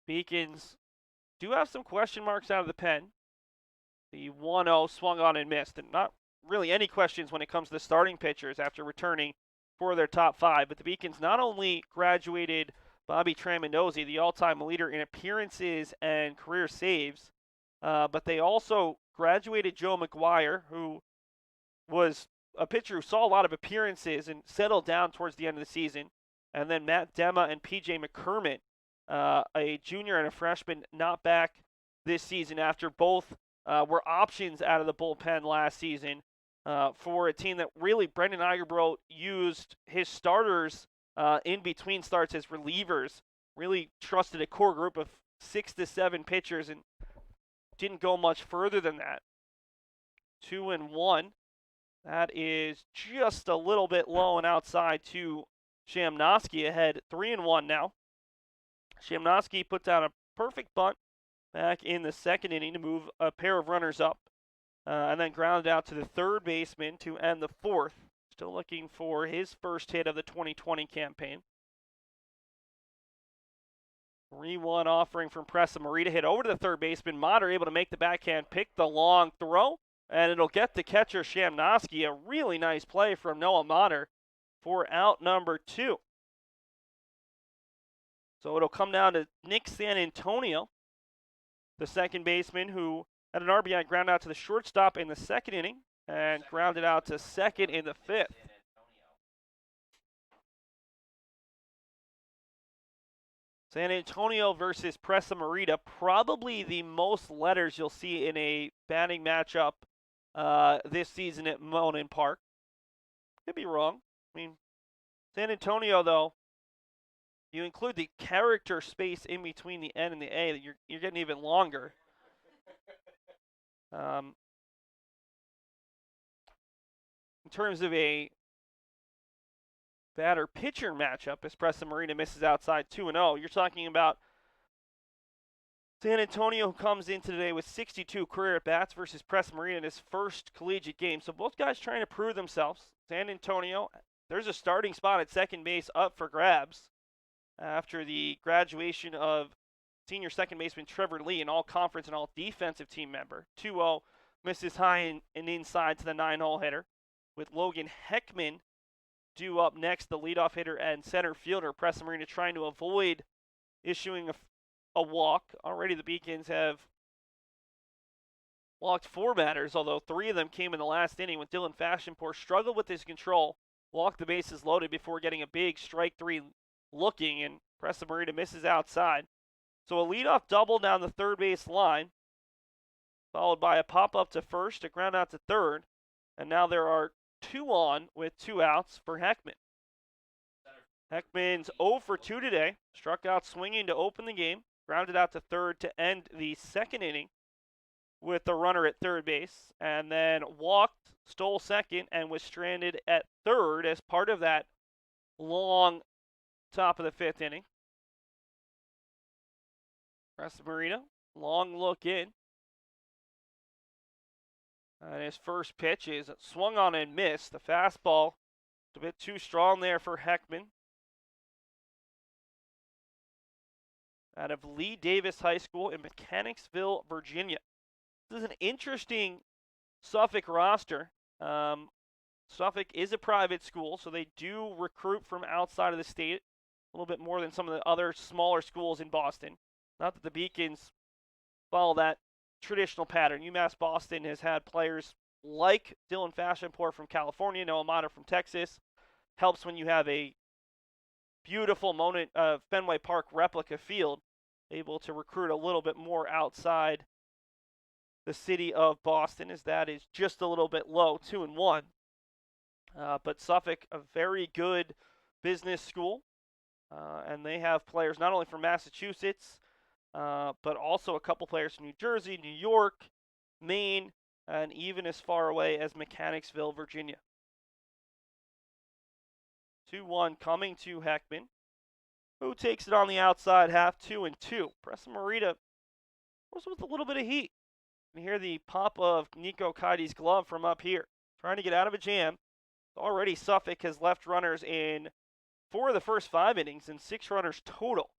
Beacons do have some question marks out of the pen. The 1-0 swung on and missed, and not really any questions when it comes to the starting pitchers after returning for their top 5. But the Beacons not only graduated Bobby Tramanozzi, the all-time leader in appearances and career saves, but they also graduated Joe McGuire, who was a pitcher who saw a lot of appearances and settled down towards the end of the season. And then Matt Dema and P.J. McCormick, a junior and a freshman, not back this season after both were options out of the bullpen last season for a team that really Brendan Igerbrough used his starters in between starts as relievers, really trusted a core group of 6 to 7 pitchers and didn't go much further than that. 2-1. That is just a little bit low and outside to Shamnosky, ahead 3-1 now. Shamnosky put down a perfect bunt back in the second inning to move a pair of runners up, and then grounded out to the third baseman to end the fourth. Still looking for his first hit of the 2020 campaign. 3-1 offering from Pressa Morita, hit over to the third baseman. Motter able to make the backhand pick, the long throw, and it'll get the catcher Shamnosky. A really nice play from Noah Motter for out number 2. So it'll come down to Nick San Antonio, the second baseman, who had an RBI ground out to the shortstop in the second inning and grounded out to second in the 5th. San Antonio versus Pressa Morita, probably the most letters you'll see in a batting matchup this season at Monin Park. Could be wrong. I mean, San Antonio, though, you include the character space in between the N and the A, you're getting even longer. In terms of a batter-pitcher matchup, as Pressa Morita misses outside 2-0, you're talking about San Antonio comes in today with 62 career at-bats versus Pressa Morita in his first collegiate game. So both guys trying to prove themselves. San Antonio, there's a starting spot at second base up for grabs after the graduation of senior second baseman Trevor Lee, an all-conference and all-defensive team member. 2-0 misses high and inside to the 9-hole hitter, with Logan Heckman due up next, the leadoff hitter and center fielder. Pressa Morita trying to avoid issuing a walk. Already the Beacons have walked 4 batters, although 3 of them came in the last inning when Dylan Fashionpour struggled with his control, walked the bases loaded before getting a big strike 3 looking, and Pressa Morita misses outside. So a leadoff double down the third base line, followed by a pop-up to first, a ground out to third, and now there are 2 on with 2 outs for Heckman. Heckman's 0 for 2 today, struck out swinging to open the game, grounded out to third to end the second inning with the runner at third base, and then walked, stole second, and was stranded at third as part of that long top of the 5th inning. Pressa Morita, long look in. And his first pitch is swung on and missed. The fastball a bit too strong there for Heckman. Out of Lee Davis High School in Mechanicsville, Virginia. This is an interesting Suffolk roster. Suffolk is a private school, so they do recruit from outside of the state a little bit more than some of the other smaller schools in Boston. Not that the Beacons follow that traditional pattern. UMass Boston has had players like Dylan Fashionpour from California, Noah Motter from Texas. Helps when you have a beautiful Fenway Park replica field, able to recruit a little bit more outside the city of Boston, as that is just a little bit low, 2-1. But Suffolk, a very good business school, and they have players not only from Massachusetts, but also a couple players from New Jersey, New York, Maine, and even as far away as Mechanicsville, Virginia. 2-1 coming to Heckman, who takes it on the outside half, 2-2. Pressa Morita was with a little bit of heat. You can hear the pop of Nico Kaidi's glove from up here. Trying to get out of a jam. Already Suffolk has left runners in 4 of the first 5 innings and 6 runners total.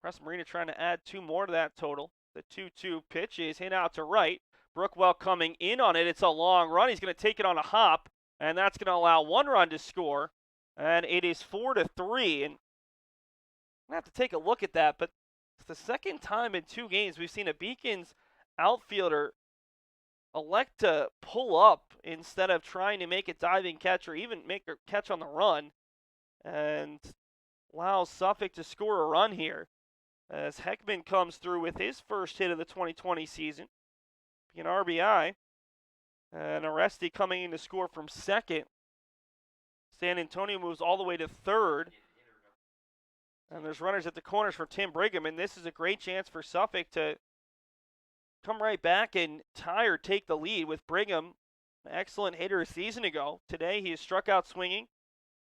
Preston Marina trying to add 2 more to that total. The 2-2 pitch is hit out to right. Brookwell coming in on it. It's a long run. He's going to take it on a hop, and that's going to allow 1 run to score. And it is 4-3. And I'm going to have to take a look at that, but it's the second time in 2 games we've seen a Beacons outfielder elect to pull up instead of trying to make a diving catch or even make a catch on the run, and allows Suffolk to score a run here as Heckman comes through with his first hit of the 2020 season. An RBI, and Aresti coming in to score from second. San Antonio moves all the way to third. And there's runners at the corners for Tim Brigham, and this is a great chance for Suffolk to come right back and tie or take the lead with Brigham. Excellent hitter a season ago. Today he is struck out swinging,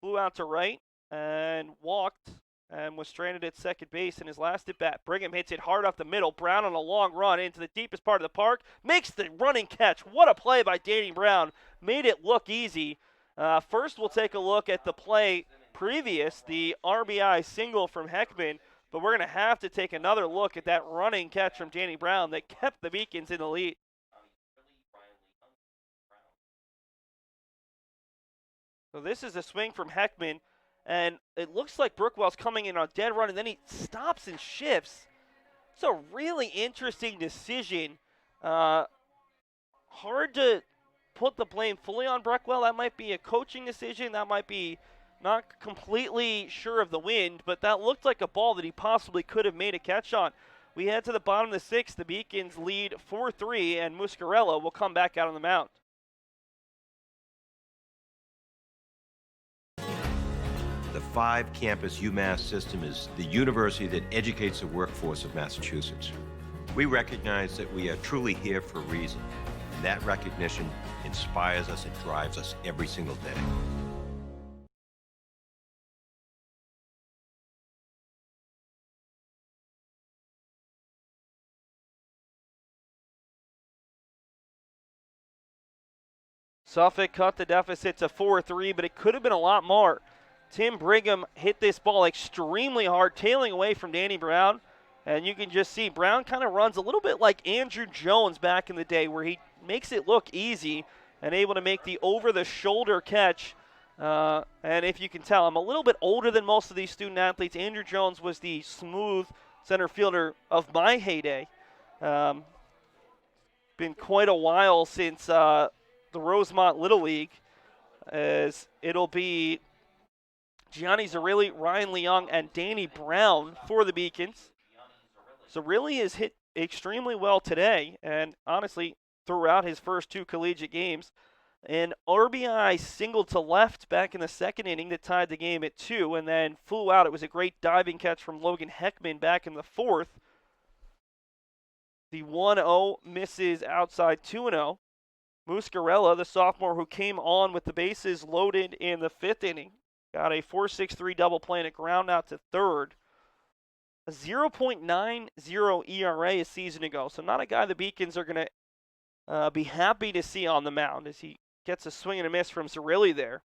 flew out to right, and walked, and was stranded at second base in his last at bat. Brigham hits it hard off the middle. Brown on a long run into the deepest part of the park. Makes the running catch. What a play by Danny Brown. Made it look easy. First we'll take a look at the play previous, the RBI single from Heckman, but we're going to have to take another look at that running catch from Danny Brown that kept the Beacons in the lead. So this is a swing from Heckman, and it looks like Brookwell's coming in on a dead run, and then he stops and shifts. It's a really interesting decision. Hard to put the blame fully on Brookwell. That might be a coaching decision. That might be not completely sure of the wind, but that looked like a ball that he possibly could have made a catch on. We head to the bottom of the 6th. The Beacons lead 4-3, and Muscarella will come back out on the mound. The 5-campus UMass system is the university that educates the workforce of Massachusetts. We recognize that we are truly here for a reason, and that recognition inspires us and drives us every single day. Suffolk cut the deficit to 4-3, but it could have been a lot more. Tim Brigham hit this ball extremely hard, tailing away from Danny Brown. And you can just see Brown kind of runs a little bit like Andrew Jones back in the day, where he makes it look easy and able to make the over-the-shoulder catch. And if you can tell, I'm a little bit older than most of these student athletes. Andrew Jones was the smooth center fielder of my heyday. Been quite a while since the Rosemont Little League, as it'll be Gianni Zarilli, Ryan Leung, and Danny Brown for the Beacons. Zarilli has hit extremely well today, and honestly, throughout his first 2 collegiate games. An RBI single to left back in the 2nd inning that tied the game at 2, and then flew out. It was a great diving catch from Logan Heckman back in the 4th. The 1-0 misses outside 2-0. Muscarella, the sophomore who came on with the bases loaded in the 5th inning, got a 4.63 double play and a ground out to third. A 0.90 ERA a season ago, so not a guy the Beacons are going to be happy to see on the mound as he gets a swing and a miss from Zarilli there.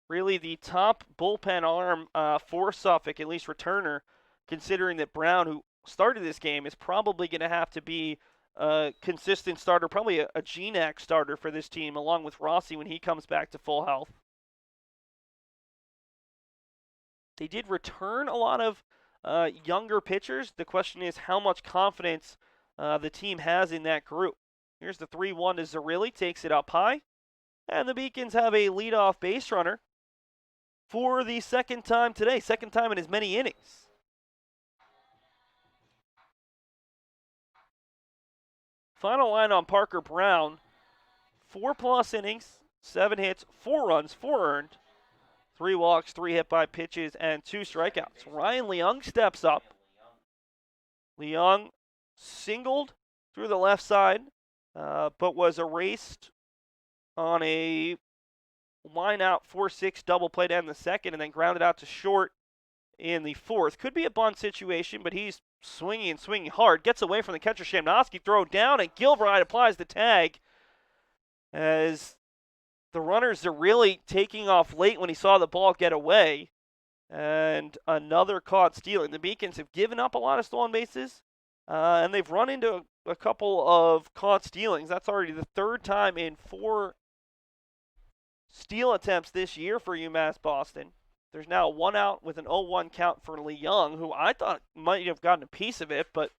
Really the top bullpen arm for Suffolk, at least returner, considering that Brown, who started this game, is probably going to have to be a consistent starter, probably a GNAC starter for this team, along with Rossi when he comes back to full health. They did return a lot of younger pitchers. The question is how much confidence the team has in that group. Here's the 3-1 to Zarilli, takes it up high. And the Beacons have a leadoff base runner for the 2nd time today, 2nd time in as many innings. Final line on Parker Brown, 4+ innings, 7 hits, 4 runs, 4 earned, 3 walks, 3 hit by pitches, and 2 strikeouts. Ryan Leung steps up. Leung singled through the left side, but was erased on a line out 4-6 double play to end the 2nd, and then grounded out to short in the fourth. Could be a bunt situation, but he's swinging hard. Gets away from the catcher, Shamnosky, throw down, and Gilbride applies the tag as the runners are really taking off late when he saw the ball get away. And another caught stealing. The Beacons have given up a lot of stolen bases, and they've run into a couple of caught stealings. That's already the third time in 4 steal attempts this year for UMass Boston. There's now 1 out with an 0-1 count for Lee Young, who I thought might have gotten a piece of it, but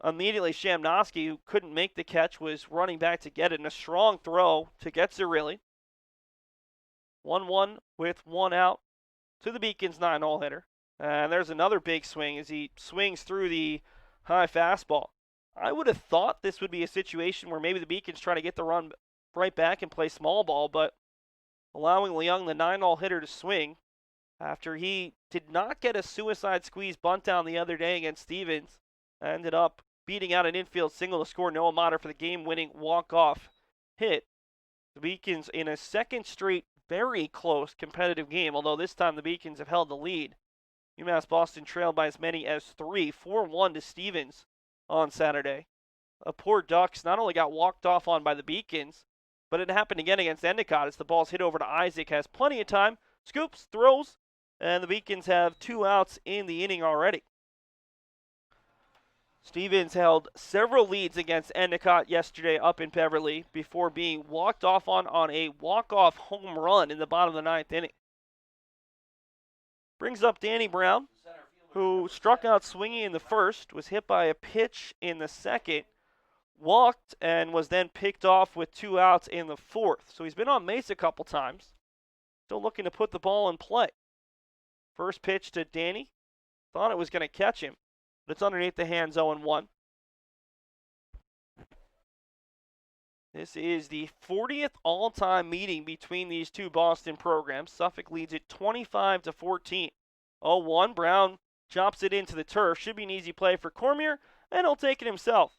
immediately Shamnosky, who couldn't make the catch, was running back to get it, and a strong throw to get Zarilli. 1-1 with 1 out to the Beacons 9-hole hitter. And there's another big swing as he swings through the high fastball. I would have thought this would be a situation where maybe the Beacons try to get the run right back and play small ball, but allowing Leung, the 9-hole hitter, to swing after he did not get a suicide squeeze bunt down the other day against Stevens. Ended up beating out an infield single to score Noah Mater for the game-winning walk-off hit. The Beacons in a second straight very close competitive game, although this time the Beacons have held the lead. UMass Boston trailed by as many as 3, 4-1 to Stevens on Saturday. A poor Ducks not only got walked off on by the Beacons, but it happened again against Endicott as the ball's hit over to Isaac, has plenty of time, scoops, throws, and the Beacons have 2 outs in the inning already. Stevens held several leads against Endicott yesterday up in Beverly before being walked off on a walk-off home run in the bottom of the 9th inning. Brings up Danny Brown, who struck out swinging in the first, was hit by a pitch in the second, walked, and was then picked off with 2 outs in the fourth. So he's been on base a couple times. Still looking to put the ball in play. First pitch to Danny. Thought it was going to catch him, but it's underneath the hands, 0-1. This is the 40th all-time meeting between these two Boston programs. Suffolk leads it 25-14. 0-1, Brown chops it into the turf. Should be an easy play for Cormier, and he'll take it himself.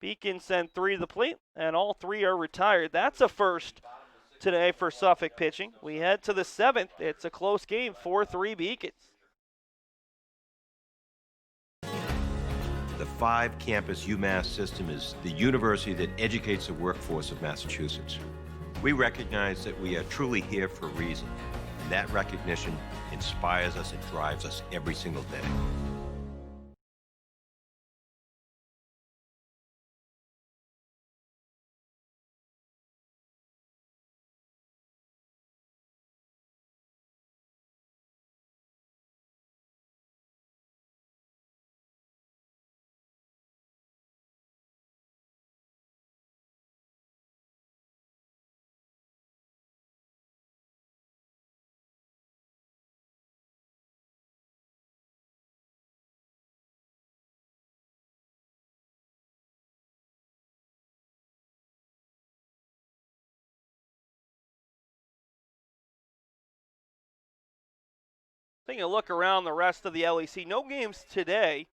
Beacons send 3 to the plate, and all 3 are retired. That's a first today for Suffolk pitching. We head to the 7th. It's a close game, 4-3 Beacons. The 5-campus UMass system is the university that educates the workforce of Massachusetts. We recognize that we are truly here for a reason, and that recognition inspires us and drives us every single day. Taking a look around the rest of the LEC, no games today.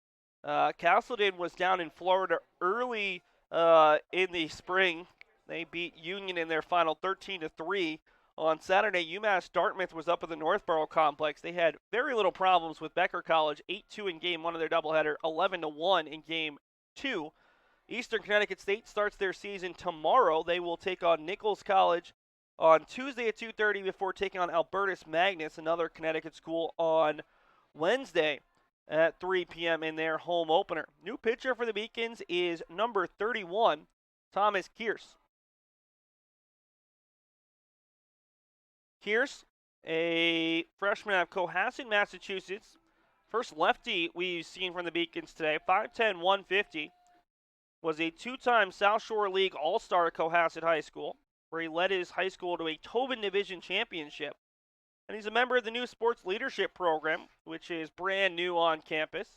Castleton was down in Florida early in the spring. They beat Union in their final 13-3. On Saturday, UMass Dartmouth was up at the Northborough Complex. They had very little problems with Becker College, 8-2 in Game 1 of their doubleheader, 11-1 in Game 2. Eastern Connecticut State starts their season tomorrow. They will take on Nichols College on Tuesday at 2:30 before taking on Albertus Magnus, another Connecticut school, on Wednesday at 3 p.m. in their home opener. New pitcher for the Beacons is number 31, Thomas Kearse. Kearse, a freshman out of Cohasset, Massachusetts. First lefty we've seen from the Beacons today, 5'10", 150. Was a 2-time South Shore League All-Star at Cohasset High School, where he led his high school to a Tobin Division championship. And he's a member of the new sports leadership program, which is brand new on campus.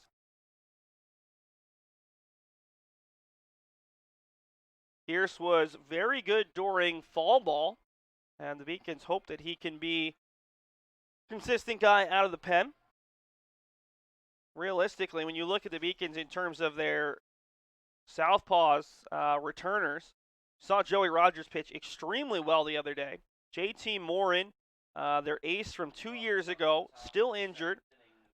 Kearse was very good during fall ball, and the Beacons hope that he can be a consistent guy out of the pen. Realistically, when you look at the Beacons in terms of their southpaws returners, saw Joey Rogers pitch extremely well the other day. JT Morin, their ace from 2 years ago, still injured.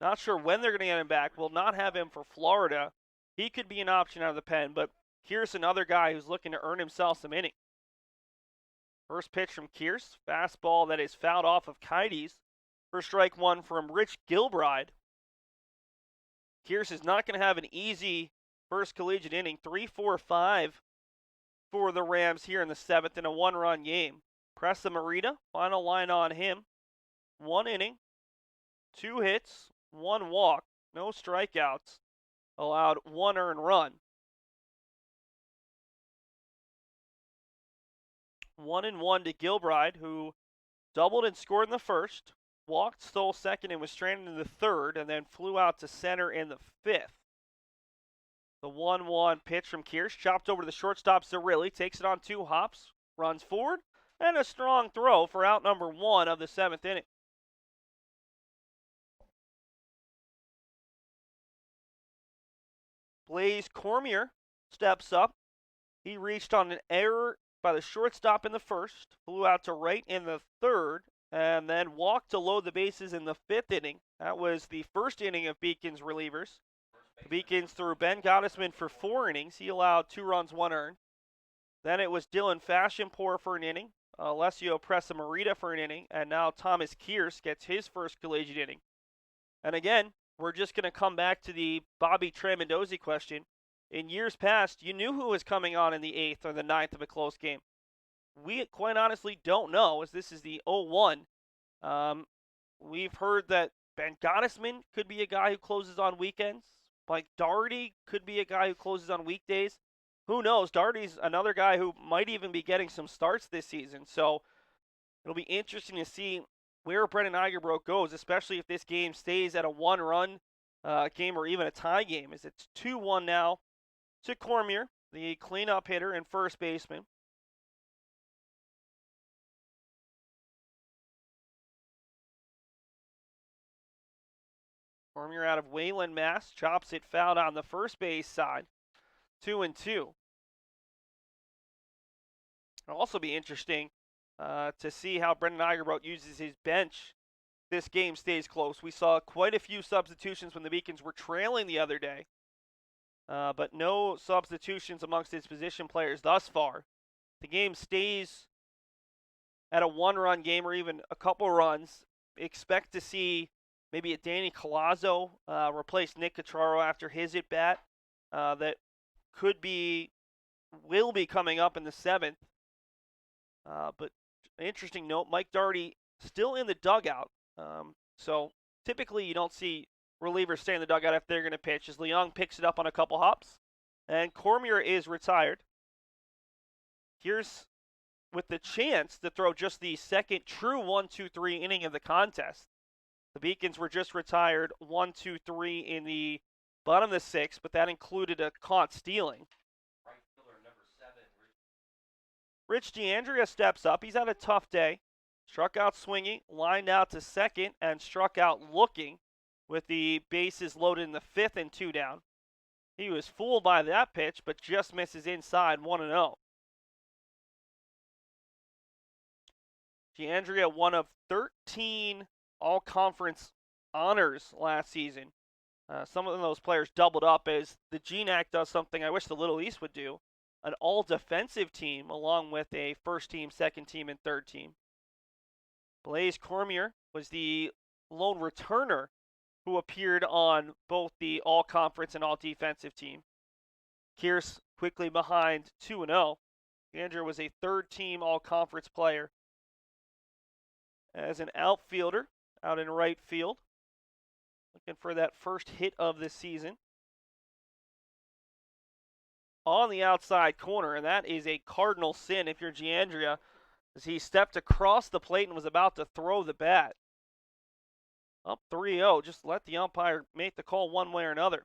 Not sure when they're going to get him back. Will not have him for Florida. He could be an option out of the pen, but here's another guy who's looking to earn himself some innings. First pitch from Kearse. Fastball that is fouled off of Kites for strike one from Rich Gilbride. Kearse is not going to have an easy first collegiate inning. 3-4-5 for the Rams here in the 7th in a one-run game. Pressa Marita, final line on him. 1 inning, 2 hits, 1 walk, no strikeouts. Allowed 1 earned run. 1-1 to Gilbride, who doubled and scored in the first, walked, stole second, and was stranded in the third, and then flew out to center in the 5th. The 1-1 pitch from Kearse, chopped over to the shortstop Zarilli, takes it on 2 hops, runs forward, and a strong throw for out number 1 of the 7th inning. Blaze Cormier steps up. He reached on an error by the shortstop in the first, flew out to right in the third, and then walked to load the bases in the 5th inning. That was the first inning of Beacon's relievers. Beacons threw Ben Gottesman for 4 innings. He allowed 2 runs, 1 earned. Then it was Dylan Fashionpour for an inning, Alessio Pressa Marita for an inning, and now Thomas Kearse gets his first collegiate inning. And again, we're just going to come back to the Bobby Tramandozzi question. In years past, you knew who was coming on in the 8th or the 9th of a close game. We quite honestly don't know, as this is the 0-1. We've heard that Ben Gottesman could be a guy who closes on weekends. Mike Doherty could be a guy who closes on weekdays. Who knows? Doherty's another guy who might even be getting some starts this season. So it'll be interesting to see where Brendan Egerbrook goes, especially if this game stays at a 1-run game or even a tie game, as it's 2-1 now to Cormier, the cleanup hitter and first baseman. Cormier out of Wayland, Mass. Chops it fouled on the first base side. 2-2. It'll also be interesting to see how Brendan Egerbrook uses his bench. This game stays close. We saw quite a few substitutions when the Beacons were trailing the other day, but no substitutions amongst his position players thus far. The game stays at a 1-run game or even a couple runs. Expect to see maybe a Danny Colazzo replace Nick Catraro after his at-bat. That will be coming up in the 7th. But an interesting note, Mike Doherty still in the dugout. So typically you don't see relievers stay in the dugout if they're going to pitch, as Leung picks it up on a couple hops. And Cormier is retired. Here's with the chance to throw just the second true 1-2-3 inning of the contest. The Beacons were just retired 1-2-3 in the bottom of the 6th, but that included a caught stealing. Right fielder number 7, Rich D'Andrea steps up. He's had a tough day. Struck out swinging, lined out to second, and struck out looking with the bases loaded in the 5th and 2 down. He was fooled by that pitch, but just misses inside 1-0. D'Andrea, one of 13 all-conference honors last season. Some of those players doubled up, as the GNAC does something I wish the Little East would do, an all-defensive team along with a first team, second team, and third team. Blaze Cormier was the lone returner who appeared on both the all-conference and all-defensive team. Kearse quickly behind 2-0. D'Andrea was a third-team all-conference player. As an outfielder, out in right field, looking for that first hit of the season. On the outside corner, and that is a cardinal sin if you're D'Andrea, as he stepped across the plate and was about to throw the bat. Up 3-0, just let the umpire make the call one way or another.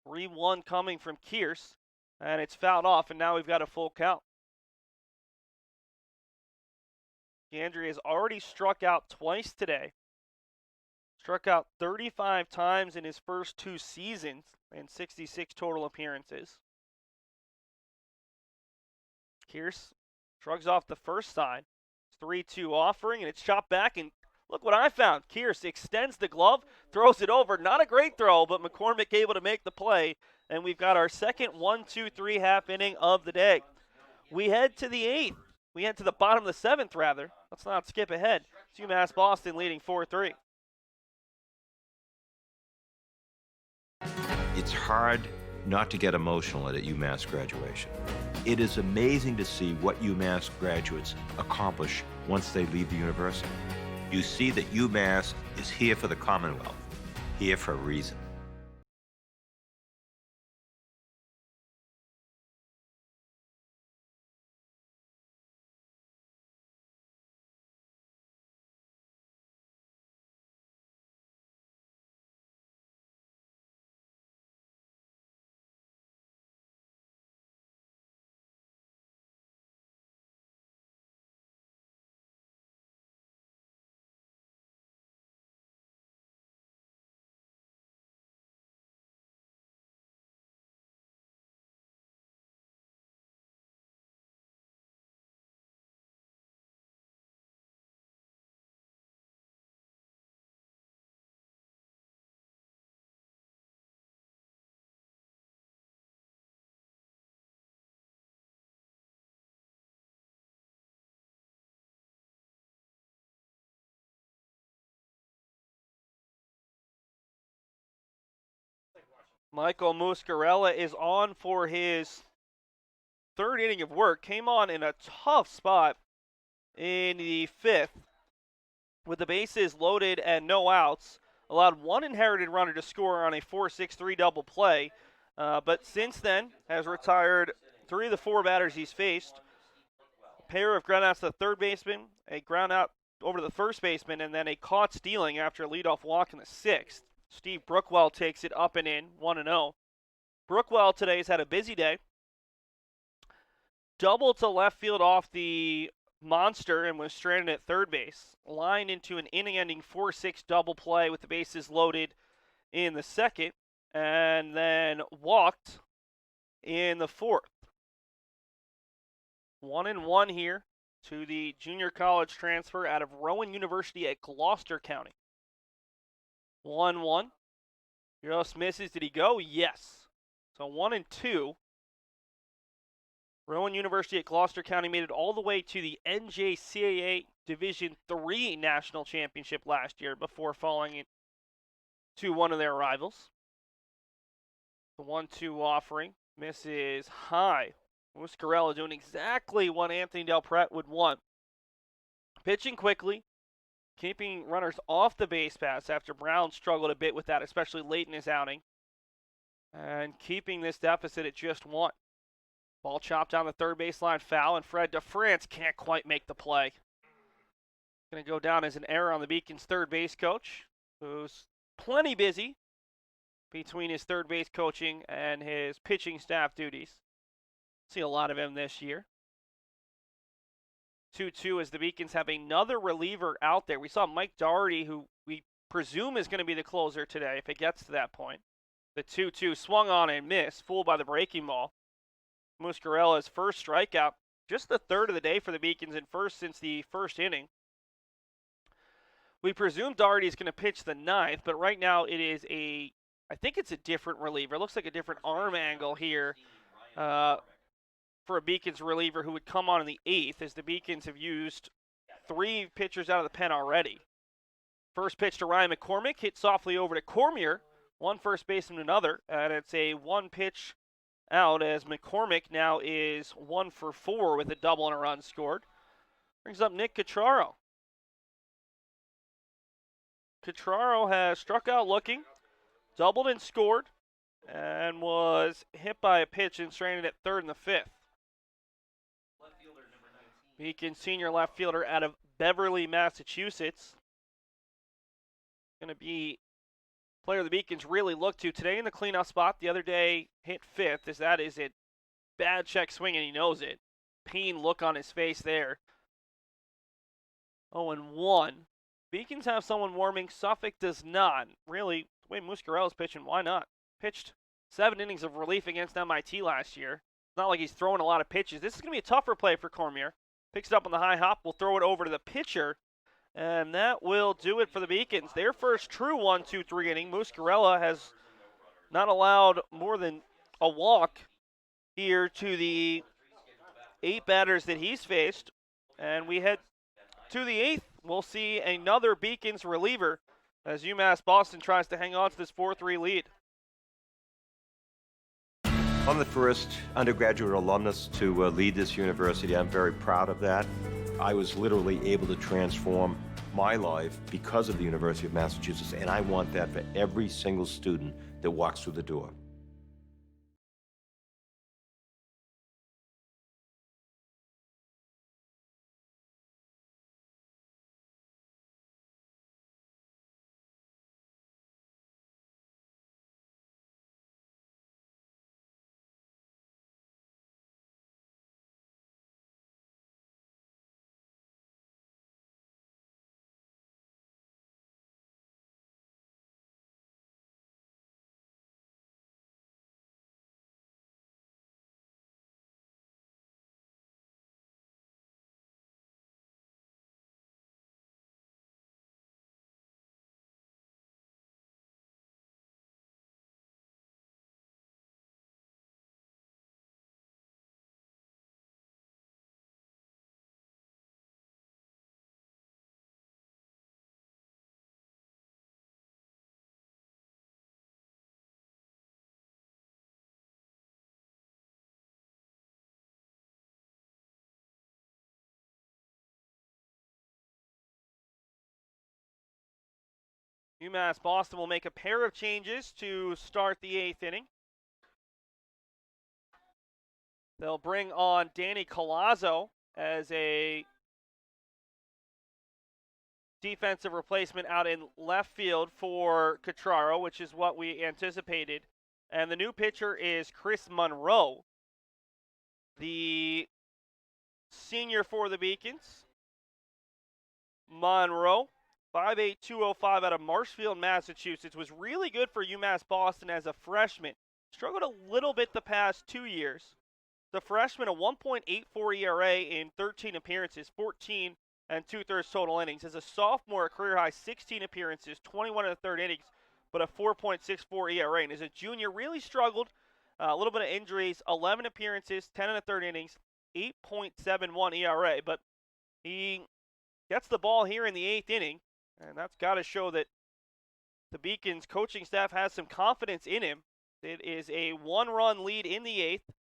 3-1 coming from Kearse, and it's fouled off, and now we've got a full count. D'Andrea has already struck out twice today. Struck out 35 times in his first 2 seasons and 66 total appearances. Kearse shrugs off the first side. 3-2 offering, and it's chopped back, and Look what I found. Kearse extends the glove, throws it over. Not a great throw, but McCormick able to make the play. And we've got our second 1-2-3 half inning of the day. We head to the 8th. We head to the bottom of the 7th, rather. Let's not skip ahead. It's UMass Boston leading 4-3. It's hard not to get emotional at a UMass graduation. It is amazing to see what UMass graduates accomplish once they leave the university. You see that UMass is here for the Commonwealth, here for a reason. Michael Muscarella is on for his third inning of work. Came on in a tough spot in the 5th with the bases loaded and no outs. Allowed one inherited runner to score on a 4-6-3 double play. But since then has retired 3 of the 4 batters he's faced. A pair of groundouts to the third baseman, a ground out over to the first baseman, and then a caught stealing after a leadoff walk in the 6th. Steve Brookwell takes it up and in, 1-0. Brookwell today has had a busy day. Double to left field off the monster and was stranded at third base. Lined into an inning-ending 4-6 double play with the bases loaded in the 2nd, and then walked in the 4th. 1-1 here to the junior college transfer out of Rowan University at Gloucester County. 1-1. Just misses. Did he go? Yes. So 1-2. Rowan University at Gloucester County made it all the way to the NJCAA Division III National Championship last year before falling to one of their rivals. The 1-2 offering misses high. Muscarella doing exactly what Anthony Del Pret would want. Pitching quickly, keeping runners off the base paths after Brown struggled a bit with that, especially late in his outing. And keeping this deficit at just 1. Ball chopped down the third baseline, foul, and Fred DeFrance can't quite make the play. Going to go down as an error on the Beacon's third base coach, who's plenty busy between his third base coaching and his pitching staff duties. See a lot of him this year. 2-2 as the Beacons have another reliever out there. We saw Mike Doherty, who we presume is going to be the closer today if it gets to that point. The 2-2 swung on and missed, fooled by the breaking ball. Muscarella's first strikeout, just the third of the day for the Beacons and first since the first inning. We presume Doherty is going to pitch the 9th, but right now it is I think it's a different reliever. It looks like a different arm angle here for a Beacons reliever who would come on in the 8th, as the Beacons have used 3 pitchers out of the pen already. First pitch to Ryan McCormick, hit softly over to Cormier, one first baseman, another, and it's a 1 pitch out as McCormick now is 1 for 4 with a double and a run scored. Brings up Nick Catraro. Catraro has struck out looking, doubled and scored, and was hit by a pitch and stranded at third in the 5th. Beacon senior left fielder out of Beverly, Massachusetts. Going to be a player the Beacons really look to today in the cleanup spot. The other day hit 5th, as that is a bad check swing and he knows it. Pain look on his face there. 0-1. Beacons have someone warming. Suffolk does not. Really, the way Muscarella's pitching, why not? Pitched 7 innings of relief against MIT last year. It's not like he's throwing a lot of pitches. This is going to be a tougher play for Cormier. Picks it up on the high hop. Will throw it over to the pitcher. And that will do it for the Beacons. Their first true 1-2-3 inning. Muscarella has not allowed more than a walk here to the 8 batters that he's faced. And we head to the 8th. We'll see another Beacons reliever as UMass Boston tries to hang on to this 4-3 lead. I'm the first undergraduate alumnus to lead this university. I'm very proud of that. I was literally able to transform my life because of the University of Massachusetts, and I want that for every single student that walks through the door. UMass Boston will make a pair of changes to start the 8th inning. They'll bring on Danny Colazzo as a defensive replacement out in left field for Catraro, which is what we anticipated. And the new pitcher is Chris Monroe, the senior for the Beacons. Monroe, 5'8", 205 out of Marshfield, Massachusetts, was really good for UMass Boston as a freshman. Struggled a little bit the past 2 years. The freshman, a 1.84 ERA in 13 appearances, 14 and 2/3 total innings. As a sophomore, a career-high 16 appearances, 21 1/3 innings, but a 4.64 ERA. And as a junior, really struggled. A little bit of injuries, 11 appearances, 10 1/3 innings, 8.71 ERA. But he gets the ball here in the 8th inning, and that's got to show that the Beacons coaching staff has some confidence in him. It is a 1-run lead in the 8th,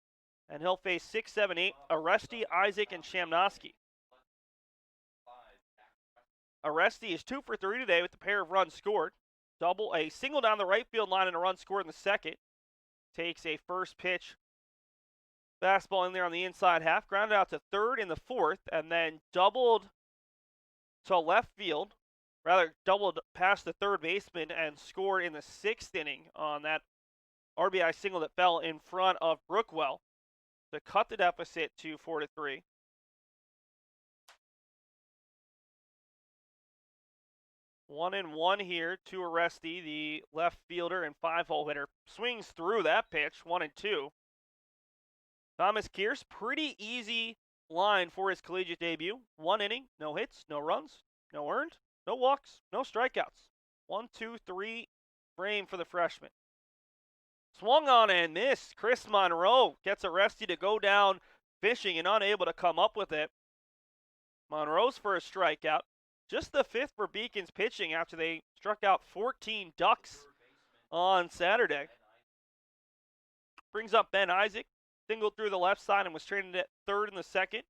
and he'll face 6, 7, 8, Aresti, Isaac, and Shamnosky. Aresti is 2 for 3 today with a pair of runs scored. A single down the right field line and a run scored in the second. Takes a first pitch fastball in there on the inside half, grounded out to third in the 4th, and then doubled to left field, doubled past the third baseman and scored in the 6th inning on that RBI single that fell in front of Brookwell to cut the deficit to 4-3. One and one here to Aresti, the left fielder and 5-hole hitter. Swings through that pitch, 1-2. Thomas Kearse, pretty easy line for his collegiate debut. 1 inning, no hits, no runs, no earned, no walks, no strikeouts. 1-2-3 frame for the freshman. Swung on and missed. Chris Monroe gets Aresti to go down fishing and unable to come up with it. Monroe's first strikeout. Just the 5th for Beacons pitching after they struck out 14 Ducks on Saturday. Brings up Ben Isaac. Singled through the left side and was traded at third in the 2nd.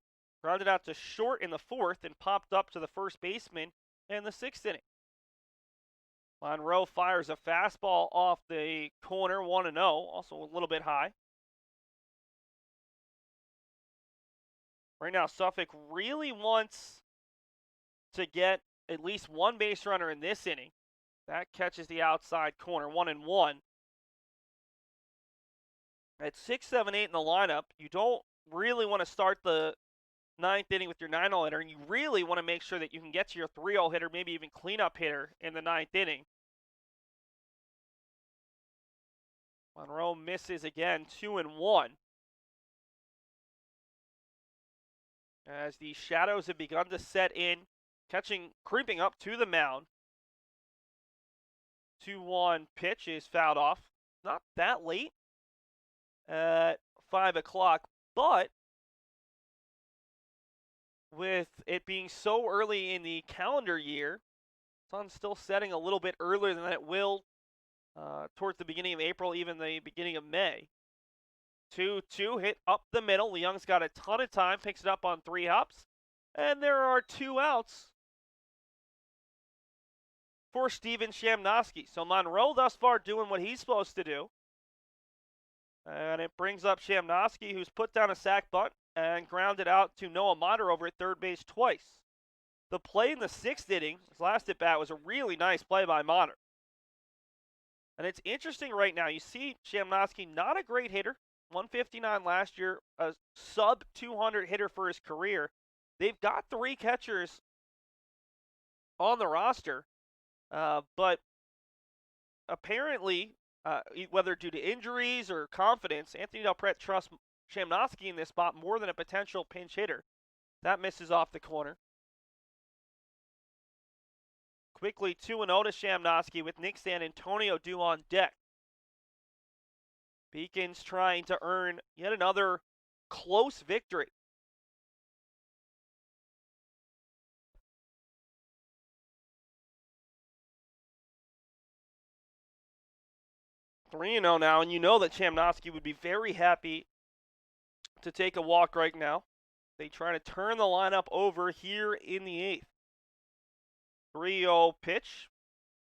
Grounded out to short in the 4th and popped up to the first baseman in the 6th inning. Monroe fires a fastball off the corner, 1-0, also a little bit high. Right now, Suffolk really wants to get at least one base runner in this inning. That catches the outside corner, 1-1. At 6, 7, 8 in the lineup, you don't really want to start the 9th inning with your 9-hole hitter, and you really want to make sure that you can get to your 3-hole hitter, maybe even cleanup hitter in the 9th inning. Monroe misses again, 2-1. As the shadows have begun to set in creeping up to the mound. 2-1 pitch is fouled off. Not that late at 5 o'clock, but with it being so early in the calendar year, sun's still setting a little bit earlier than it will towards the beginning of April, even the beginning of May. 2-2 hit up the middle. Leung's got a ton of time, picks it up on 3 hops, and there are 2 outs for Steven Shamnosky. So Monroe thus far doing what he's supposed to do. And it brings up Shamnosky, who's put down a sac bunt and grounded out to Noah Motter over at third base twice. The play in the 6th inning, his last at bat, was a really nice play by Motter. And it's interesting right now. You see Shamnosky, not a great hitter. 159 last year, a sub 200 hitter for his career. They've got 3 catchers on the roster, but apparently, whether due to injuries or confidence, Anthony Del Prete trusts Shamnosky in this spot more than a potential pinch hitter. That misses off the corner. Quickly 2-0 to Shamnosky with Nick Sanantonio due on deck. Beacons trying to earn yet another close victory. Three 3-0 now, and you know that Shamnosky would be very happy to take a walk right now. They try to turn the lineup over here in the 8th. 3-0 pitch,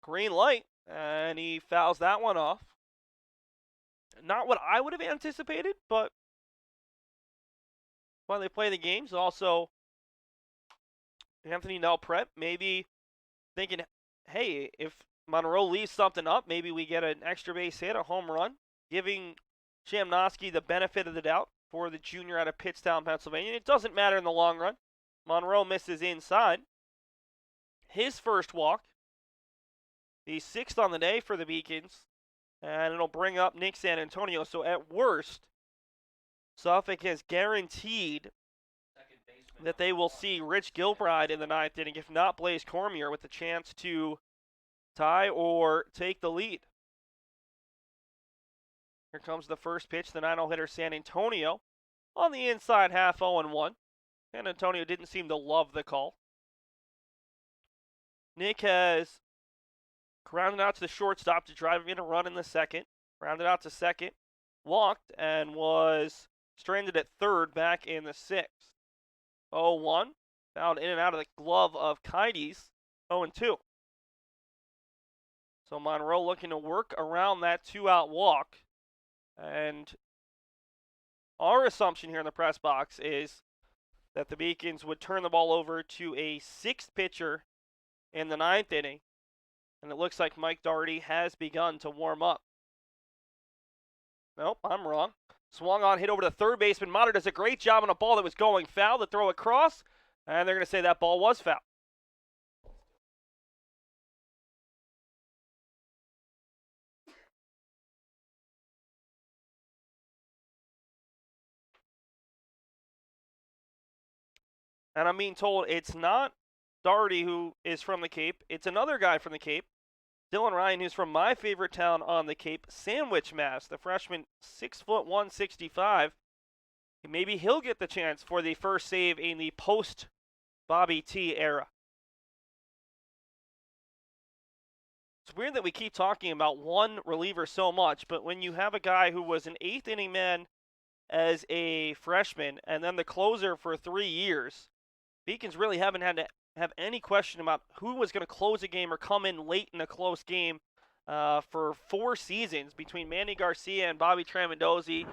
green light, and he fouls that one off. Not what I would have anticipated, but while they play the games, also Anthony Del Prete maybe thinking, hey, if Monroe leaves something up, maybe we get an extra base hit, a home run, giving Shamnosky the benefit of the doubt for the junior out of Pittstown, Pennsylvania. It doesn't matter in the long run. Monroe misses inside. His first walk, the 6th on the day for the Beacons, and it'll bring up Nick Sanantonio. So at worst, Suffolk has guaranteed that they will see Rich Gilbride in the 9th inning, if not Blaze Cormier, with the chance to tie or take the lead. Here comes the first pitch, the 9-0 hitter Sanantonio on the inside half 0-1. Sanantonio didn't seem to love the call. Nick has grounded out to the shortstop to drive in a run in the 2nd. Grounded out to 2nd, walked, and was stranded at 3rd back in the 6th. 0-1, fouled in and out of the glove of Kites. 0-2. So Monroe looking to work around that 2-out walk. And our assumption here in the press box is that the Beacons would turn the ball over to a 6th pitcher in the 9th inning. And it looks like Mike Doherty has begun to warm up. Nope, I'm wrong. Swung on, hit over to third baseman. Motter does a great job on a ball that was going foul to throw across. And they're going to say that ball was foul. And I'm being told it's not Doherty, who is from the Cape. It's another guy from the Cape, Dylan Ryan, who's from my favorite town on the Cape, Sandwich, Mass. The freshman, 6'1", 165. Maybe he'll get the chance for the first save in the post-Bobby T era. It's weird that we keep talking about one reliever so much, but when you have a guy who was an 8th inning man as a freshman and then the closer for 3 years, Beacons really haven't had to have any question about who was going to close a game or come in late in a close game for 4 seasons between Manny Garcia and Bobby Tramandozzi.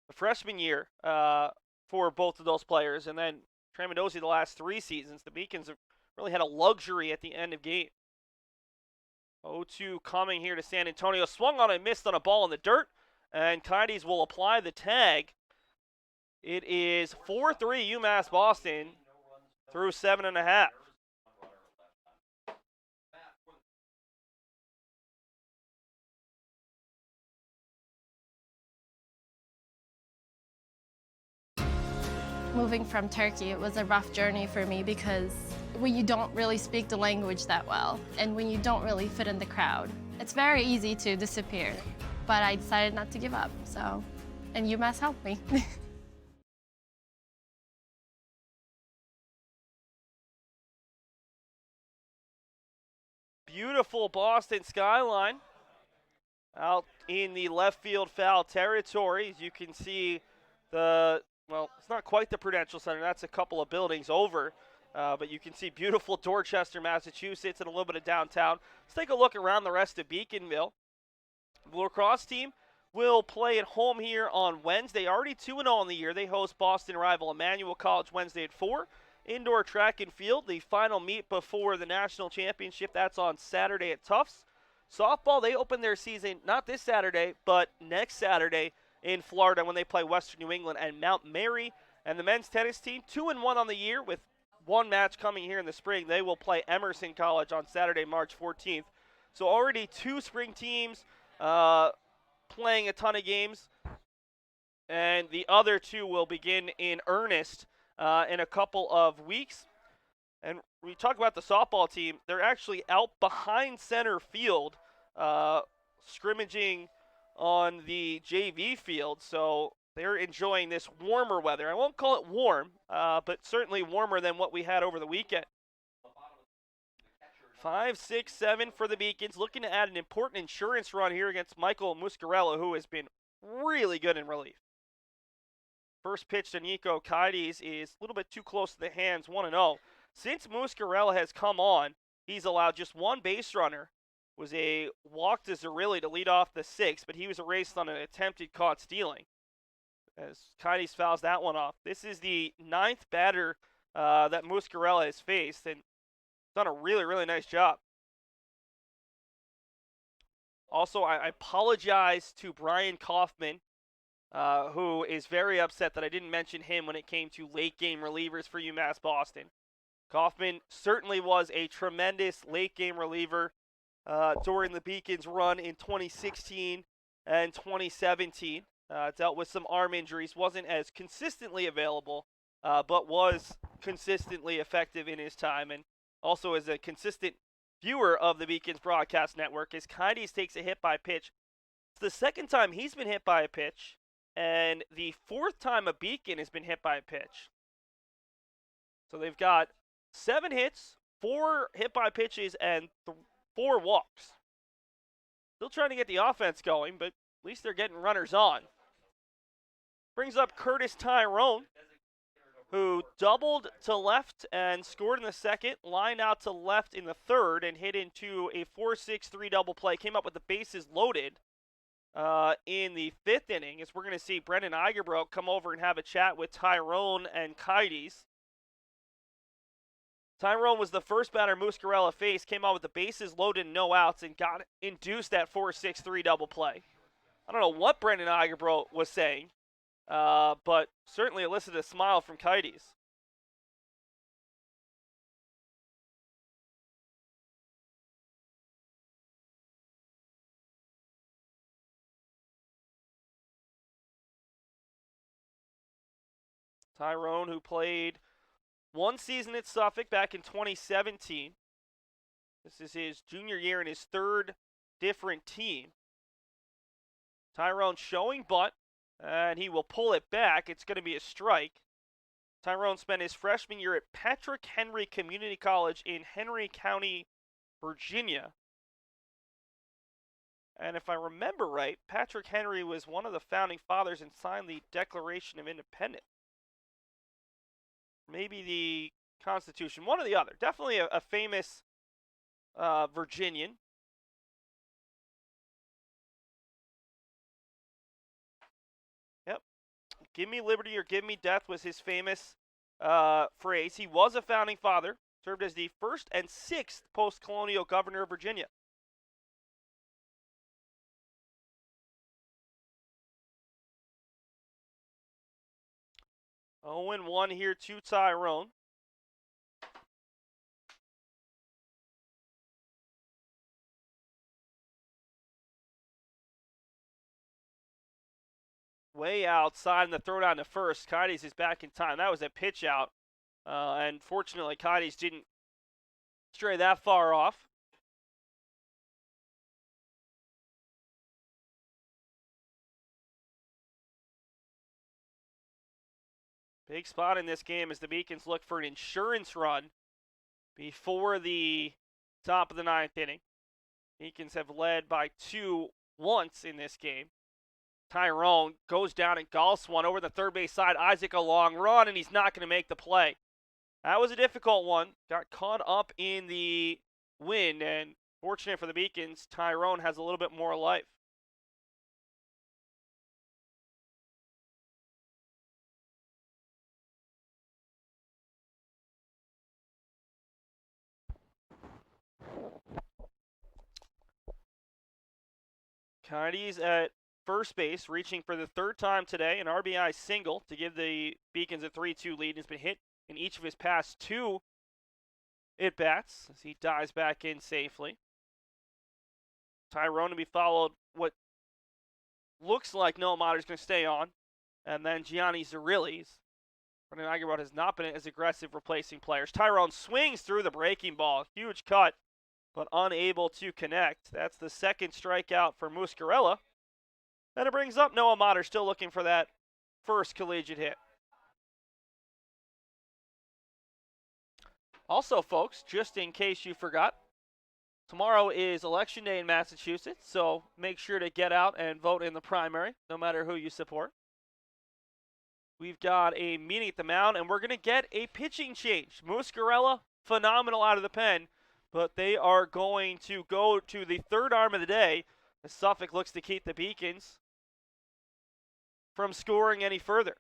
The freshman year for both of those players, and then Tramandozzi the last 3 seasons. The Beacons have really had a luxury at the end of game. 0-2 coming here to Sanantonio. Swung on and missed on a ball in the dirt, and Kites will apply the tag. It is 4-3 UMass Boston through 7.5. Moving from Turkey, it was a rough journey for me because when you don't really speak the language that well and when you don't really fit in the crowd. It's very easy to disappear, but I decided not to give up, so, and UMass helped me. Beautiful Boston skyline out in the left field foul territory. As you can see well, it's not quite the Prudential Center. That's a couple of buildings over. But you can see beautiful Dorchester, Massachusetts, and a little bit of downtown. Let's take a look around the rest of Beaconville. The lacrosse team will play at home here on Wednesday. Already 2-0 on the year. They host Boston rival Emmanuel College Wednesday at 4. Indoor track and field, the final meet before the national championship. That's on Saturday at Tufts. Softball, they open their season not this Saturday, but next Saturday in Florida when they play Western New England and Mount Mary. And the men's tennis team, 2-1 on the year with one match coming here in the spring. They will play Emerson College on Saturday, March 14th. So already 2 spring teams playing a ton of games. And the other 2 will begin in earnest in a couple of weeks. And when you talk about the softball team, they're actually out behind center field scrimmaging on the JV field. So they're enjoying this warmer weather. I won't call it warm, but certainly warmer than what we had over the weekend. 5, 6, 7 for the Beacons. Looking to add an important insurance run here against Michael Muscarella, who has been really good in relief. First pitch to Nico Kides is a little bit too close to the hands, 1-0. Since Muscarella has come on, he's allowed just one base runner. Was a walk to Zarilli to lead off the 6th, but he was erased on an attempted caught stealing, as Kides fouls that one off. This is the 9th batter that Muscarella has faced, and done a really, really nice job. Also, I apologize to Brian Kaufman, who is very upset that I didn't mention him when it came to late-game relievers for UMass Boston. Kaufman certainly was a tremendous late-game reliever during the Beacons' run in 2016 and 2017. Dealt with some arm injuries, wasn't as consistently available, but was consistently effective in his time, and also as a consistent viewer of the Beacons broadcast network. As Kides takes a hit by pitch, it's the 2nd time he's been hit by a pitch, and the 4th time a Beacon has been hit by a pitch. So they've got 7 hits, 4 hit by pitches, and 4 walks. Still trying to get the offense going, but at least they're getting runners on. Brings up Curtis Tyrone, who doubled to left and scored in the 2nd, lined out to left in the 3rd, and hit into a 4-6-3 double play. Came up with the bases loaded in the 5th inning, as we're going to see Brendan Igerbrook come over and have a chat with Tyrone and Kides. Tyrone was the first batter Muscarella faced, came out with the bases loaded and no outs, and induced that 4-6-3 double play. I don't know what Brendan Igerbrook was saying, but certainly elicited a smile from Kides. Tyrone, who played 1 season at Suffolk back in 2017. This is his junior year in his 3rd different team. Tyrone showing butt, and he will pull it back. It's going to be a strike. Tyrone spent his freshman year at Patrick Henry Community College in Henry County, Virginia. And if I remember right, Patrick Henry was one of the founding fathers and signed the Declaration of Independence. Maybe the Constitution, one or the other. Definitely a famous Virginian. Yep. Give me liberty or give me death was his famous phrase. He was a founding father, served as the 1st and 6th post-colonial governor of Virginia. Oh, and 1 here to Tyrone. Way outside in the throw down to first. Kides is back in time. That was a pitch out. And fortunately, Kides didn't stray that far off. Big spot in this game as the Beacons look for an insurance run before the top of the 9th inning. Beacons have led by 2 once in this game. Tyrone goes down and golfs one over the third base side. Isaac a long run, and he's not going to make the play. That was a difficult one. Got caught up in the wind, and fortunate for the Beacons, Tyrone has a little bit more life. Coyotes at first base, reaching for the 3rd time today, an RBI single to give the Beacons a 3-2 lead. Has been hit in each of his past 2 at-bats as he dives back in safely. Tyrone to be followed what looks like Noah Mater's going to stay on, and then Gianni Zarilli. Brendan Eigerwald has not been as aggressive replacing players. Tyrone swings through the breaking ball. Huge cut, but unable to connect. That's the 2nd strikeout for Muscarella. And it brings up Noah Mater, still looking for that first collegiate hit. Also, folks, just in case you forgot, tomorrow is Election Day in Massachusetts, so make sure to get out and vote in the primary, no matter who you support. We've got a meeting at the mound, and we're going to get a pitching change. Muscarella, phenomenal out of the pen, but they are going to go to the 3rd arm of the day as Suffolk looks to keep the Beacons from scoring any further.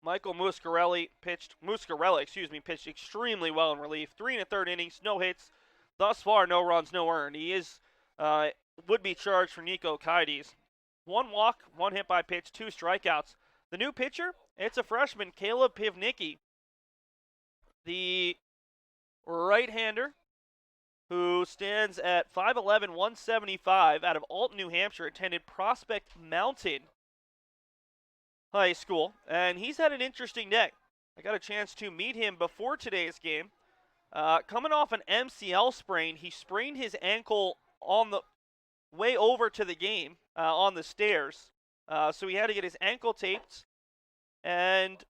Muscarella pitched extremely well in relief. 3 1/3 innings, no hits. Thus far, no runs, no earned. He would be charged for Nico Kaides. 1 walk, 1 hit by pitch, 2 strikeouts. The new pitcher, it's a freshman, Caleb Pivnicki, the right-hander who stands at 5'11", 175 out of Alton, New Hampshire, attended Prospect Mountain High School, and he's had an interesting day. I got a chance to meet him before today's game. Coming off an MCL sprain, he sprained his ankle on the way over to the game on the stairs. So he had to get his ankle taped, and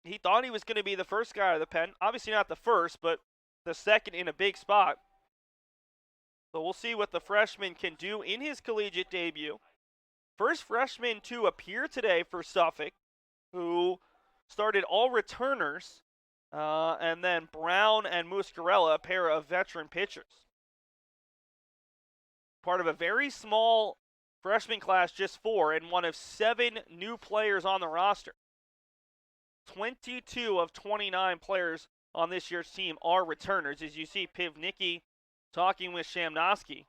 he thought he was going to be the first guy out of the pen. Obviously not the first, but the second in a big spot. So we'll see what the freshman can do in his collegiate debut. First freshman to appear today for Suffolk, who started all returners, and then Brown and Muscarella, a pair of veteran pitchers. Part of a very small freshman class, just 4, and one of 7 new players on the roster. 22 of 29 players on this year's team are returners, as you see Pivnicki talking with Shamnosky.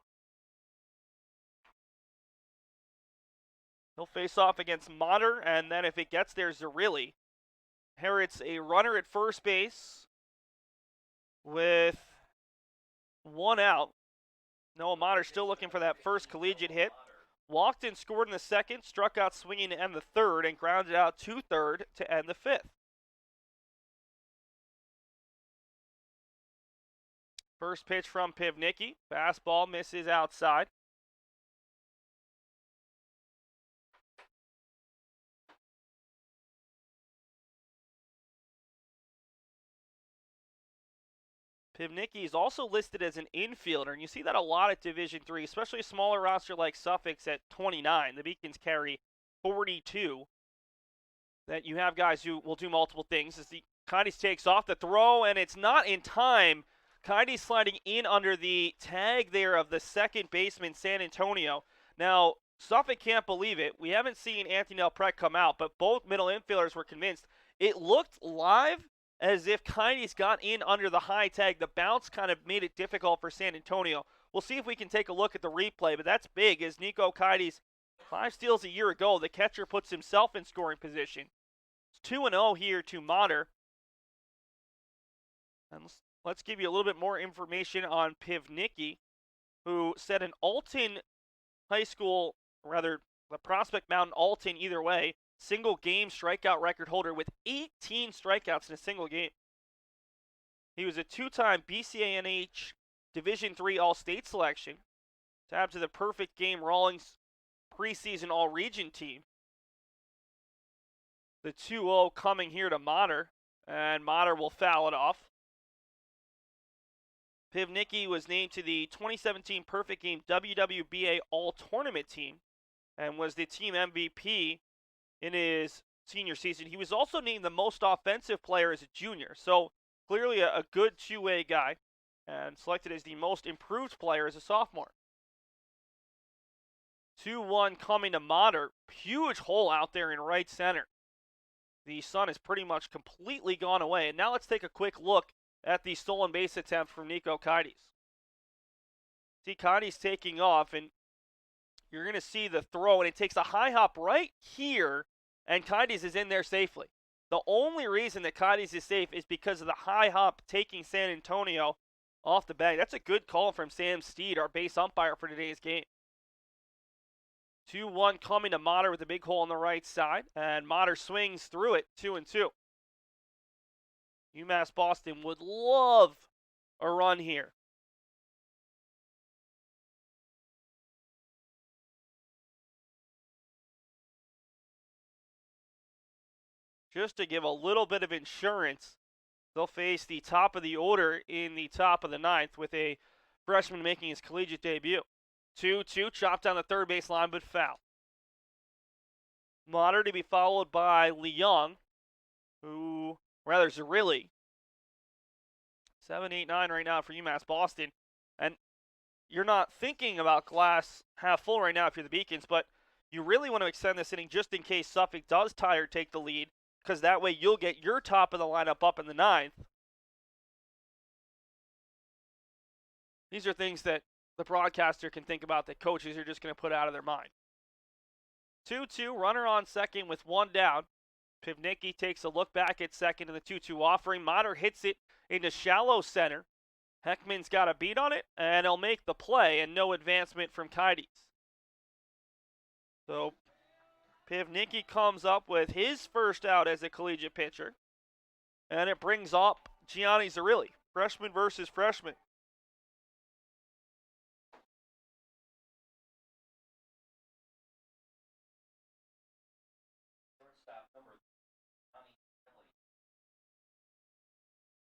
He'll face off against Mater, and then if it gets there, Zarilli inherits a runner at first base with 1 out. Noah Mater still looking for that first collegiate hit. Walked and scored in the second, struck out swinging to end the third, and grounded out to third to end the fifth. First pitch from Pivnicki. Fastball misses outside. Pivnicki is also listed as an infielder, and you see that a lot at Division III, especially a smaller roster like Suffolk's at 29. The Beacons carry 42. That you have guys who will do multiple things. As the Kites takes off the throw, and it's not in time. Kites sliding in under the tag there of the second baseman, San Antonio. Now, Suffolk can't believe it. We haven't seen Anthony Delprete come out, but both middle infielders were convinced. It looked live as if Kites got in under the high tag. The bounce kind of made it difficult for San Antonio. We'll see if we can take a look at the replay, but that's big as Nico Kites, 5 steals a year ago. The catcher puts himself in scoring position. It's 2-0 here to Mater. And let's give you a little bit more information on Pivnicki, who set an Alton High School, rather the Prospect Mountain Alton either way, single game strikeout record holder with 18 strikeouts in a single game. He was a 2-time BCANH Division III All-State selection, tabbed to the Perfect Game Rawlings preseason All-Region team. The 2-0 coming here to Mater, and Mater will foul it off. Pivnicki was named to the 2017 Perfect Game WWBA All-Tournament team and was the team MVP in his senior season. He was also named the most offensive player as a junior, so clearly a good two-way guy, and selected as the most improved player as a sophomore. 2-1 coming to Mater. Huge hole out there in right center. The sun is pretty much completely gone away, and now let's take a quick look at the stolen base attempt from Nico Kites. See Kites taking off, and you're going to see the throw, and it takes a high hop right here, and Kites is in there safely. The only reason that Kites is safe is because of the high hop taking San Antonio off the bag. That's a good call from Sam Steed, our base umpire for today's game. 2-1 coming to Mater with a big hole on the right side, and Mater swings through it, 2-2. UMass Boston would love a run here. Just to give a little bit of insurance, they'll face the top of the order in the top of the ninth with a freshman making his collegiate debut. 2-2, chopped down the third base line, but foul. Mater to be followed by Zarilli, Zarilli. 7-8-9 right now for UMass Boston. And you're not thinking about glass half full right now if you're the Beacons, but you really want to extend this inning just in case Suffolk does tie or take the lead, because that way you'll get your top of the lineup up in the ninth. These are things that the broadcaster can think about that coaches are just going to put out of their mind. 2-2, runner on second with one down. Pivnicki takes a look back at second in the 2-2 offering. Mater hits it into shallow center. Heckman's got a beat on it, and he'll make the play, and no advancement from Kites. So Pivnicki comes up with his first out as a collegiate pitcher, and it brings up Gianni Zarilli, freshman versus freshman.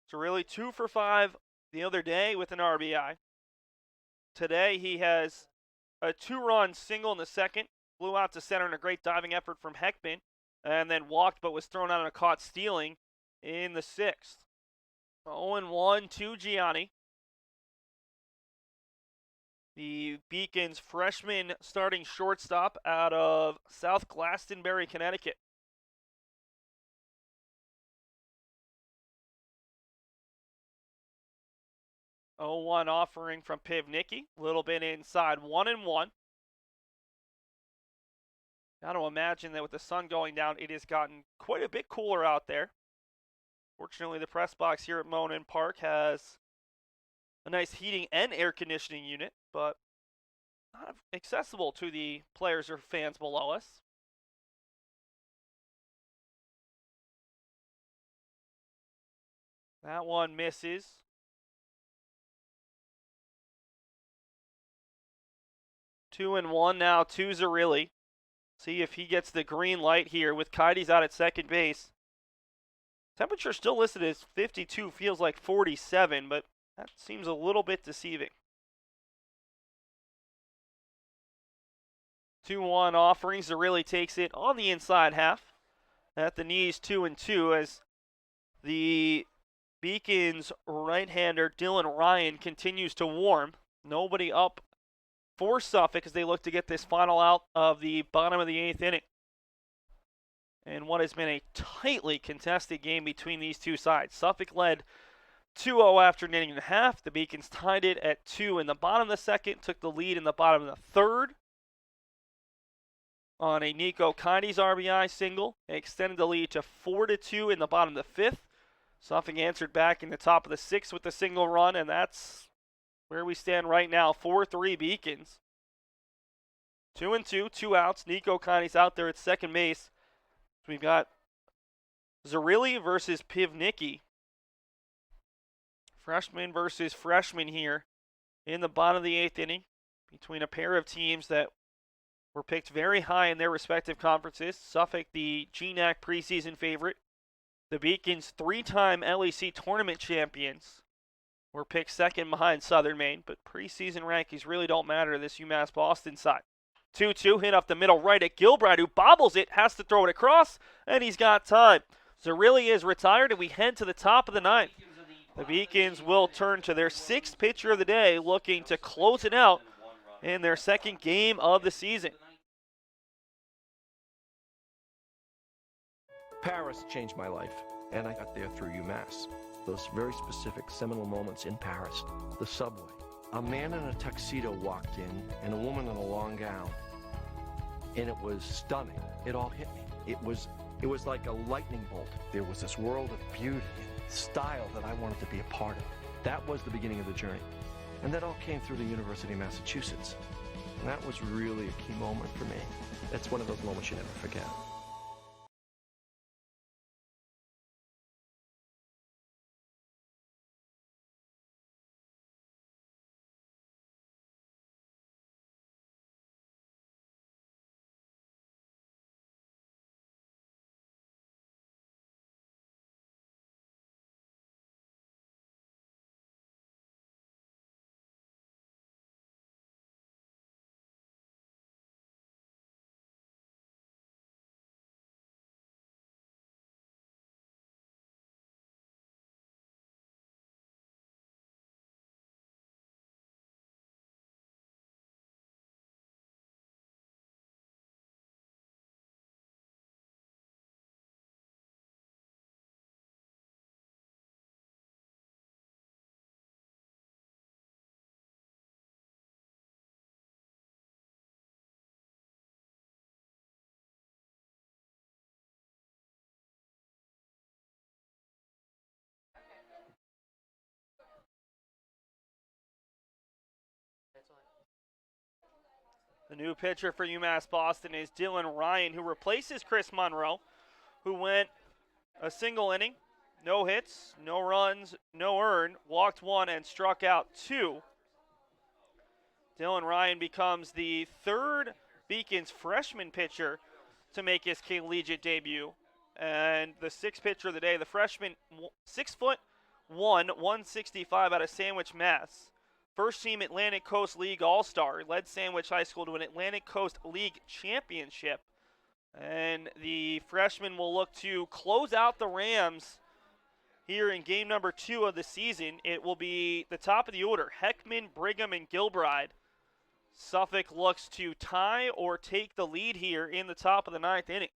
Zarilli 2 for 5 the other day with an RBI. Today he has a 2-run single in the second, flew out to center in a great diving effort from Heckman, and then walked but was thrown out on a caught stealing in the sixth. 0-1 to Gianni. The Beacons freshman starting shortstop out of South Glastonbury, Connecticut. 0-1 offering from Pivnicki. A little bit inside, 1-1. Got to imagine that with the sun going down, it has gotten quite a bit cooler out there. Fortunately, the press box here at Monin Park has a nice heating and air conditioning unit, but not accessible to the players or fans below us. That one misses. Two and one now to Zarilli. See if he gets the green light here with Kites out at second base. Temperature still listed as 52, feels like 47, but that seems a little bit deceiving. 2-1 offering. Zarilli takes it on the inside half. At the knees, 2-2, as the Beacons right-hander Dylan Ryan continues to warm. Nobody up for Suffolk as they look to get this final out of the bottom of the 8th inning. And what has been a tightly contested game between these two sides. Suffolk led 2-0 after an inning and a half. The Beacons tied it at 2 in the bottom of the second, took the lead in the bottom of the third on a Nico Kites RBI single. They extended the lead to 4-2 in the bottom of the fifth. Suffolk answered back in the top of the sixth with a single run, and that's where we stand right now. 4-3 Beacons. 2-2, 2 outs. Nico Kites out there at second base. We've got Zarilli versus Pivnicki. Freshman versus freshman here in the bottom of the 8th inning between a pair of teams that were picked very high in their respective conferences. Suffolk, the GNAC preseason favorite. The Beacons, 3-time LEC tournament champions, were picked second behind Southern Maine, but preseason rankings really don't matter to this UMass Boston side. 2-2, hit up the middle right at Gilbride, who bobbles it, has to throw it across, and he's got time. Zarilli is retired, and we head to the top of the ninth. The Beacons will turn to their 6th pitcher of the day, looking to close it out in their 2nd game of the season. Paris changed my life, and I got there through UMass. Those very specific seminal moments in Paris. The subway. A man in a tuxedo walked in, and a woman in a long gown. And it was stunning. It all hit me. It was like a lightning bolt. There was this world of beauty and style that I wanted to be a part of. That was the beginning of the journey. And that all came through the University of Massachusetts. And that was really a key moment for me. That's one of those moments you never forget. The new pitcher for UMass Boston is Dylan Ryan, who replaces Chris Monroe, who went a single inning, no hits, no runs, no earned, walked 1 and struck out 2. Dylan Ryan becomes the 3rd Beacons freshman pitcher to make his collegiate debut. And the 6th pitcher of the day, the freshman, 6'1", 165 out of Sandwich, Mass. First team Atlantic Coast League All-Star, led Sandwich High School to an Atlantic Coast League championship. And the freshman will look to close out the Rams here in game number 2 of the season. It will be the top of the order, Heckman, Brigham, and Gilbride. Suffolk looks to tie or take the lead here in the top of the 9th inning.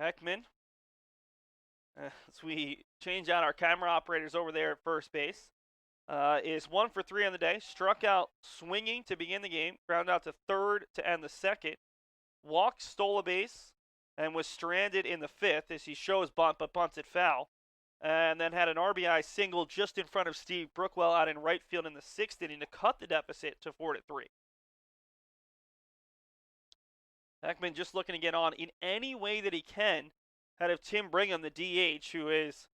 Heckman, as we change out our camera operators over there at first base. is 1 for 3 on the day. Struck out swinging to begin the game. Ground out to third to end the second. Walked, stole a base, and was stranded in the fifth as he shows bunt but bunted foul. And then had an RBI single just in front of Steve Brookwell out in right field in the sixth inning to cut the deficit to 4-3. Heckman just looking to get on in any way that he can out of Tim Brigham, the DH, who is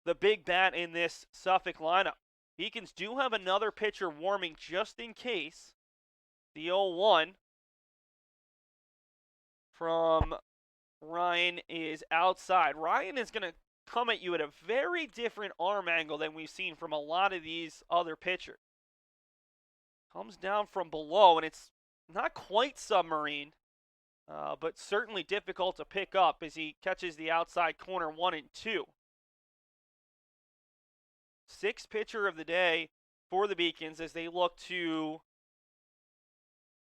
the big bat in this Suffolk lineup. Beacons do have another pitcher warming just in case. The 0-1 from Ryan is outside. Ryan is going to come at you at a very different arm angle than we've seen from a lot of these other pitchers. Comes down from below, and it's not quite submarine, but certainly difficult to pick up as he catches the outside corner 1-2. Sixth pitcher of the day for the Beacons as they look to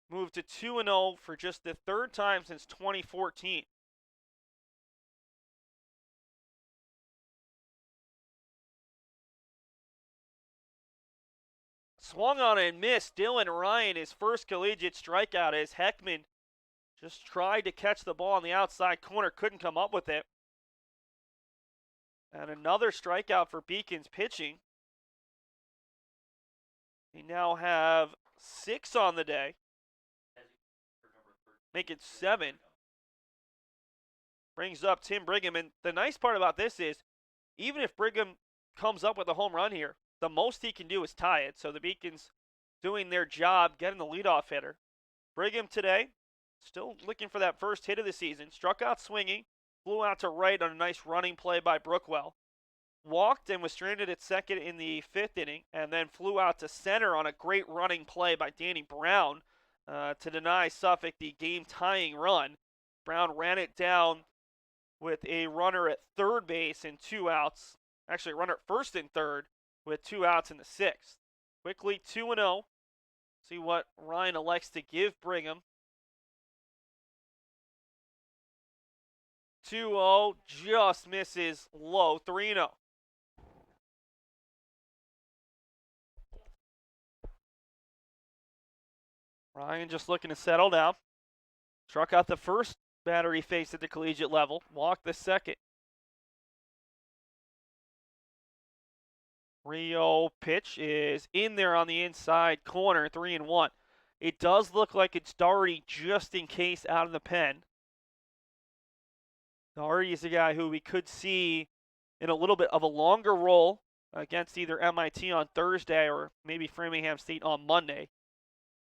move to 2-0 for just the third time since 2014. Swung on and missed. Dylan Ryan, his first collegiate strikeout as Heckman just tried to catch the ball on the outside corner, couldn't come up with it. And another strikeout for Beacons pitching. They now have 6 on the day. Make it 7. Brings up Tim Brigham. And the nice part about this is, even if Brigham comes up with a home run here, the most he can do is tie it. So the Beacons doing their job, getting the leadoff hitter. Brigham today, still looking for that first hit of the season. Struck out swinging, flew out to right on a nice running play by Brookwell. Walked and was stranded at second in the fifth inning, and then flew out to center on a great running play by Danny Brown to deny Suffolk the game-tying run. Brown ran it down with a runner at third base and 2 outs. Actually, a runner at first and third with 2 outs in the sixth. Quickly 2-0. See what Ryan elects to give Brigham. 2-0, just misses low, 3-0. Ryan just looking to settle down. Struck out the first batter he faced at the collegiate level. Walked the second. Rio pitch is in there on the inside corner, 3-1. It does look like it's Doherty just in case out of the pen. Doherty is a guy who we could see in a little bit of a longer role against either MIT on Thursday or maybe Framingham State on Monday.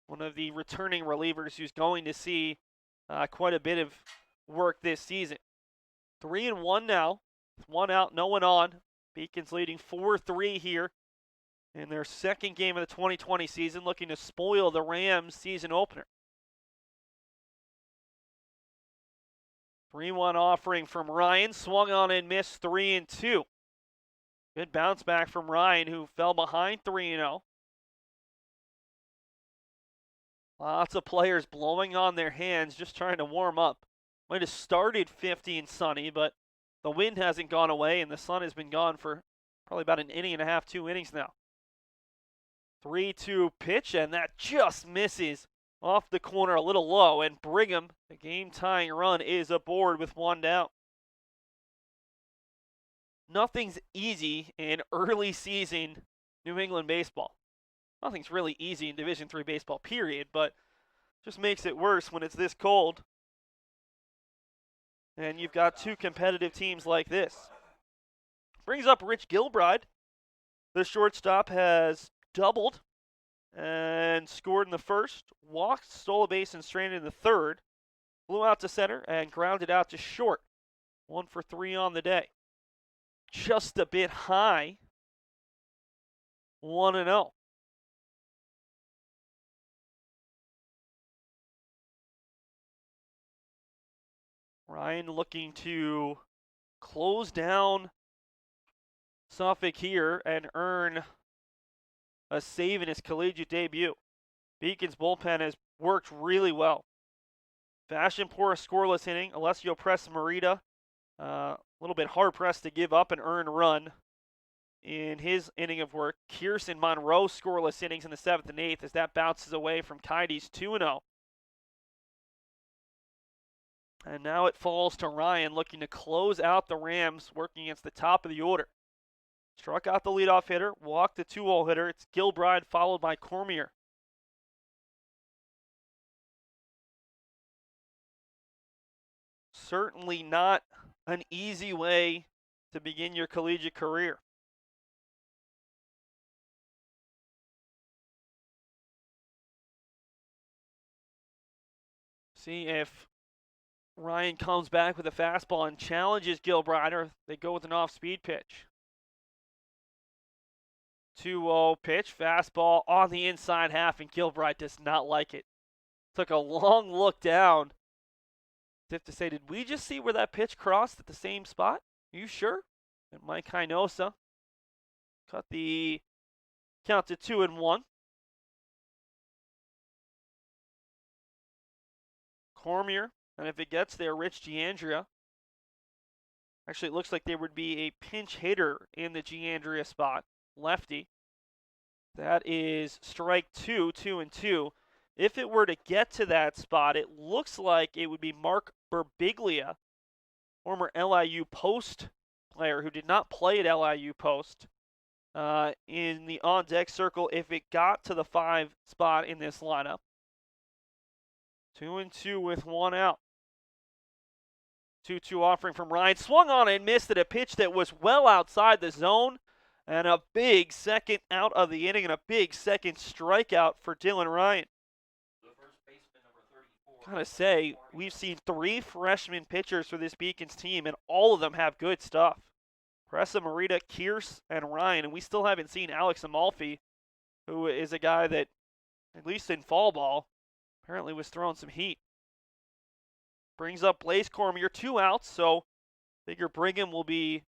One of the returning relievers who's going to see quite a bit of work this season. 3-1 now. 1 out, no one on. Beacons leading 4-3 here in their second game of the 2020 season, looking to spoil the Rams season opener. 3-1 offering from Ryan. Swung on and missed 3-2. Good bounce back from Ryan, who fell behind 3-0. Lots of players blowing on their hands, just trying to warm up. Might have started 50 and sunny, but the wind hasn't gone away, and the sun has been gone for probably about an inning and a half, 2 innings now. 3-2 pitch, and that just misses off the corner a little low, and Brigham, the game-tying run, is aboard with 1 down. Nothing's easy in early season New England baseball. Nothing's really easy in Division III baseball, period, but just makes it worse when it's this cold. And you've got 2 competitive teams like this. Brings up Rich Gilbride. The shortstop has doubled and scored in the first. Walked, stole a base, and stranded in the third. Flew out to center and grounded out to short. 1 for 3 on the day. Just a bit high. 1-0. Ryan looking to close down Suffolk here and earn a save in his collegiate debut. Beacon's bullpen has worked really well. Fashion-poor scoreless inning. Alessio Press Marita, a little bit hard-pressed to give up an earned run in his inning of work. Kierson Monroe scoreless innings in the 7th and 8th as that bounces away from Kites 2-0. And now it falls to Ryan looking to close out the Rams, working against the top of the order. Struck out the leadoff hitter, walked the 2-0 hitter. It's Gilbride followed by Cormier. Certainly not an easy way to begin your collegiate career. See if Ryan comes back with a fastball and challenges Gilbride, or they go with an off-speed pitch. 2-0 pitch, fastball on the inside half, and Gilbride does not like it. Took a long look down as if to say, did we just see where that pitch crossed at the same spot? Are you sure? And Mike Hinosa cut the count to 2-1. Cormier, and if it gets there, Rich Giandria. Actually, it looks like there would be a pinch hitter in the Giandria spot, lefty. That is strike 2, 2-2. If it were to get to that spot, it looks like it would be Mark Birbiglia, former LIU Post player who did not play at LIU Post, in the on-deck circle if it got to the 5 spot in this lineup. 2-2 with 1 out. 2-2 offering from Ryan. Swung on and missed at a pitch that was well outside the zone. And a big second out of the inning and a big second strikeout for Dylan Ryan. Gotta say, we've seen 3 freshman pitchers for this Beacons team, and all of them have good stuff. Pressa, Morita, Kierce, and Ryan, and we still haven't seen Alex Amalfi, who is a guy that, at least in fall ball, apparently was throwing some heat. Brings up Blaze Cormier, 2 outs, so figure Brigham will be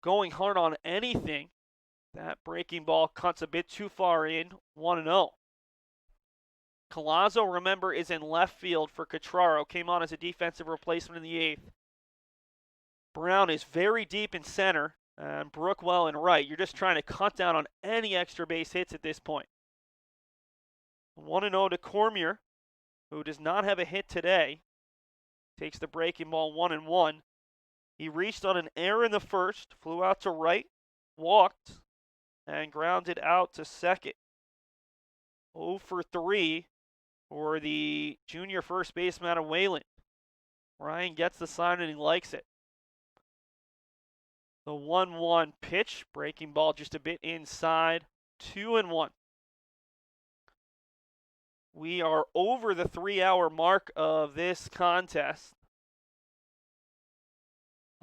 going hard on anything. That breaking ball cuts a bit too far in, 1-0. Collazo, remember, is in left field for Catraro. Came on as a defensive replacement in the 8th. Brown is very deep in center, and Brookwell in right. You're just trying to cut down on any extra base hits at this point. 1-0 to Cormier, who does not have a hit today. Takes the breaking ball 1-1. He reached on an error in the first, flew out to right, walked, and grounded out to second. 0 for 3 for the junior first baseman out of Wayland. Ryan gets the sign and he likes it. The 1-1 pitch, breaking ball just a bit inside, 2-1. We are over the 3-hour mark of this contest.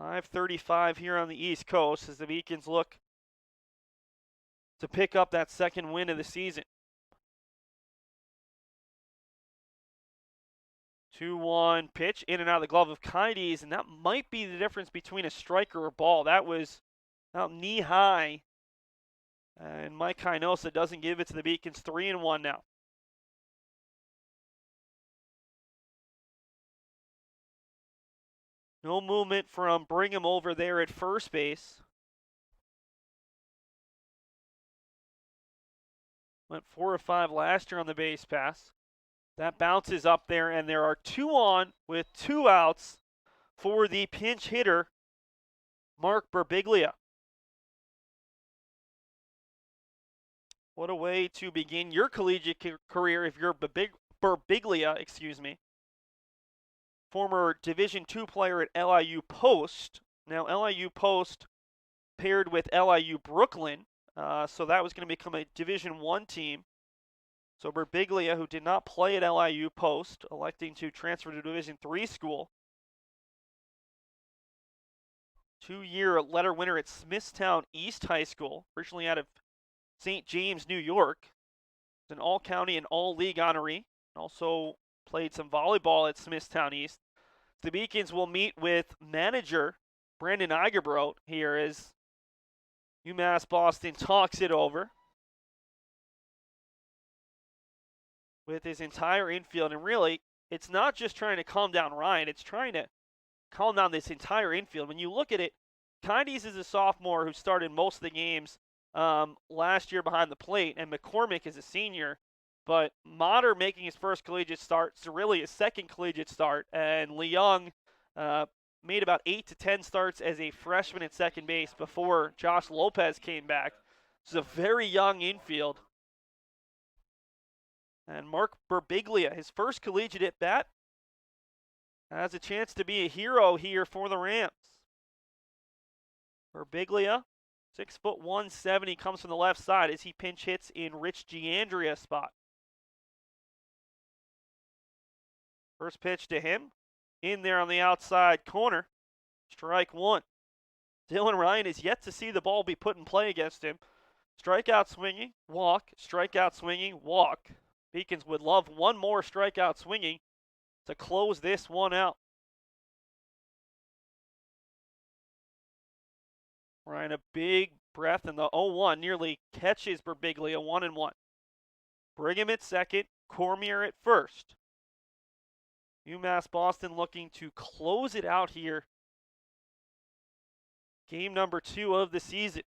5:35 here on the East Coast as the Beacons look to pick up that second win of the season. 2-1 pitch in and out of the glove of Kites, and that might be the difference between a strike or a ball. That was out knee high, and Mike Hinosa doesn't give it to the Beacons. 3-1 now. No movement from Brigham over there at first base. Went 4 of 5 last year on the base pass. That bounces up there, and there are 2 on with 2 outs for the pinch hitter, Mark Birbiglia. What a way to begin your collegiate career if you're Birbiglia, Former Division II player at LIU Post. Now, LIU Post paired with LIU Brooklyn, so that was going to become a Division I team. So Birbiglia, who did not play at LIU Post, electing to transfer to Division III school. 2-year letter winner at Smithtown East High School, originally out of St. James, New York. He's an all-county and all-league honoree. Also played some volleyball at Smithtown East. The Beacons will meet with manager Brandon Eigerbrodt here as UMass Boston talks it over with his entire infield. And really, it's not just trying to calm down Ryan, it's trying to calm down this entire infield. When you look at it, Kindes is a sophomore who started most of the games last year behind the plate, and McCormick is a senior. But Motter making his first collegiate start, Zarilli his second collegiate start, and Leung made about 8 to 10 starts as a freshman at second base before Josh Lopez came back. It's a very young infield. And Mark Birbiglia, his first collegiate at bat, has a chance to be a hero here for the Rams. Birbiglia, 6'1", 170, comes from the left side as he pinch hits in Rich Giandria's spot. First pitch to him, in there on the outside corner, strike one. Dylan Ryan is yet to see the ball be put in play against him. Strikeout swinging, walk, strikeout swinging, walk. Beacons would love one more strikeout swinging to close this one out. Ryan, a big breath in the 0-1, nearly catches Birbiglia 1-1. Brigham at second, Cormier at first. UMass Boston looking to close it out here. Game number 2 of the season.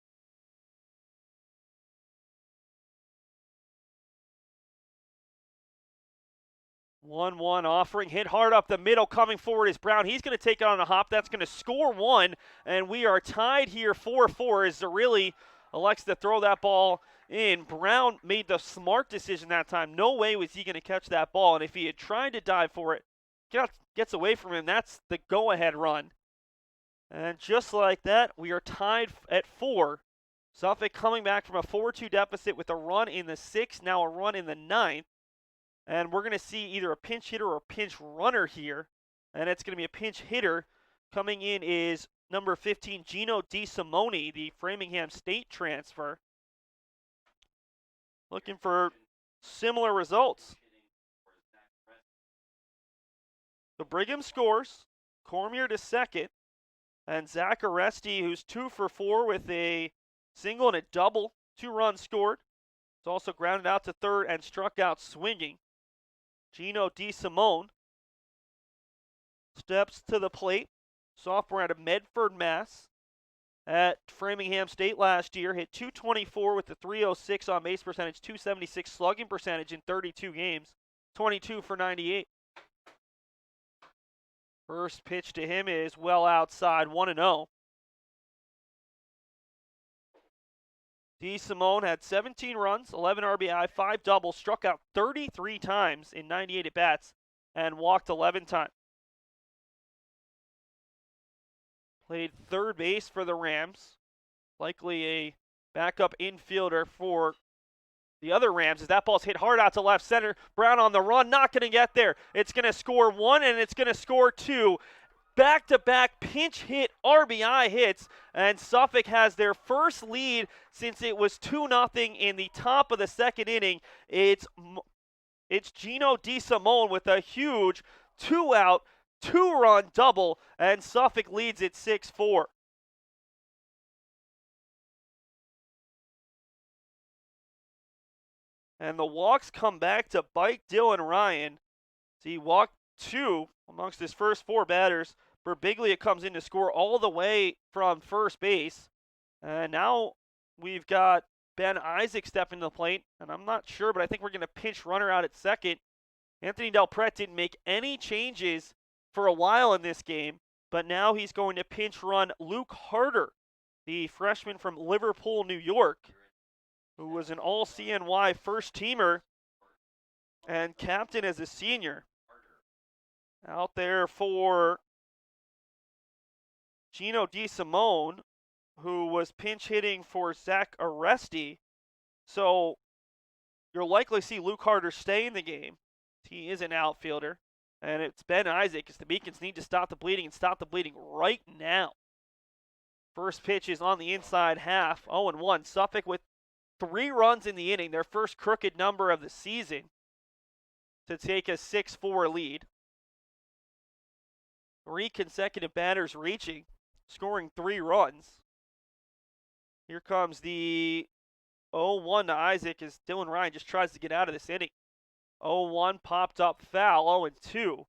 1-1 offering, hit hard up the middle, coming forward is Brown. He's going to take it on a hop. That's going to score one, and we are tied here 4-4 as Zarilli elects to throw that ball in. Brown made the smart decision that time. No way was he going to catch that ball, and if he had tried to dive for it, gets away from him, that's the go-ahead run. And just like that, we are tied at 4. Suffolk coming back from a 4-2 deficit with a run in the 6th, now a run in the 9th. And we're going to see either a pinch hitter or a pinch runner here. And it's going to be a pinch hitter. Coming in is number 15, Gino DeSimone, the Framingham State transfer. Looking for similar results. So Brigham scores. Cormier to second. And Zach Aresti, who's 2 for 4 with a single and a double. 2 runs scored. It's also grounded out to third and struck out swinging. Gino DeSimone steps to the plate. Sophomore out of Medford, Mass. At Framingham State last year. Hit .224 with the .306 on base percentage. .276 slugging percentage in 32 games. 22 for 98. First pitch to him is well outside, 1-0. DeSimone had 17 runs, 11 RBI, 5 doubles, struck out 33 times in 98 at-bats, and walked 11 times. Played third base for the Rams. Likely a backup infielder for the other Rams as that ball's hit hard out to left center. Brown on the run, not going to get there. It's going to score 1 and it's going to score 2. Back-to-back pinch hit RBI hits, and Suffolk has their first lead since it was 2-0 in the top of the second inning. It's Gino DeSimone with a huge 2-out, 2-run double, and Suffolk leads it 6-4. And the walks come back to bite Dylan Ryan. So he walked 2 amongst his first 4 batters. Birbiglia comes in to score all the way from first base. And now we've got Ben Isaac stepping to the plate. And I'm not sure, but I think we're going to pinch runner out at second. Anthony Del Pret didn't make any changes for a while in this game. But now he's going to pinch run Luke Harder, the freshman from Liverpool, New York, who was an all-CNY first-teamer and captain as a senior. Out there for Gino DeSimone, who was pinch hitting for Zach Aresti. So you'll likely see Luke Harder stay in the game. He is an outfielder. And it's Ben Isaac as the Beacons need to stop the bleeding and stop the bleeding right now. First pitch is on the inside half, 0-1. Suffolk with 3 runs in the inning, their first crooked number of the season, to take a 6-4 lead. 3 consecutive batters reaching, scoring 3 runs. Here comes the 0-1 to Isaac as Dylan Ryan just tries to get out of this inning. 0-1 popped up foul, 0-2.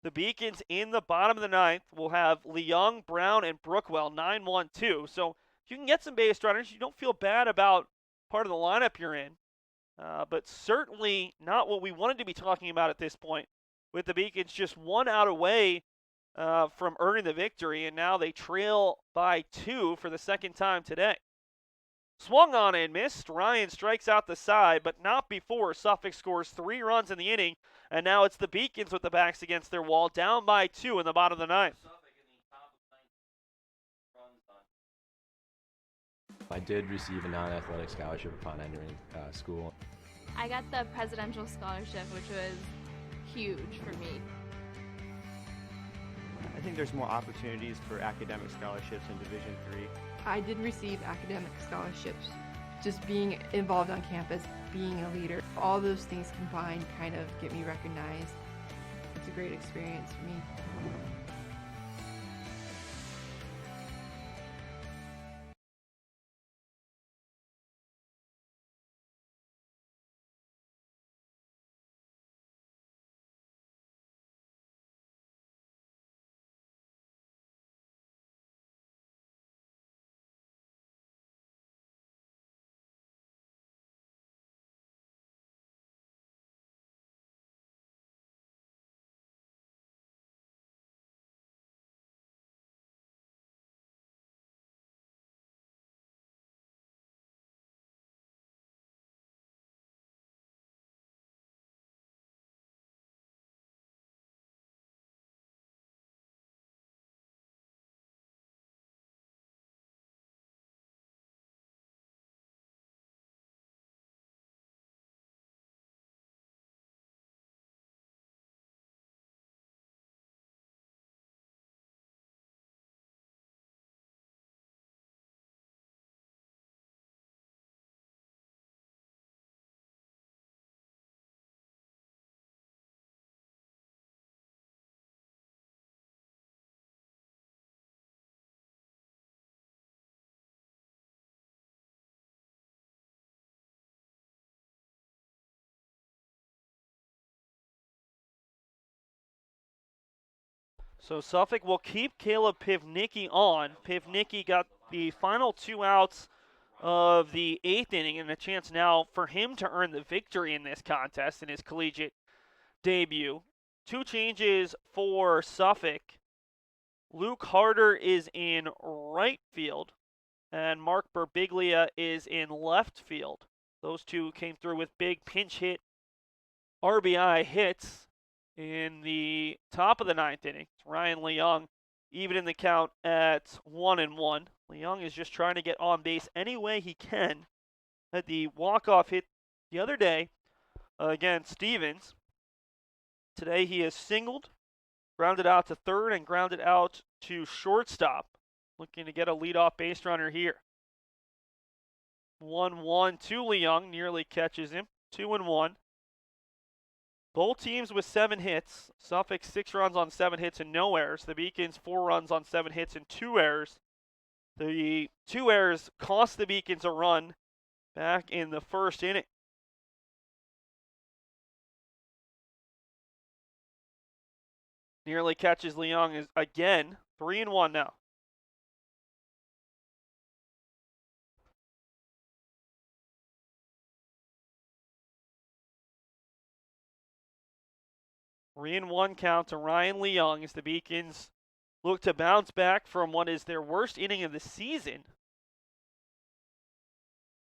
The Beacons in the bottom of the ninth will have Leung, Brown, and Brookwell, 9-1-2. So if you can get some base runners, you don't feel bad about part of the lineup you're in. But certainly not what we wanted to be talking about at this point, with the Beacons just 1 out away from earning the victory, and now they trail by 2 for the second time today. Swung on and missed. Ryan strikes out the side, but not before Suffolk scores 3 runs in the inning, and now it's the Beacons with the backs against their wall, down by 2 in the bottom of the ninth. I did receive a non-athletic scholarship upon entering school. I got the presidential scholarship, which was huge for me. I think there's more opportunities for academic scholarships in Division III. I did receive academic scholarships. Just being involved on campus, being a leader, all those things combined kind of get me recognized. It's a great experience for me. So Suffolk will keep Caleb Pivnicki on. Pivnicki got the final 2 outs of the 8th inning, and a chance now for him to earn the victory in this contest in his collegiate debut. 2 changes for Suffolk. Luke Harder is in right field, and Mark Birbiglia is in left field. Those 2 came through with big pinch hit RBI hits in the top of the 9th inning. Ryan Leung even in the count at 1-1. Leung is just trying to get on base any way he can. Had the walk-off hit the other day against Stevens. Today he has singled, grounded out to third, and grounded out to shortstop. Looking to get a leadoff base runner here. 1-1 to Leung, nearly catches him. 2-1. Both teams with 7 hits. Suffolk 6 runs on 7 hits and no errors. The Beacons 4 runs on 7 hits and 2 errors. The 2 errors cost the Beacons a run back in the first inning. Nearly catches Leung is again 3-1 now. Three and 1 count to Ryan Leung as the Beacons look to bounce back from what is their worst inning of the season.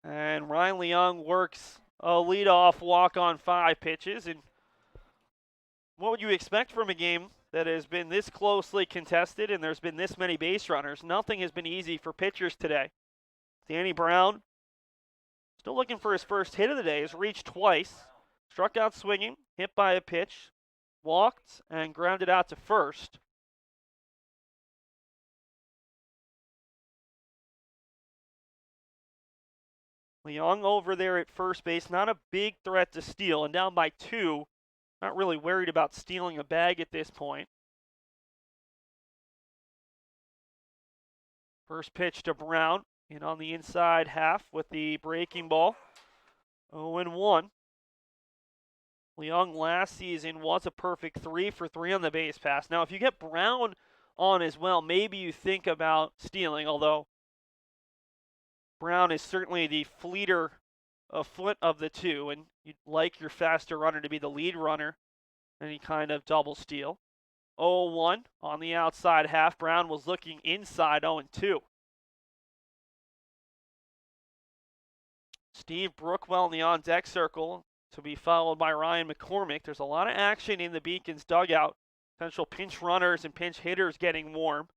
And Ryan Leung works a leadoff walk on 5 pitches. And what would you expect from a game that has been this closely contested and there's been this many base runners? Nothing has been easy for pitchers today. Danny Brown, still looking for his first hit of the day, has reached twice. Struck out swinging, hit by a pitch, walked, and grounded out to first. Leung over there at first base, not a big threat to steal, and down by 2. Not really worried about stealing a bag at this point. First pitch to Brown, in on the inside half with the breaking ball. 0-1. Leung last season was a perfect 3 for 3 on the base pass. Now, if you get Brown on as well, maybe you think about stealing, although Brown is certainly the fleeter of foot of the two, and you'd like your faster runner to be the lead runner, any kind of double steal. 0-1 on the outside half. Brown was looking inside, 0-2. Steve Brookwell in the on-deck circle to be followed by Ryan McCormick. There's a lot of action in the Beacons dugout. Potential pinch runners and pinch hitters getting warm.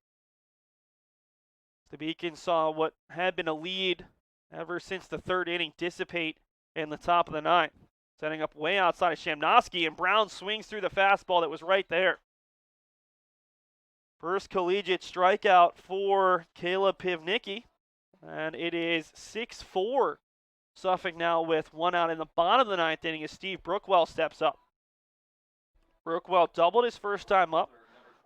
The Beacons saw what had been a lead ever since the third inning dissipate in the top of the ninth. Setting up way outside of Shamnosky, and Brown swings through the fastball that was right there. First collegiate strikeout for Caleb Pivnicki, and it is 6-4. Suffolk now with 1 out in the bottom of the ninth inning as Steve Brookwell steps up. Brookwell doubled his first time up,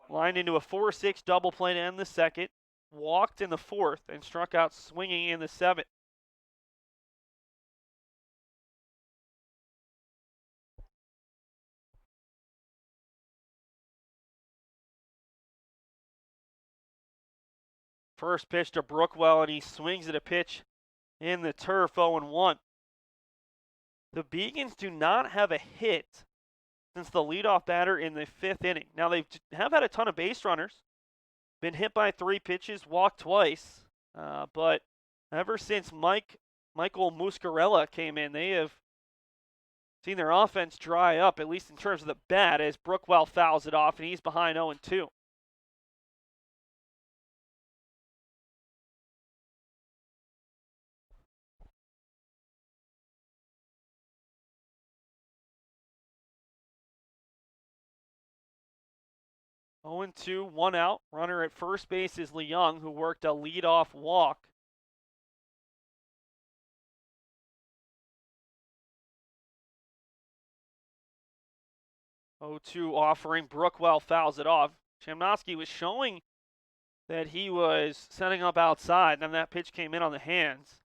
lined into a 4-6 double play to end the second, walked in the fourth, and struck out swinging in the seventh. First pitch to Brookwell, and he swings at a pitch in the turf, 0-1. The Beacons do not have a hit since the leadoff batter in the fifth inning. Now, they have had a ton of base runners, been hit by 3 pitches, walked twice, but ever since Michael Muscarella came in, they have seen their offense dry up, at least in terms of the bat, as Brookwell fouls it off, and he's behind 0-2. Oh and 2, 1 out. Runner at first base is Leung, who worked a leadoff walk. Oh, 2 offering. Brookwell fouls it off. Shamnosky was showing that he was setting up outside, and then that pitch came in on the hands.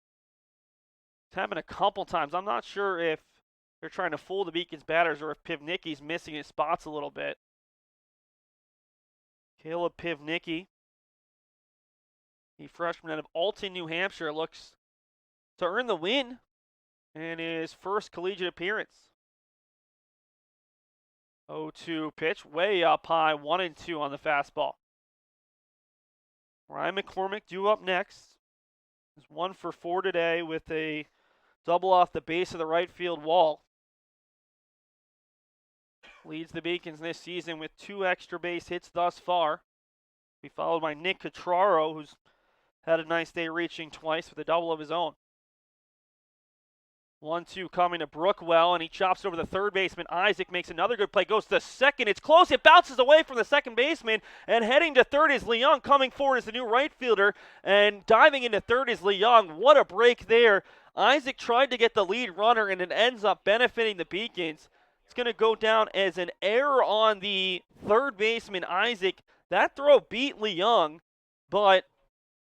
It's happened a couple times. I'm not sure if they're trying to fool the Beacons batters or if Pivnicki's missing his spots a little bit. Caleb Pivnicki, the freshman out of Alton, New Hampshire, looks to earn the win in his first collegiate appearance. 0-2 pitch, way up high, 1-2 on the fastball. Ryan McCormick due up next. He's 1 for 4 today with a double off the base of the right field wall. Leads the Beacons this season with 2 extra base hits thus far. Be followed by Nick Catraro, who's had a nice day reaching twice with a double of his own. 1-2 coming to Brookwell, and he chops over the third baseman. Isaac makes another good play, goes to second. It's close. It bounces away from the second baseman, and heading to third is Leung. Coming forward is the new right fielder, and diving into third is Leung. What a break there. Isaac tried to get the lead runner, and it ends up benefiting the Beacons. It's going to go down as an error on the third baseman, Isaac. That throw beat Leung, but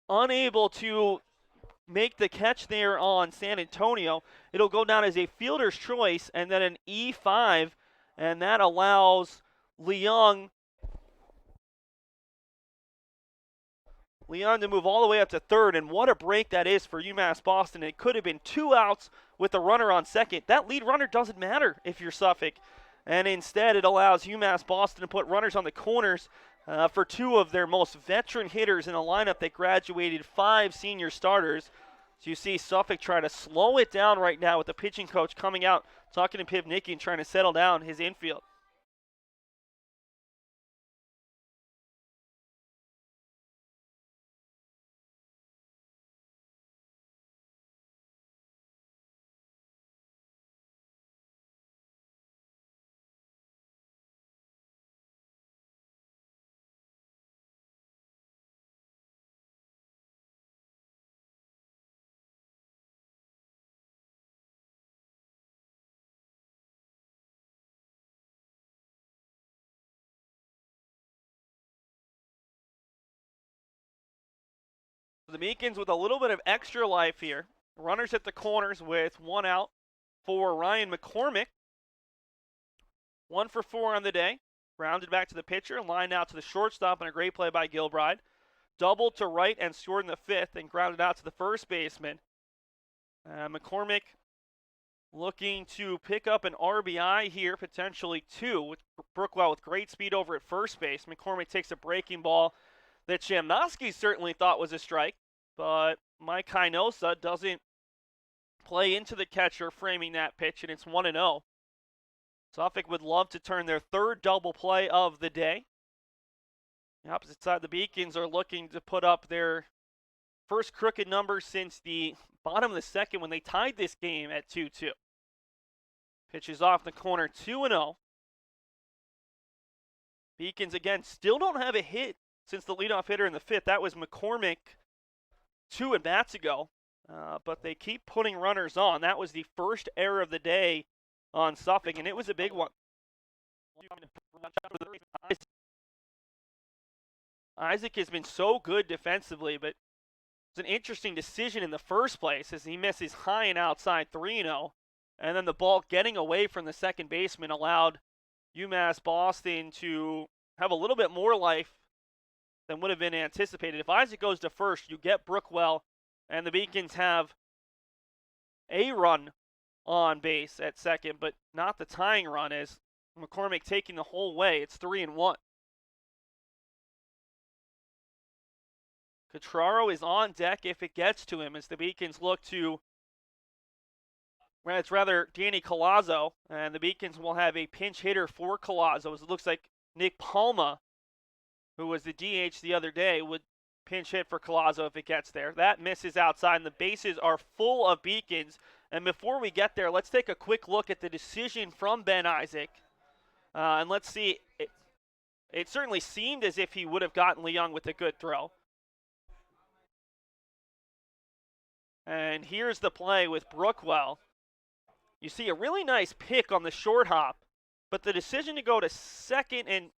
unable to make the catch there on San Antonio. It'll go down as a fielder's choice and then an E5, and that allows Leung to move all the way up to third, and what a break that is for UMass Boston. It could have been 2 outs with the runner on second. That lead runner doesn't matter if you're Suffolk, and instead it allows UMass Boston to put runners on the corners for 2 of their most veteran hitters in a lineup that graduated 5 senior starters. So you see Suffolk try to slow it down right now with the pitching coach coming out, talking to Pivnicki and trying to settle down his infield. The Beacons with a little bit of extra life here. Runners at the corners with 1 out for Ryan McCormick. 1 for 4 on the day. Grounded back to the pitcher, lined out to the shortstop, and a great play by Gilbride. Doubled to right and scored in the 5th, and grounded out to the first baseman. McCormick looking to pick up an RBI here, potentially 2, with Brookwell with great speed over at first base. McCormick takes a breaking ball that Shamnosky certainly thought was a strike, but Mike Hynosa doesn't play into the catcher framing that pitch, and it's 1-0. Suffolk would love to turn their 3rd double play of the day. The opposite side, the Beacons are looking to put up their first crooked number since the bottom of the 2nd when they tied this game at 2-2. Pitches off the corner, 2-0. Beacons, again, still don't have a hit since the leadoff hitter in the 5th. That was McCormick 2 at-bats ago, but they keep putting runners on. That was the first error of the day on Suffolk, and it was a big one. Isaac has been so good defensively, but it's an interesting decision in the first place as he misses high and outside 3-0, and then the ball getting away from the second baseman allowed UMass Boston to have a little bit more life than would have been anticipated. If Isaac goes to first, you get Brookwell, and the Beacons have a run on base at second, but not the tying run as McCormick taking the whole way. It's 3-1. Catraro is on deck if it gets to him as the Beacons look to, well, it's rather Danny Colazzo, and the Beacons will have a pinch hitter for Colazzo. As it looks like Nick Palma, who was the DH the other day, would pinch hit for Colazzo if it gets there. That misses outside, and the bases are full of Beacons. And before we get there, let's take a quick look at the decision from Ben Isaac. And let's see. It certainly seemed as if he would have gotten Leung with a good throw. And here's the play with Brookwell. You see a really nice pick on the short hop, but the decision to go to second, and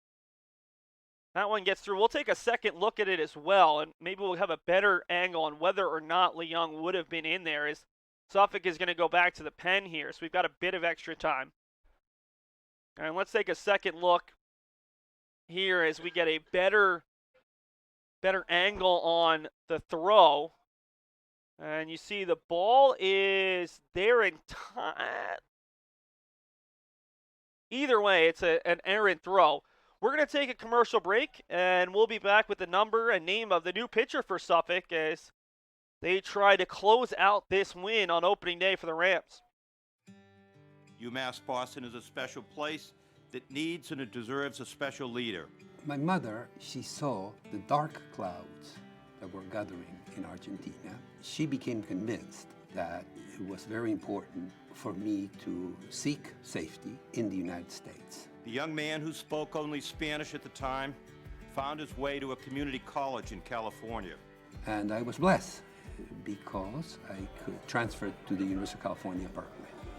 that one gets through. We'll take a second look at it as well, and maybe we'll have a better angle on whether or not Leung would have been in there, as Suffolk is going to go back to the pen here, so we've got a bit of extra time. And let's take a second look here as we get a better angle on the throw. And you see the ball is there in time. Either way, it's an errant throw. We're going to take a commercial break, and we'll be back with the number and name of the new pitcher for Suffolk as they try to close out this win on opening day for the Rams. UMass Boston is a special place that needs and it deserves a special leader. My mother, she saw the dark clouds that were gathering in Argentina. She became convinced that it was very important for me to seek safety in the United States. The young man who spoke only Spanish at the time found his way to a community college in California. And I was blessed because I could transfer to the University of California, Berkeley.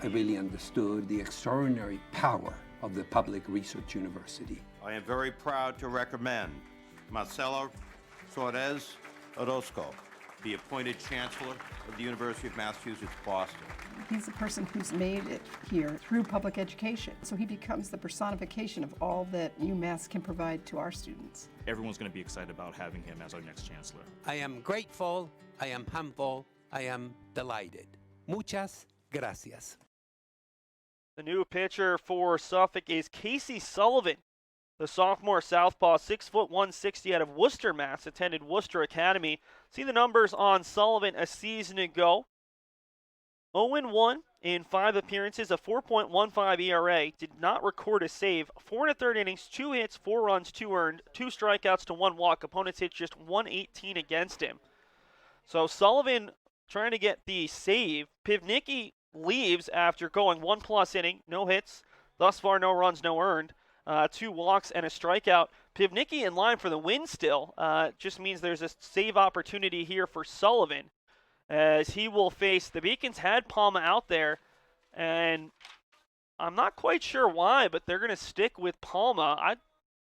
I really understood the extraordinary power of the public research university. I am very proud to recommend Marcelo Suarez Orozco be appointed Chancellor of the University of Massachusetts, Boston. He's a person who's made it here through public education, so he becomes the personification of all that UMass can provide to our students. Everyone's going to be excited about having him as our next Chancellor. I am grateful, I am humble, I am delighted. Muchas gracias. The new pitcher for Suffolk is Casey Sullivan, the sophomore southpaw, 6 foot 160 out of Worcester, Mass. Attended Worcester Academy. See the numbers on Sullivan a season ago. 0-1 in 5 appearances, a 4.15 ERA. Did not record a save. 4 1/3 innings, 2 hits, 4 runs, 2 earned, 2 strikeouts to 1 walk. Opponents hit just 118 against him. So Sullivan trying to get the save. Pivnicki leaves after going 1+ inning, no hits. Thus far, no runs, no earned. 2 walks and a strikeout. Pivnicki in line for the win still. Just means there's a save opportunity here for Sullivan as he will face, the Beacons had Palma out there, and I'm not quite sure why, but they're going to stick with Palma.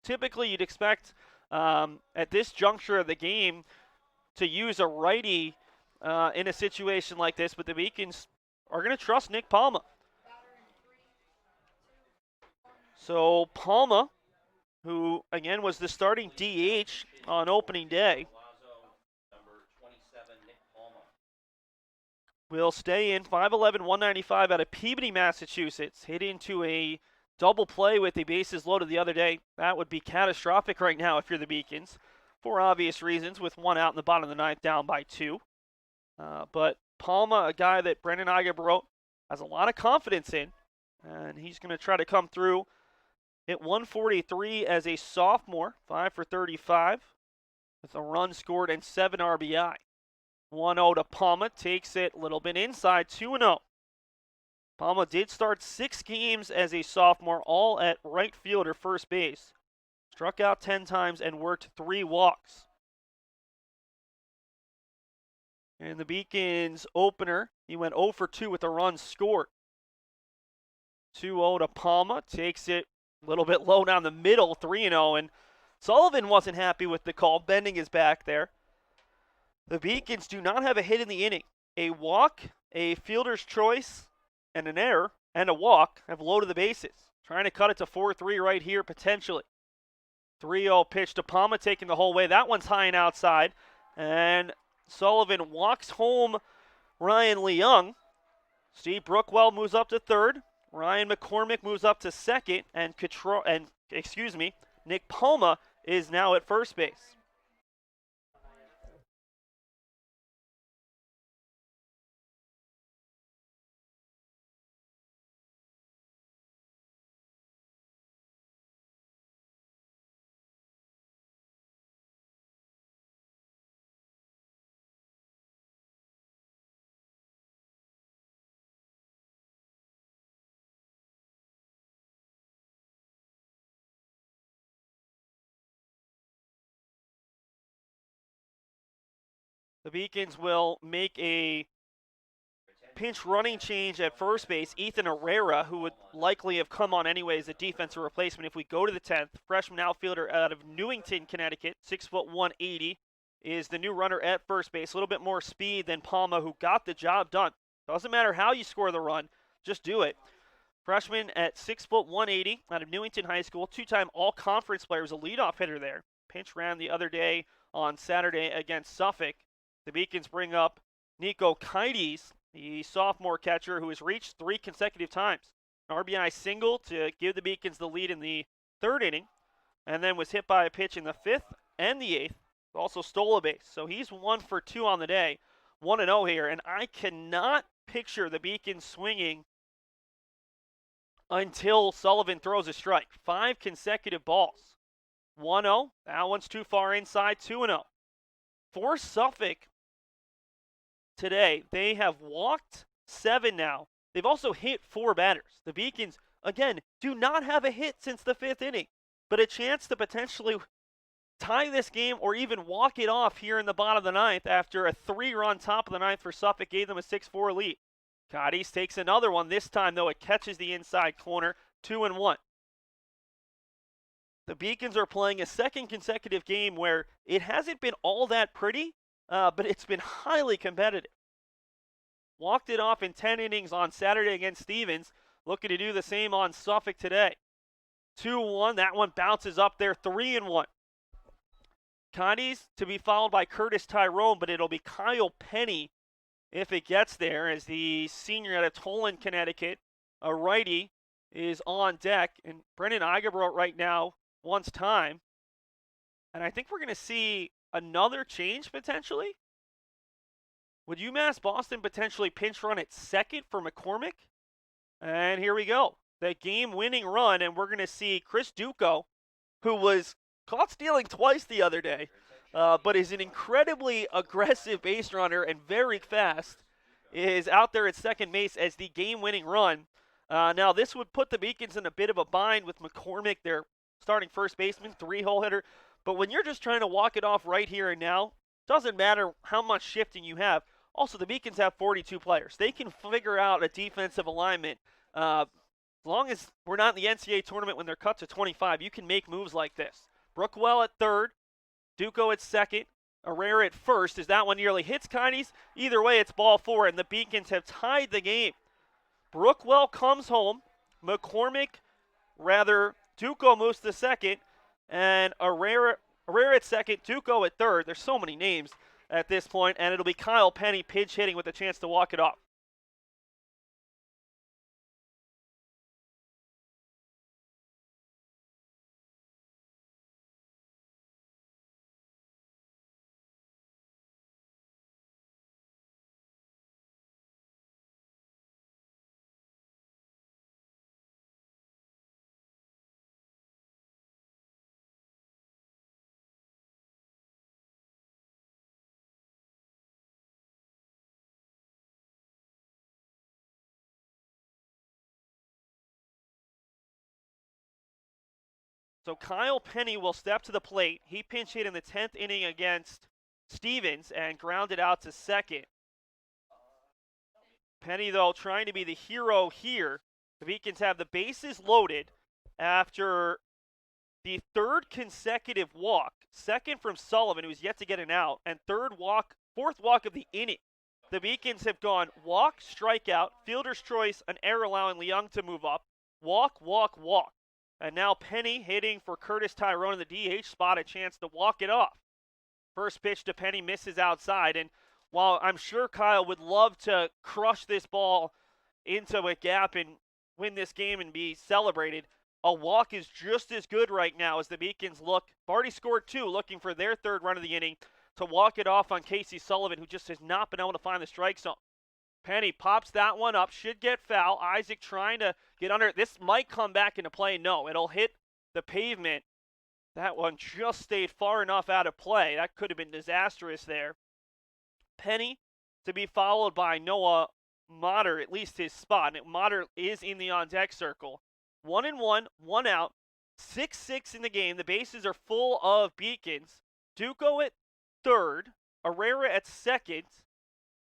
Typically, you'd expect at this juncture of the game to use a righty in a situation like this, but the Beacons are going to trust Nick Palma. So Palma, who again was the starting DH on opening day, will stay in. 5'11", 195 out of Peabody, Massachusetts. Hit into a double play with the bases loaded the other day. That would be catastrophic right now if you're the Beacons, for obvious reasons, with one out in the bottom of the ninth, down by 2. But Palma, a guy that Brendan Igebro has a lot of confidence in, and he's going to try to come through. Hit 143 as a sophomore, 5 for 35, with a run scored and 7 RBI. 1-0 to Palma, takes it a little bit inside, 2-0. Palma did start 6 games as a sophomore, all at right field or first base. Struck out 10 times and worked 3 walks. And the Beacons opener, he went 0 for 2 with a run scored. 2-0 to Palma, takes it a little bit low down the middle, 3-0, and Sullivan wasn't happy with the call, bending his back there. The Beacons do not have a hit in the inning. A walk, a fielder's choice, and an error, and a walk have loaded the bases. Trying to cut it to 4-3 right here, potentially. 3-0 pitch to Palma, taking the whole way. That one's high and outside, and Sullivan walks home Ryan Leung. Steve Brookwell moves up to third. Ryan McCormick moves up to second, and Nick Palma is now at first base. The Beacons will make a pinch running change at first base. Ethan Herrera, who would likely have come on anyway as a defensive replacement if we go to the 10th. Freshman outfielder out of Newington, Connecticut, 6'1", 180, is the new runner at first base. A little bit more speed than Palma, who got the job done. Doesn't matter how you score the run, just do it. Freshman at 6'1", 180 out of Newington High School, 2-time all-conference player, was a leadoff hitter there. Pinch ran the other day on Saturday against Suffolk. The Beacons bring up Nico Kites, the sophomore catcher who has reached 3 consecutive times. An RBI single to give the Beacons the lead in the 3rd inning, and then was hit by a pitch in the 5th and the 8th. Also stole a base. So he's 1 for 2 on the day, 1-0 here, and I cannot picture the Beacons swinging until Sullivan throws a strike. 5 consecutive balls. 1-0, that one's too far inside, 2-0. For Suffolk today, they have walked 7 now. They've also hit 4 batters. The Beacons, again, do not have a hit since the 5th inning, but a chance to potentially tie this game or even walk it off here in the bottom of the 9th after a 3-run top of the 9th for Suffolk gave them a 6-4 lead. Kites takes another one. This time, though, it catches the inside corner, 2-1. The Beacons are playing a 2nd consecutive game where it hasn't been all that pretty, but it's been highly competitive. Walked it off in 10 innings on Saturday against Stevens. Looking to do the same on Suffolk today. 2-1, that one bounces up there, 3-1. Kites to be followed by Curtis Tyrone, but it'll be Kyle Penny if it gets there, as the senior out of Toland, Connecticut, a righty, is on deck. And Brendan Igebro right now wants time. And I think we're going to see another change potentially. Would UMass Boston potentially pinch run at second for McCormick? And here we go. The game-winning run, and we're going to see Chris Duco, who was caught stealing twice the other day, but is an incredibly aggressive base runner and very fast, is out there at second base as the game-winning run. Now, this would put the Beacons in a bit of a bind with McCormick, their starting first baseman, 3-hole hitter. But when you're just trying to walk it off right here and now, doesn't matter how much shifting you have. Also, the Beacons have 42 players. They can figure out a defensive alignment. As long as we're not in the NCAA tournament when they're cut to 25, you can make moves like this. Brookwell at third, Duco at second, Herrera at first, as that one nearly hits Kites. Either way, it's ball 4, and the Beacons have tied the game. Brookwell comes home. McCormick rather, Duco moves to second, and Herrera at second, Duco at third. There's so many names at this point, and it'll be Kyle Penny pinch hitting with a chance to walk it off. So Kyle Penny will step to the plate. He pinch hit in the 10th inning against Stevens and grounded out to second. Penny, though, trying to be the hero here. The Beacons have the bases loaded after the third consecutive walk, second from Sullivan, who's yet to get an out, and fourth walk of the inning. The Beacons have gone walk, strikeout, fielder's choice, an error allowing Leung to move up, walk, walk, walk. And now Penny hitting for Curtis Tyrone in the DH spot, a chance to walk it off. First pitch to Penny misses outside, and while I'm sure Kyle would love to crush this ball into a gap and win this game and be celebrated, a walk is just as good right now as the Beacons look. Barty scored 2, looking for their third run of the inning to walk it off on Casey Sullivan, who just has not been able to find the strike zone. Penny pops that one up, should get foul. Isaac trying to get under it. This might come back into play. No, it'll hit the pavement. That one just stayed far enough out of play. That could have been disastrous there. Penny to be followed by Noah Motter, at least his spot. And Motter is in the on-deck circle. 1-1, 1 out, 6-6 in the game. The bases are full of Beacons. Duco at third, Herrera at second,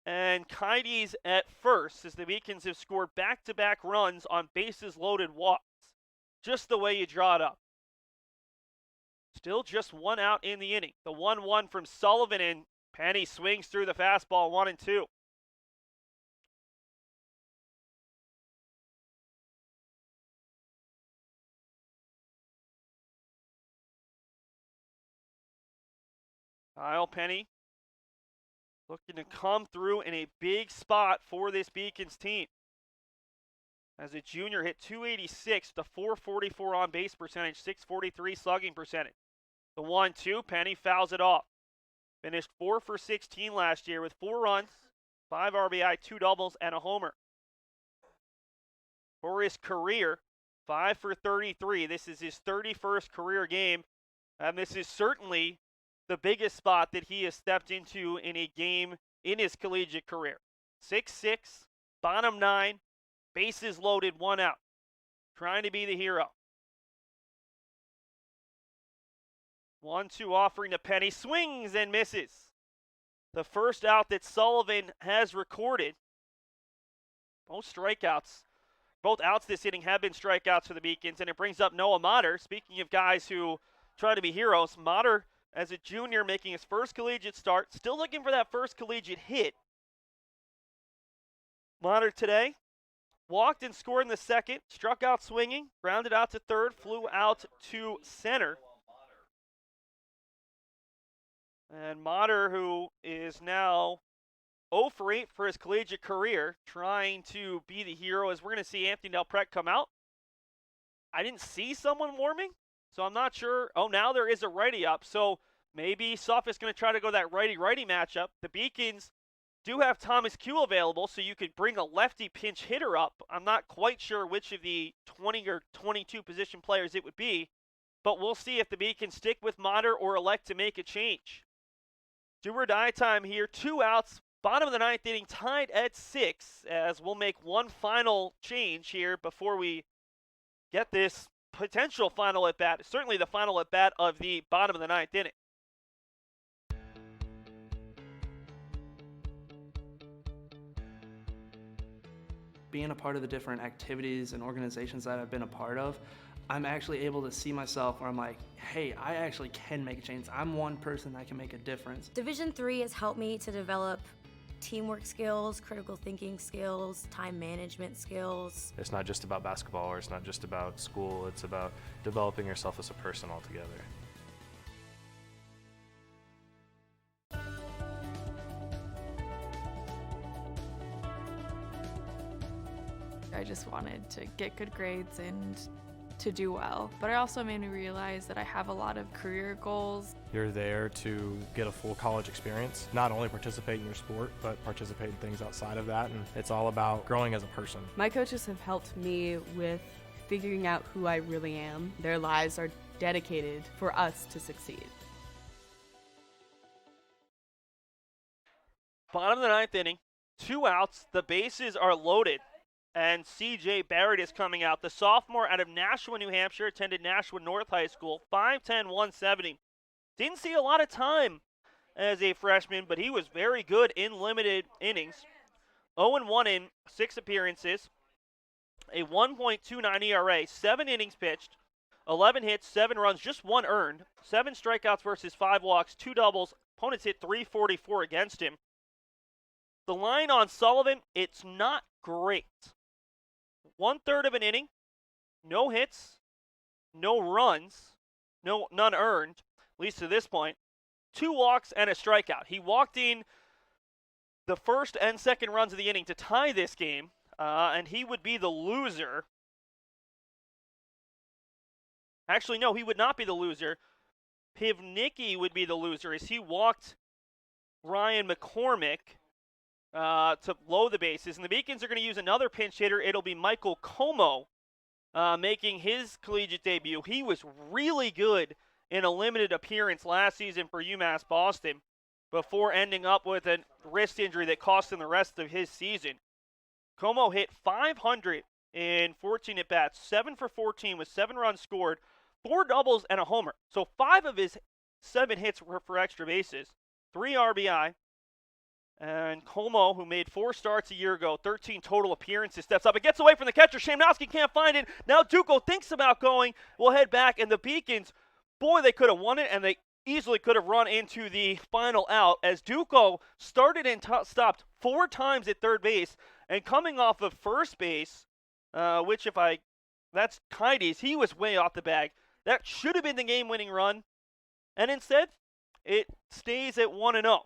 and Kaides at first, as the Beacons have scored back-to-back runs on bases-loaded walks. Just the way you draw it up. Still just 1 out in the inning. The 1-1 from Sullivan, and Penny swings through the fastball, 1-2. Kyle Penny looking to come through in a big spot for this Beacons team. As a junior, hit .286 with a .444 on-base percentage, .643 slugging percentage. The 1-2, Penny fouls it off. Finished 4 for 16 last year with 4 runs, 5 RBI, 2 doubles, and a homer. For his career, 5 for 33. This is his 31st career game, and this is certainly the biggest spot that he has stepped into in a game in his collegiate career. 6-6, bottom 9, bases loaded, 1 out. Trying to be the hero. 1-2 offering to Penny, swings and misses. The first out that Sullivan has recorded. Both outs this inning have been strikeouts for the Beacons, and it brings up Noah Motter. Speaking of guys who try to be heroes, Motter, as a junior, making his first collegiate start, still looking for that first collegiate hit. Motter today walked and scored in the second, struck out swinging, grounded out to third, flew out to center. And Motter, who is now 0 for 8 for his collegiate career, trying to be the hero, as we're going to see Anthony Delpret come out. I didn't see someone warming, so I'm not sure. Oh, now there is a righty up, so maybe Suffolk's going to try to go that righty-righty matchup. The Beacons do have Thomas Q available, so you could bring a lefty pinch hitter up. I'm not quite sure which of the 20 or 22 position players it would be, but we'll see if the Beacons stick with Motter or elect to make a change. Do or die time here, 2 outs, bottom of the 9th inning, tied at 6, as we'll make one final change here before we get this potential final at-bat, certainly the final at-bat of the bottom of the 9th inning. Being a part of the different activities and organizations that I've been a part of, I'm actually able to see myself where I'm like, hey, I actually can make a change. I'm one person that can make a difference. Division III has helped me to develop teamwork skills, critical thinking skills, time management skills. It's not just about basketball, or it's not just about school, it's about developing yourself as a person altogether. I just wanted to get good grades and to do well. But it also made me realize that I have a lot of career goals. You're there to get a full college experience, not only participate in your sport, but participate in things outside of that, and it's all about growing as a person. My coaches have helped me with figuring out who I really am. Their lives are dedicated for us to succeed. Bottom of the ninth inning, 2 outs, the bases are loaded, and C.J. Barrett is coming out. The sophomore out of Nashua, New Hampshire, attended Nashua North High School, 5'10", 170. Didn't see a lot of time as a freshman, but he was very good in limited innings. 0-1 in 6 appearances, a 1.29 ERA, 7 innings pitched, 11 hits, 7 runs, just 1 earned, 7 strikeouts versus 5 walks, 2 doubles. Opponents hit .344 against him. The line on Sullivan, it's not great. 1/3 of an inning, no hits, no runs, none earned, at least to this point. 2 walks and a strikeout. He walked in the first and second runs of the inning to tie this game, and he would be the loser. Actually, no, he would not be the loser. Pivnicki would be the loser as he walked Ryan McCormick to load the bases. And the Beacons are going to use another pinch hitter. It'll be Michael Como making his collegiate debut. He was really good in a limited appearance last season for UMass Boston before ending up with a wrist injury that cost him the rest of his season. Como hit .500 in 14 at-bats, 7 for 14 with 7 runs scored, 4 doubles and a homer. So 5 of his 7 hits were for extra bases, 3 RBI. And Como, who made 4 starts a year ago, 13 total appearances, steps up. It gets away from the catcher. Shamnowski can't find it. Now Duco thinks about going. We'll head back. And the Beacons, boy, they could have won it, and they easily could have run into the final out as Duco started and stopped 4 times at third base. And coming off of first base, that's Kides, he was way off the bag. That should have been the game-winning run. And instead, it stays at 1-0.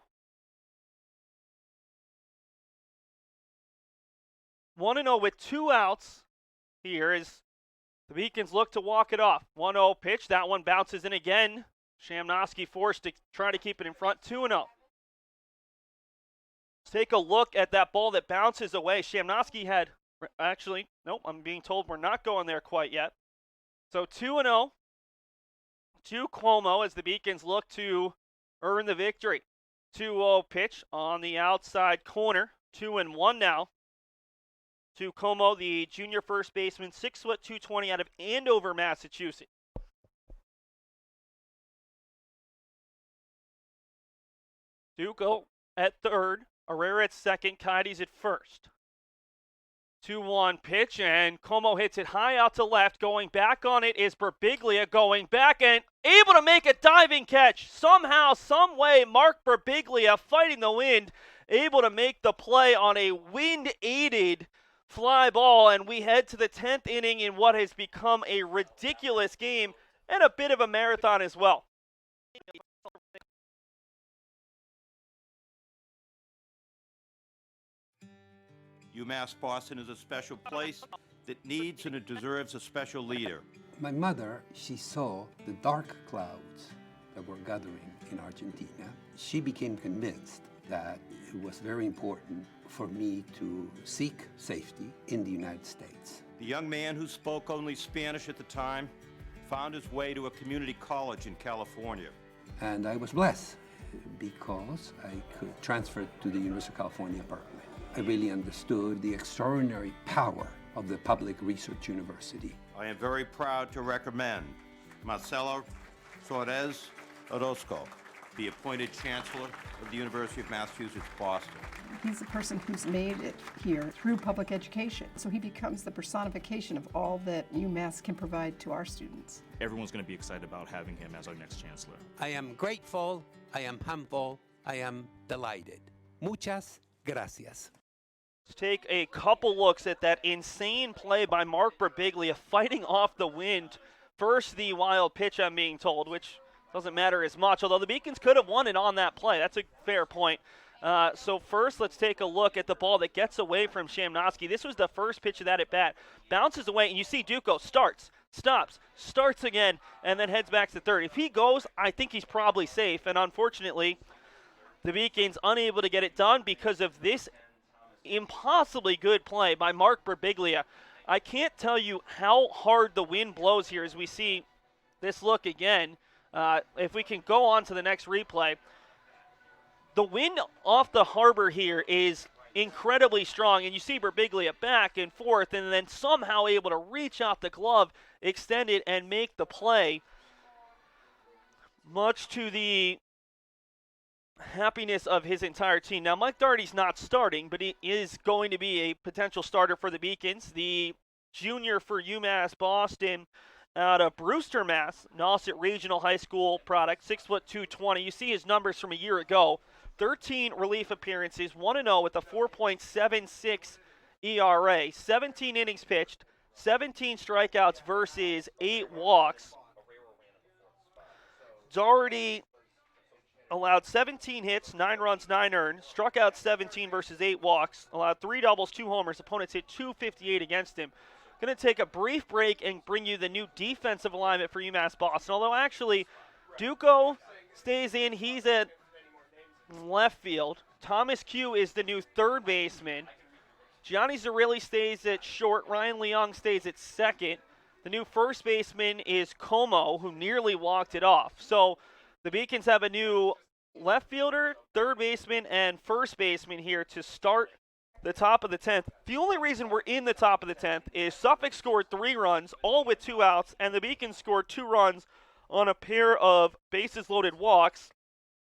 1-0 with 2 outs here as the Beacons look to walk it off. 1-0 pitch. That one bounces in again. Shamnowski forced to try to keep it in front. 2-0. Let's take a look at that ball that bounces away. Shamnowski had, actually, nope, I'm being told we're not going there quite yet. So 2-0 to Cuomo as the Beacons look to earn the victory. 2-0 pitch on the outside corner. 2-1 now to Como, the junior first baseman, 6', 220 out of Andover, Massachusetts. Duco at third, Herrera at second, Kides at first. 2-1 pitch, and Como hits it high out to left. Going back on it is Birbiglia, going back and able to make a diving catch. Somehow, some way, Mark Birbiglia, fighting the wind, able to make the play on a wind-aided fly ball, and we head to the 10th inning in what has become a ridiculous game and a bit of a marathon as well. UMass Boston is a special place that needs and it deserves a special leader. My mother, she saw the dark clouds that were gathering in Argentina. She became convinced that it was very important for me to seek safety in the United States. The young man who spoke only Spanish at the time found his way to a community college in California. And I was blessed because I could transfer to the University of California, Berkeley. I really understood the extraordinary power of the public research university. I am very proud to recommend Marcelo Suarez Orozco be appointed Chancellor of the University of Massachusetts, Boston. He's a person who's made it here through public education, so he becomes the personification of all that UMass can provide to our students. Everyone's going to be excited about having him as our next Chancellor. I am grateful, I am humble, I am delighted. Muchas Gracias. Let's take a couple looks at that insane play by Mark Birbiglia fighting off the wind. First, the wild pitch, I'm being told, which doesn't matter as much, although the Beacons could have won it on that play. That's a fair point. So first, let's take a look at the ball that gets away from Shamnosky. This was the first pitch of that at-bat. Bounces away, and you see Duco starts, stops, starts again, and then heads back to third. If he goes, I think he's probably safe, and unfortunately, the Beacons unable to get it done because of this impossibly good play by Mark Birbiglia. I can't tell you how hard the wind blows here as we see this look again. If we can go on to the next replay. The wind off the harbor here is incredibly strong, and you see Birbiglia back and forth and then somehow able to reach out the glove, extend it, and make the play. Much to the happiness of his entire team. Now, Mike Doherty's not starting, but he is going to be a potential starter for the Beacons. The junior for UMass Boston out of Brewster, Mass, Nauset Regional High School product, 6', 220. You see his numbers from a year ago. 13 relief appearances, 1-0 with a 4.76 ERA, 17 innings pitched, 17 strikeouts versus 8 walks. Doherty allowed 17 hits, 9 runs, 9 earned, struck out 17 versus 8 walks, allowed 3 doubles, 2 homers. Opponents hit 258 against him. Going to take a brief break and bring you the new defensive alignment for UMass Boston. Although actually, Duco stays in. He's at left field. Thomas Q is the new third baseman. Gianni Zarilli stays at short. Ryan Leung stays at second. The new first baseman is Como, who nearly walked it off. So the Beacons have a new left fielder, third baseman, and first baseman here to start the top of the 10th. The only reason we're in the top of the 10th is Suffolk scored 3 runs, all with 2 outs, and the Beacons scored 2 runs on a pair of bases-loaded walks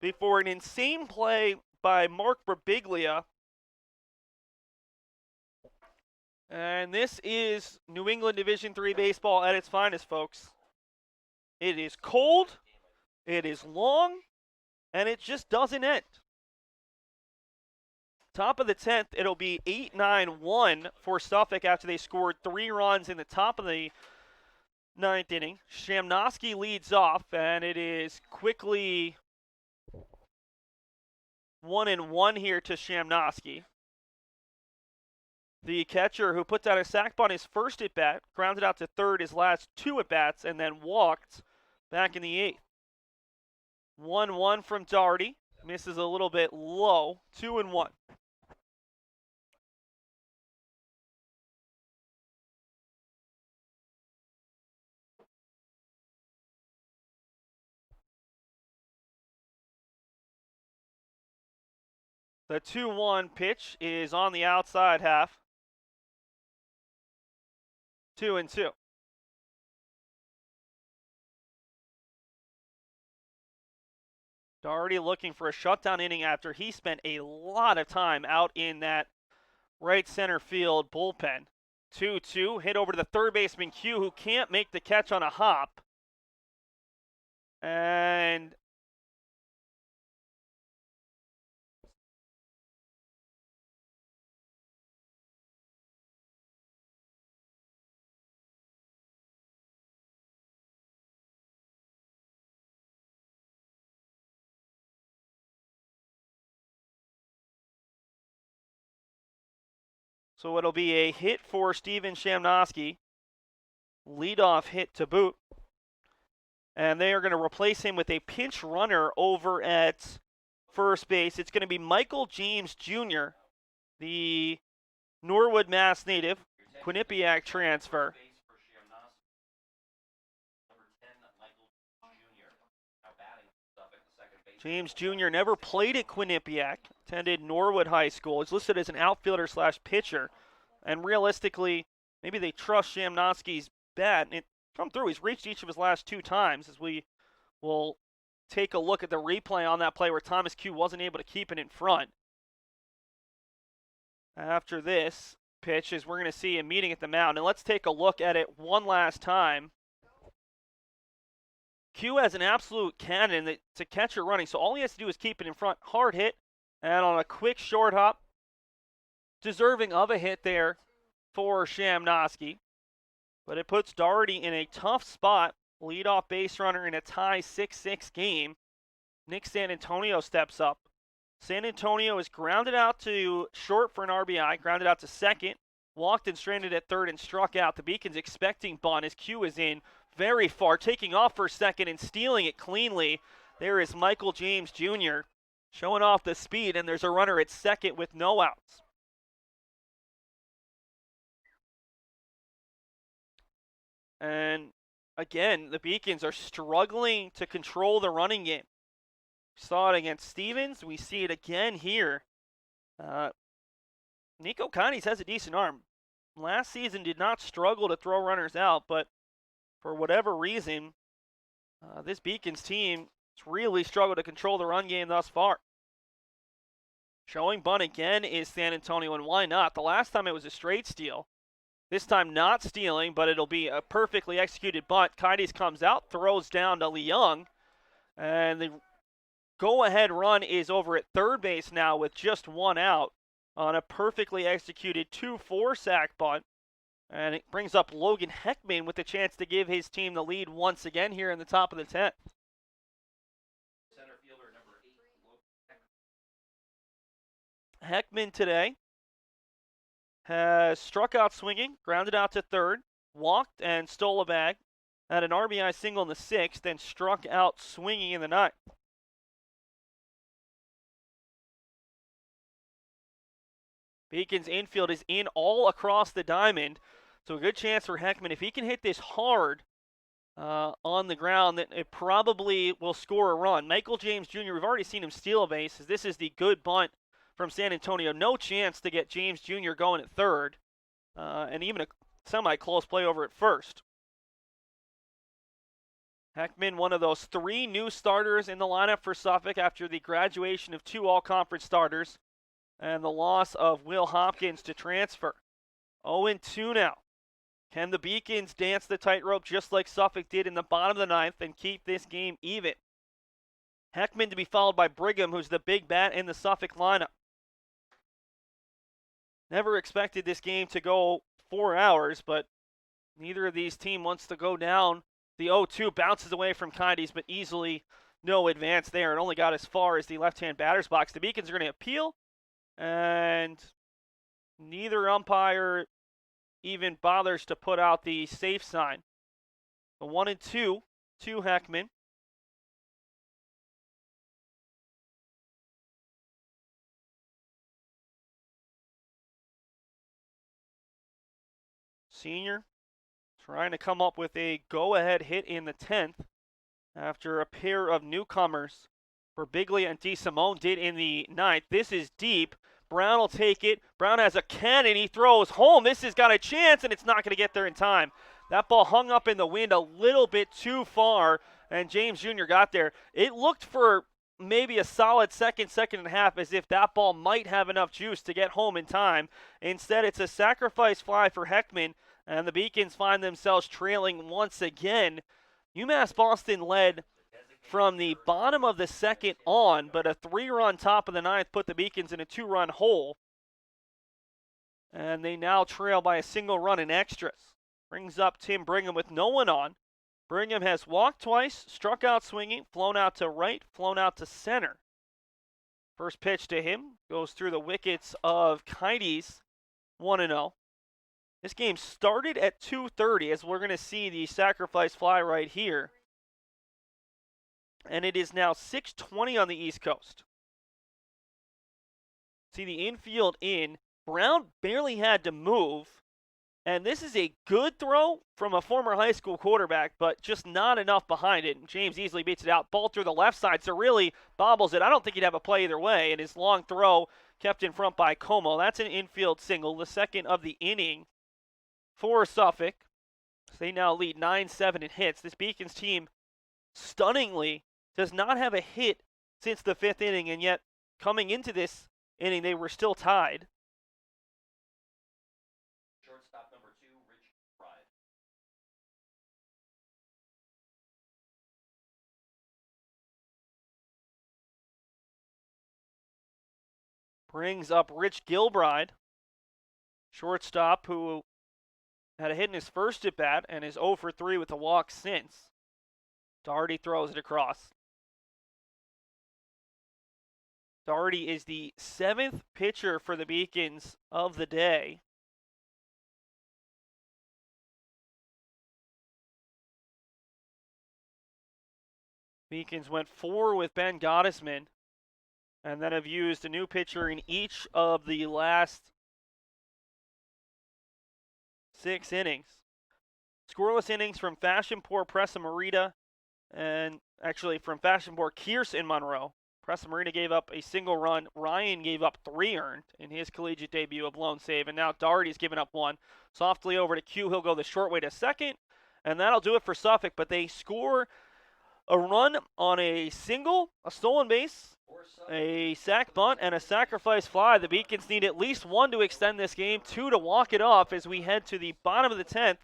before an insane play by Mark Birbiglia. And this is New England Division III baseball at its finest, folks. It is cold, it is long, and it just doesn't end. Top of the 10th, it'll be 8-9-1 for Suffolk after they scored 3 runs in the top of the 9th inning. Shamnosky leads off, and it is quickly 1-1 here to Shamnosky. The catcher who puts out a sac bunt his first at-bat, grounded out to third his last 2 at-bats, and then walked back in the 8th. 1-1 from Doherty. Misses a little bit low. 2-1. The 2-1 pitch is on the outside half. 2-2. Doherty looking for a shutdown inning after he spent a lot of time out in that right center field bullpen. 2-2, hit over to the third baseman Q, who can't make the catch on a hop. And so it'll be a hit for Steven Shamnosky. Leadoff hit to boot. And they are going to replace him with a pinch runner over at first base. It's going to be Michael James Jr., the Norwood, Mass native, Quinnipiac transfer. James Jr. never played at Quinnipiac, attended Norwood High School. He's listed as an outfielder/pitcher. And realistically, maybe they trust Shamnosky's bat. And it come through. He's reached each of his last 2 times, as we will take a look at the replay on that play where Thomas Q wasn't able to keep it in front. After this pitch, is we're going to see him meeting at the mound. And let's take a look at it one last time. Q has an absolute cannon that's a catcher running, so all he has to do is keep it in front. Hard hit, and on a quick short hop, deserving of a hit there for Shamnosky. But it puts Doherty in a tough spot. Leadoff base runner in a tie 6-6 game. Nick San Antonio steps up. San Antonio is grounded out to short for an RBI, grounded out to second, walked and stranded at third and struck out. The Beacons expecting bunt as Q is in very far, taking off for second and stealing it cleanly. There is Michael James Jr. showing off the speed, and there's a runner at second with no outs. And again, the Beacons are struggling to control the running game. We saw it against Stevens. We see it again here. Nico Connies has a decent arm. Last season did not struggle to throw runners out, but for whatever reason, this Beacons team has really struggled to control the run game thus far. Showing bunt again is San Antonio, and why not? The last time it was a straight steal. This time not stealing, but it'll be a perfectly executed bunt. Kides comes out, throws down to Leung, and the go-ahead run is over at third base now with just one out on a perfectly executed 2-4 sack bunt. And it brings up Logan Heckman with the chance to give his team the lead once again here in the top of the 10th. Center fielder number 8, Heckman today has struck out swinging, grounded out to third, walked and stole a bag, had an RBI single in the 6th, then struck out swinging in the 9th. Beacons infield is in all across the diamond, so a good chance for Heckman. If he can hit this hard on the ground, then it probably will score a run. Michael James Jr., we've already seen him steal a base. This is the good bunt from San Antonio. No chance to get James Jr. going at third, and even a semi-close play over at first. Heckman, one of those 3 new starters in the lineup for Suffolk after the graduation of 2 all-conference starters and the loss of Will Hopkins to transfer. 0-2 now. Can the Beacons dance the tightrope just like Suffolk did in the bottom of the 9th and keep this game even? Heckman to be followed by Brigham, who's the big bat in the Suffolk lineup. Never expected this game to go 4 hours, but neither of these teams wants to go down. The 0-2 bounces away from Kides, but easily no advance there. It only got as far as the left-hand batter's box. The Beacons are going to appeal, and neither umpire even bothers to put out the safe sign. The 1-2 to Heckman. Senior trying to come up with a go-ahead hit in the 10th after a pair of newcomers for Biglia and DeSimone did in the 9th. This is deep. Brown will take it. Brown has a cannon. He throws home. This has got a chance, and it's not going to get there in time. That ball hung up in the wind a little bit too far, and James Jr. got there. It looked for maybe a solid second and a half as if that ball might have enough juice to get home in time. Instead, it's a sacrifice fly for Heckman, and the Beacons find themselves trailing once again. UMass Boston led from the bottom of the 2nd on, but a 3-run top of the 9th put the Beacons in a 2-run hole. And they now trail by a single run in extras. Brings up Tim Brigham with no one on. Brigham has walked twice, struck out swinging, flown out to right, flown out to center. First pitch to him goes through the wickets of Kides, 1-0. This game started at 2:30, as we're going to see the sacrifice fly right here. And it is now 6:20 on the East Coast. See the infield in. Brown barely had to move. And this is a good throw from a former high school quarterback, but just not enough behind it. James easily beats it out. Ball through the left side, so really bobbles it. I don't think he'd have a play either way. And his long throw kept in front by Como. That's an infield single, the second of the inning for Suffolk. So they now lead 9-7 in hits. This Beacons team stunningly does not have a hit since the 5th inning, and yet coming into this inning, they were still tied. Shortstop number 2, Rich Pride. Brings up Rich Gilbride. Shortstop, who had a hit in his first at bat and is 0 for 3 with a walk since. Doherty throws it across. Doherty is the 7th pitcher for the Beacons of the day. Beacons went 4 with Ben Gottesman, and then have used a new pitcher in each of the last 6 innings. Scoreless innings from Fashionpour, Pressa Marita, and actually from Fashionpour, Kearse, and Monroe. Pressa Marita gave up a single run. Ryan gave up 3 earned in his collegiate debut of lone save, and now Doherty's given up 1. Softly over to Q. He'll go the short way to second, and that'll do it for Suffolk, but they score a run on a single, a stolen base, a sac bunt, and a sacrifice fly. The Beacons need at least 1 to extend this game, 2 to walk it off as we head to the bottom of the 10th.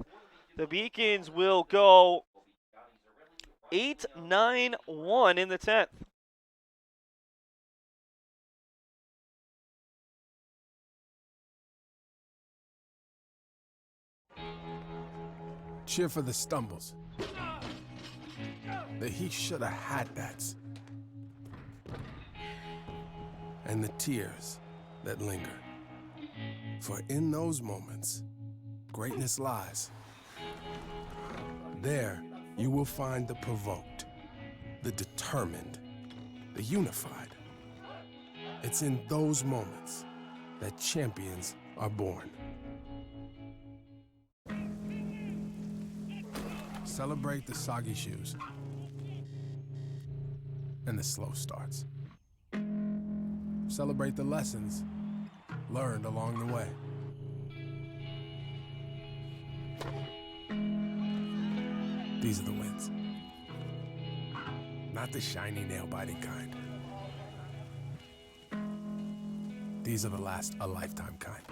The Beacons will go 8-9-1 in the 10th. Cheer for the stumbles. The he shoulda had that's. And the tears that linger. For in those moments, greatness lies. There, you will find the provoked, the determined, the unified. It's in those moments that champions are born. Celebrate the soggy shoes and the slow starts. Celebrate the lessons learned along the way. These are the wins. Not the shiny, nail-biting kind. These are the last a lifetime kind.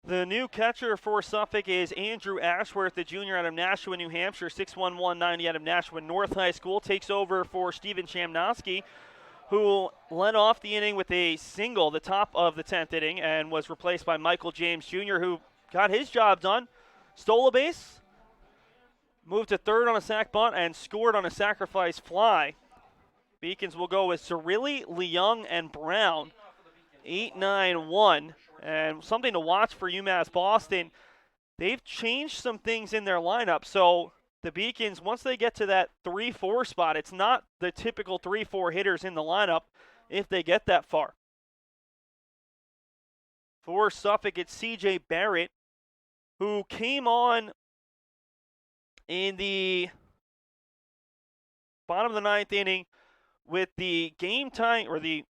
The new catcher for Suffolk is Andrew Ashworth, the junior out of Nashua, New Hampshire, 6'1", 190 out of Nashua North High School. Takes over for Steven Chamnosky, who led off the inning with a single, the top of the 10th inning, and was replaced by Michael James Jr., who got his job done. Stole a base, moved to third on a sac bunt, and scored on a sacrifice fly. Beacons will go with Zarilli, Leung, and Brown. 8-9-1. And something to watch for UMass Boston, they've changed some things in their lineup. So the Beacons, once they get to that 3-4 spot, it's not the typical 3-4 hitters in the lineup if they get that far. For Suffolk, it's C.J. Barrett, who came on in the bottom of the 9th inning with the game time, or the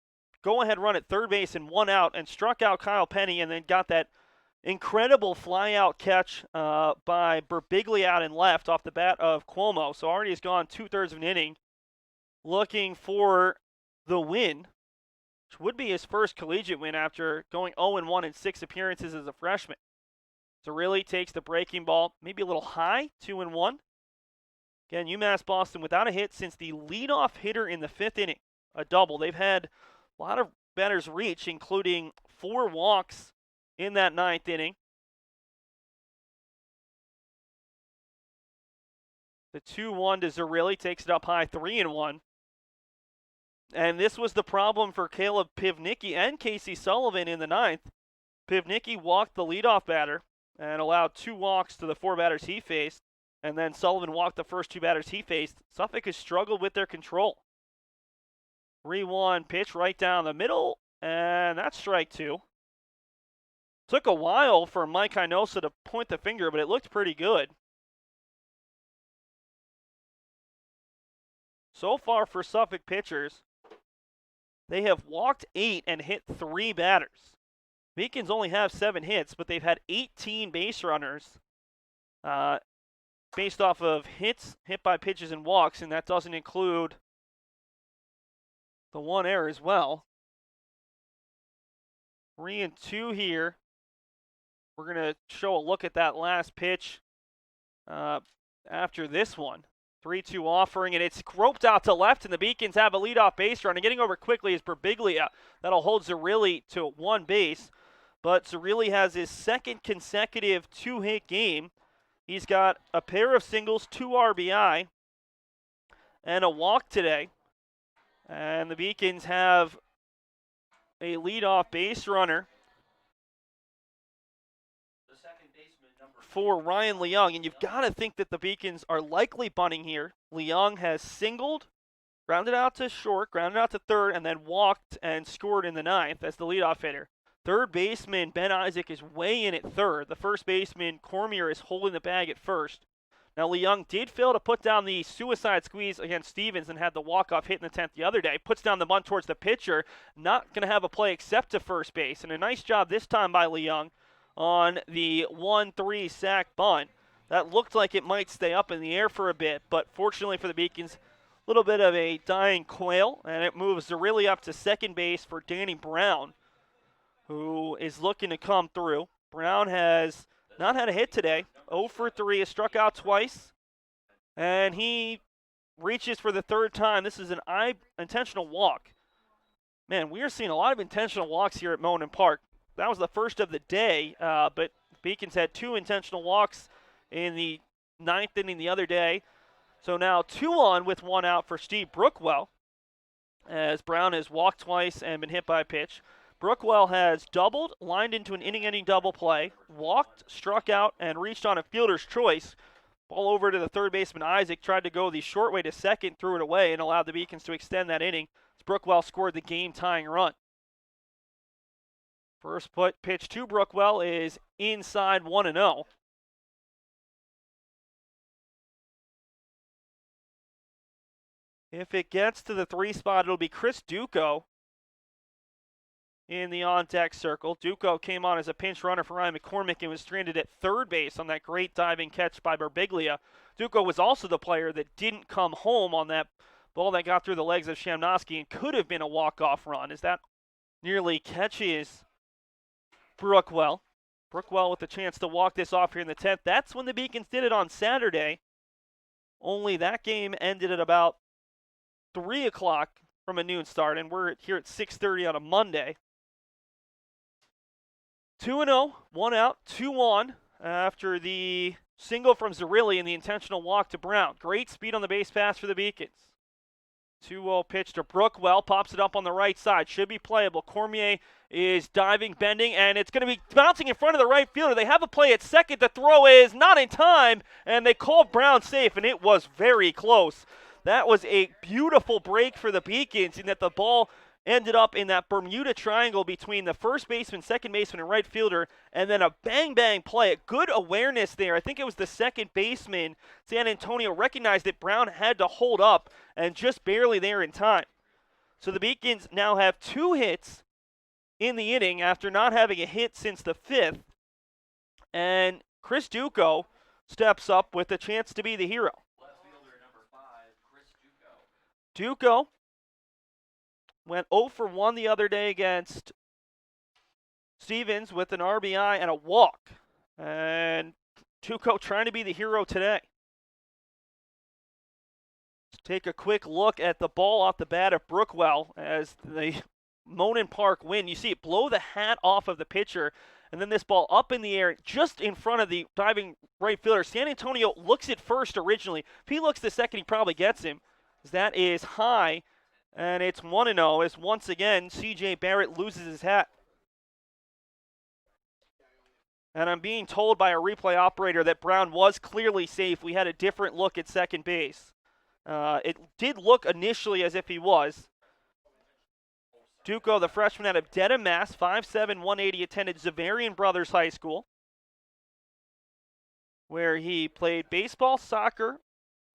go-ahead run at third base and 1 out, and struck out Kyle Penny, and then got that incredible fly-out catch by Birbiglia out and left off the bat of Cuomo. So already has gone 2/3 of an inning looking for the win, which would be his first collegiate win after going 0-1 in 6 appearances as a freshman. Zarilli takes the breaking ball, maybe a little high, 2-1. Again, UMass Boston without a hit since the leadoff hitter in the 5th inning, a double. They've had a lot of batters reach, including 4 walks in that 9th inning. The 2-1 to Zarilli takes it up high, 3-1. And this was the problem for Caleb Pivnicki and Casey Sullivan in the 9th. Pivnicki walked the leadoff batter and allowed 2 walks to the 4 batters he faced. And then Sullivan walked the first 2 batters he faced. Suffolk has struggled with their control. 3-1 pitch right down the middle, and that's strike 2. Took a while for Mike Hinosa to point the finger, but it looked pretty good. So far for Suffolk pitchers, they have walked 8 and hit 3 batters. Beacons only have 7 hits, but they've had 18 base runners based off of hits, hit by pitches, and walks, and that doesn't include the 1 error as well. 3-2 here. We're going to show a look at that last pitch after this one. 3-2 offering, and it's roped out to left, and the Beacons have a leadoff base run. And getting over quickly is Birbiglia. That'll hold Zarilli to one base. But Zarilli has his second consecutive two-hit game. He's got a pair of singles, 2 RBI, and a walk today. And the Beacons have a leadoff base runner for Ryan Leung, and you've got to think that the Beacons are likely bunting here. Leung has singled, grounded out to short, grounded out to third, and then walked and scored in the ninth as the leadoff hitter. Third baseman Ben Isaac is way in at third. The first baseman Cormier is holding the bag at first. Now Leung did fail to put down the suicide squeeze against Stevens and had the walk-off hit in the 10th the other day. Puts down the bunt towards the pitcher, not going to have a play except to first base, and a nice job this time by Leung on the 1-3 sack bunt. That looked like it might stay up in the air for a bit, but fortunately for the Beacons, a little bit of a dying quail, and it moves Zarilli up to second base for Danny Brown, who is looking to come through. Brown has not had a hit today. 0 for 3, has struck out twice, and he reaches for the third time. This is an intentional walk. Man, we are seeing a lot of intentional walks here at Monin Park. That was the first of the day, but Beacons had 2 intentional walks in the 9th inning the other day. So now 2 on with 1 out for Steve Brookwell, as Brown has walked twice and been hit by a pitch. Brookwell has doubled, lined into an inning-ending double play, walked, struck out, and reached on a fielder's choice. Ball over to the third baseman Isaac, tried to go the short way to second, threw it away, and allowed the Beacons to extend that inning. Brookwell scored the game-tying run. First pitch to Brookwell is inside 1-0. If it gets to the 3 spot, it'll be Chris Duco in the on-deck circle. Duco came on as a pinch runner for Ryan McCormick and was stranded at third base on that great diving catch by Birbiglia. Duco was also the player that didn't come home on that ball that got through the legs of Shamnosky and could have been a walk-off run, as that nearly catches Brookwell. Brookwell with the chance to walk this off here in the 10th. That's when the Beacons did it on Saturday. Only that game ended at about 3 o'clock from a noon start, and we're here at 6:30 on a Monday. 2-0, 1 out, 2 on after the single from Zarilli and the intentional walk to Brown. Great speed on the base pass for the Beacons. 2-0 pitch to Brookwell, pops it up on the right side. Should be playable. Cormier is diving, bending, and it's going to be bouncing in front of the right fielder. They have a play at second. The throw is not in time, and they call Brown safe, and it was very close. That was a beautiful break for the Beacons in that the ball ended up in that Bermuda Triangle between the first baseman, second baseman, and right fielder, and then a bang-bang play. Good awareness there. I think it was the second baseman, San Antonio, recognized that Brown had to hold up and just barely there in time. So the Beacons now have 2 hits in the inning after not having a hit since the 5th, and Chris Duco steps up with a chance to be the hero. Duco went 0 for 1 the other day against Stevens with an RBI and a walk. And Duco trying to be the hero today. Let's take a quick look at the ball off the bat of Brookwell as the Monin Park win. You see it blow the hat off of the pitcher, and then this ball up in the air just in front of the diving right fielder. San Antonio looks at first originally. If he looks to second, he probably gets him. That is high, and it's 1-0 as once again C.J. Barrett loses his hat. And I'm being told by a replay operator that Brown was clearly safe. We had a different look at second base. It did look initially as if he was. Duco, the freshman out of Dedham, Mass., 5'7", 180, attended Zavarian Brothers High School, where he played baseball, soccer,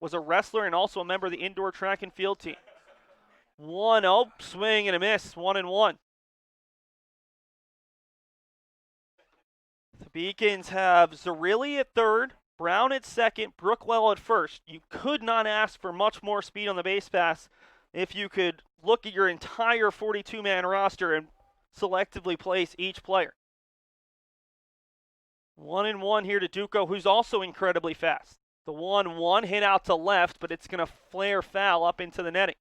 was a wrestler, and also a member of the indoor track and field team. 1-0, swing and a miss, 1-1. The Beacons have Zarilli at third, Brown at second, Brookwell at first. You could not ask for much more speed on the base pass if you could look at your entire 42-man roster and selectively place each player. 1-1 here to Duco, who's also incredibly fast. The 1-1 hit out to left, but it's going to flare foul up into the netting.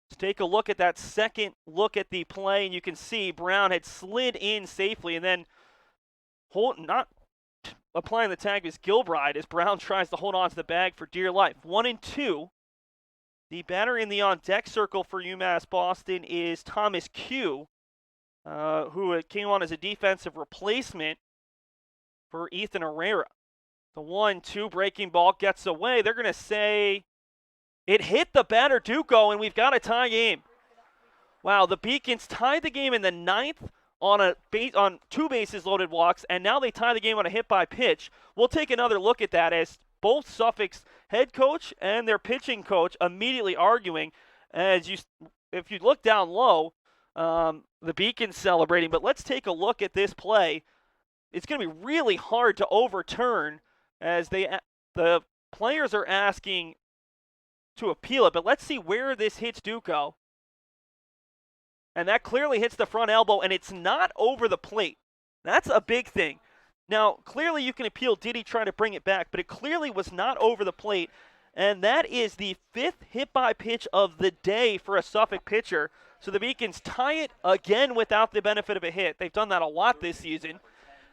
Let's take a look at that second look at the play, and you can see Brown had slid in safely, and then not applying the tag was Gilbride as Brown tries to hold on to the bag for dear life. 1-2. The batter in the on-deck circle for UMass Boston is Thomas Q, who came on as a defensive replacement for Ethan Herrera. The 1-2 breaking ball gets away. They're going to say it hit the batter Duco, and we've got a tie game. Wow, the Beacons tied the game in the 9th on 2 bases loaded walks, and now they tie the game on a hit by pitch. We'll take another look at that as both Suffolk's head coach and their pitching coach immediately arguing. If you look down low, the Beacons celebrating, but let's take a look at this play. It's going to be really hard to overturn as the players are asking to appeal it, but let's see where this hits Duco. And that clearly hits the front elbow, and it's not over the plate. That's a big thing. Now, clearly you can appeal, did he try to bring it back, but it clearly was not over the plate, and that is the 5th hit by pitch of the day for a Suffolk pitcher. So the Beacons tie it again without the benefit of a hit. They've done that a lot this season.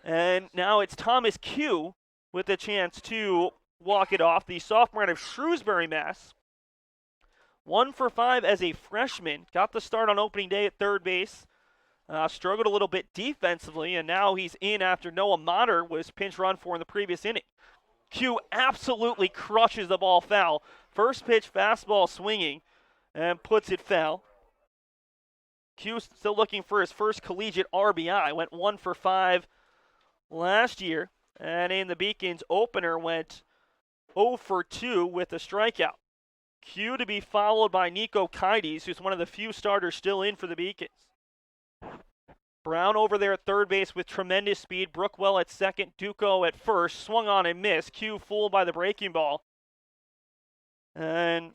And now it's Thomas Q with a chance to walk it off. The sophomore out of Shrewsbury, Mass. 1 for 5 as a freshman. Got the start on opening day at third base. Struggled a little bit defensively, and now he's in after Noah Motter was pinch run for in the previous inning. Q absolutely crushes the ball foul. First pitch fastball swinging and puts it foul. Q still looking for his first collegiate RBI. Went 1 for 5 last year, and in the Beacons opener went 0 for 2 with a strikeout. Q to be followed by Nico Kides, who's one of the few starters still in for the Beacons. Brown over there at third base with tremendous speed. Brookwell at second. Duco at first. Swung on and missed. Q fooled by the breaking ball. And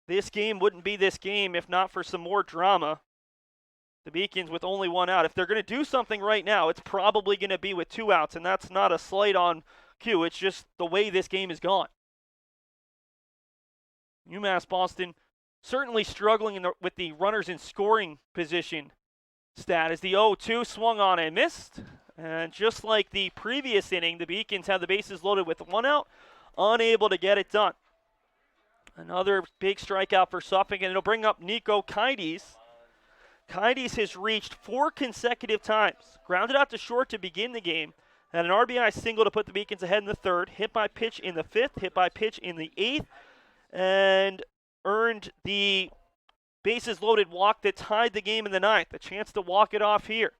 this game wouldn't be this game if not for some more drama. The Beacons with only 1 out. If they're going to do something right now, it's probably going to be with 2 outs, and that's not a slight on Q. It's just the way this game is gone. UMass Boston certainly struggling with the runners in scoring position stat as the 0-2 swung on and missed. And just like the previous inning, the Beacons have the bases loaded with 1 out, unable to get it done. Another big strikeout for Suffolk, and it'll bring up Nico Kides. Kides has reached 4 consecutive times. Grounded out to short to begin the game. Had an RBI single to put the Beacons ahead in the 3rd. Hit by pitch in the 5th. Hit by pitch in the 8th. And earned the bases loaded walk that tied the game in the 9th. A chance to walk it off here.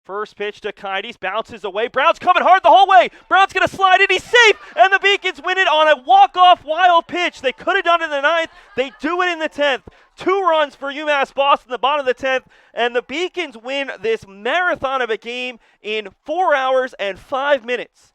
First pitch to Kides, bounces away. Brown's coming hard the whole way. Brown's going to slide it. He's safe, and the Beacons win it on a walk-off wild pitch. They could have done it in the 9th. They do it in the 10th. 2 runs for UMass Boston, the bottom of the 10th, and the Beacons win this marathon of a game in 4 hours and 5 minutes.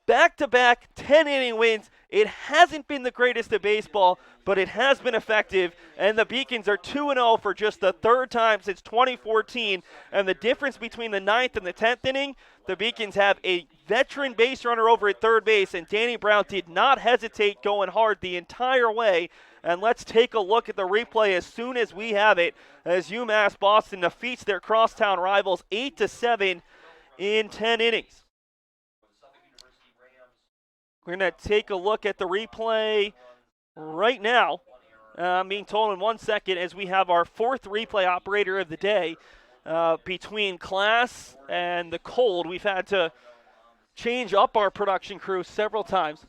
Back-to-back 10-inning wins. It hasn't been the greatest of baseball, but it has been effective, and the Beacons are 2-0 for just the 3rd time since 2014, and the difference between the 9th and the 10th inning, the Beacons have a veteran base runner over at third base, and Danny Brown did not hesitate going hard the entire way. And let's take a look at the replay as soon as we have it, as UMass Boston defeats their crosstown rivals 8-7 in 10 innings. We're going to take a look at the replay right now. I'm being told in 1 second as we have our 4th replay operator of the day. Between class and the cold, we've had to change up our production crew several times.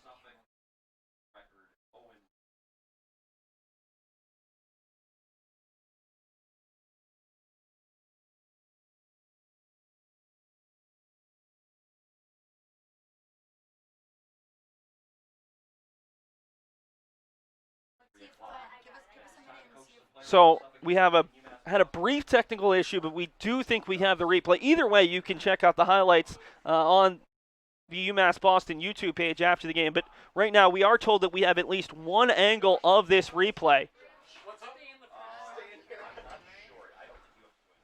So we have had a brief technical issue, but we do think we have the replay. Either way, you can check out the highlights on the UMass Boston YouTube page after the game. But right now, we are told that we have at least one angle of this replay.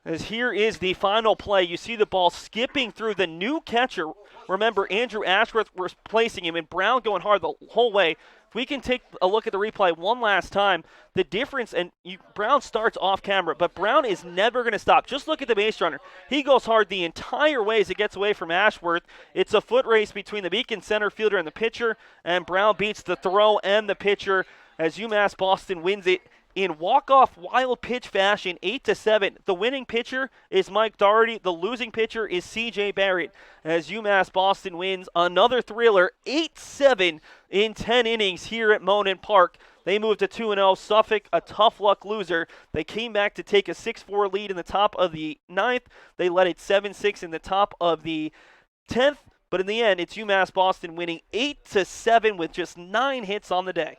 As here is the final play. You see the ball skipping through the new catcher. Remember, Andrew Ashworth replacing him, and Brown going hard the whole way. If we can take a look at the replay one last time, the difference, and Brown starts off camera, but Brown is never going to stop. Just look at the base runner. He goes hard the entire way as it gets away from Ashworth. It's a foot race between the Beacon center fielder and the pitcher, and Brown beats the throw and the pitcher as UMass Boston wins it in walk-off wild pitch fashion, 8-7. The winning pitcher is Mike Doherty. The losing pitcher is C.J. Barrett as UMass Boston wins another thriller, 8-7 in 10 innings here at Monin Park. They moved to 2-0. Suffolk, a tough luck loser. They came back to take a 6-4 lead in the top of the 9th. They led it 7-6 in the top of the 10th. But in the end, it's UMass Boston winning 8-7 with just 9 hits on the day.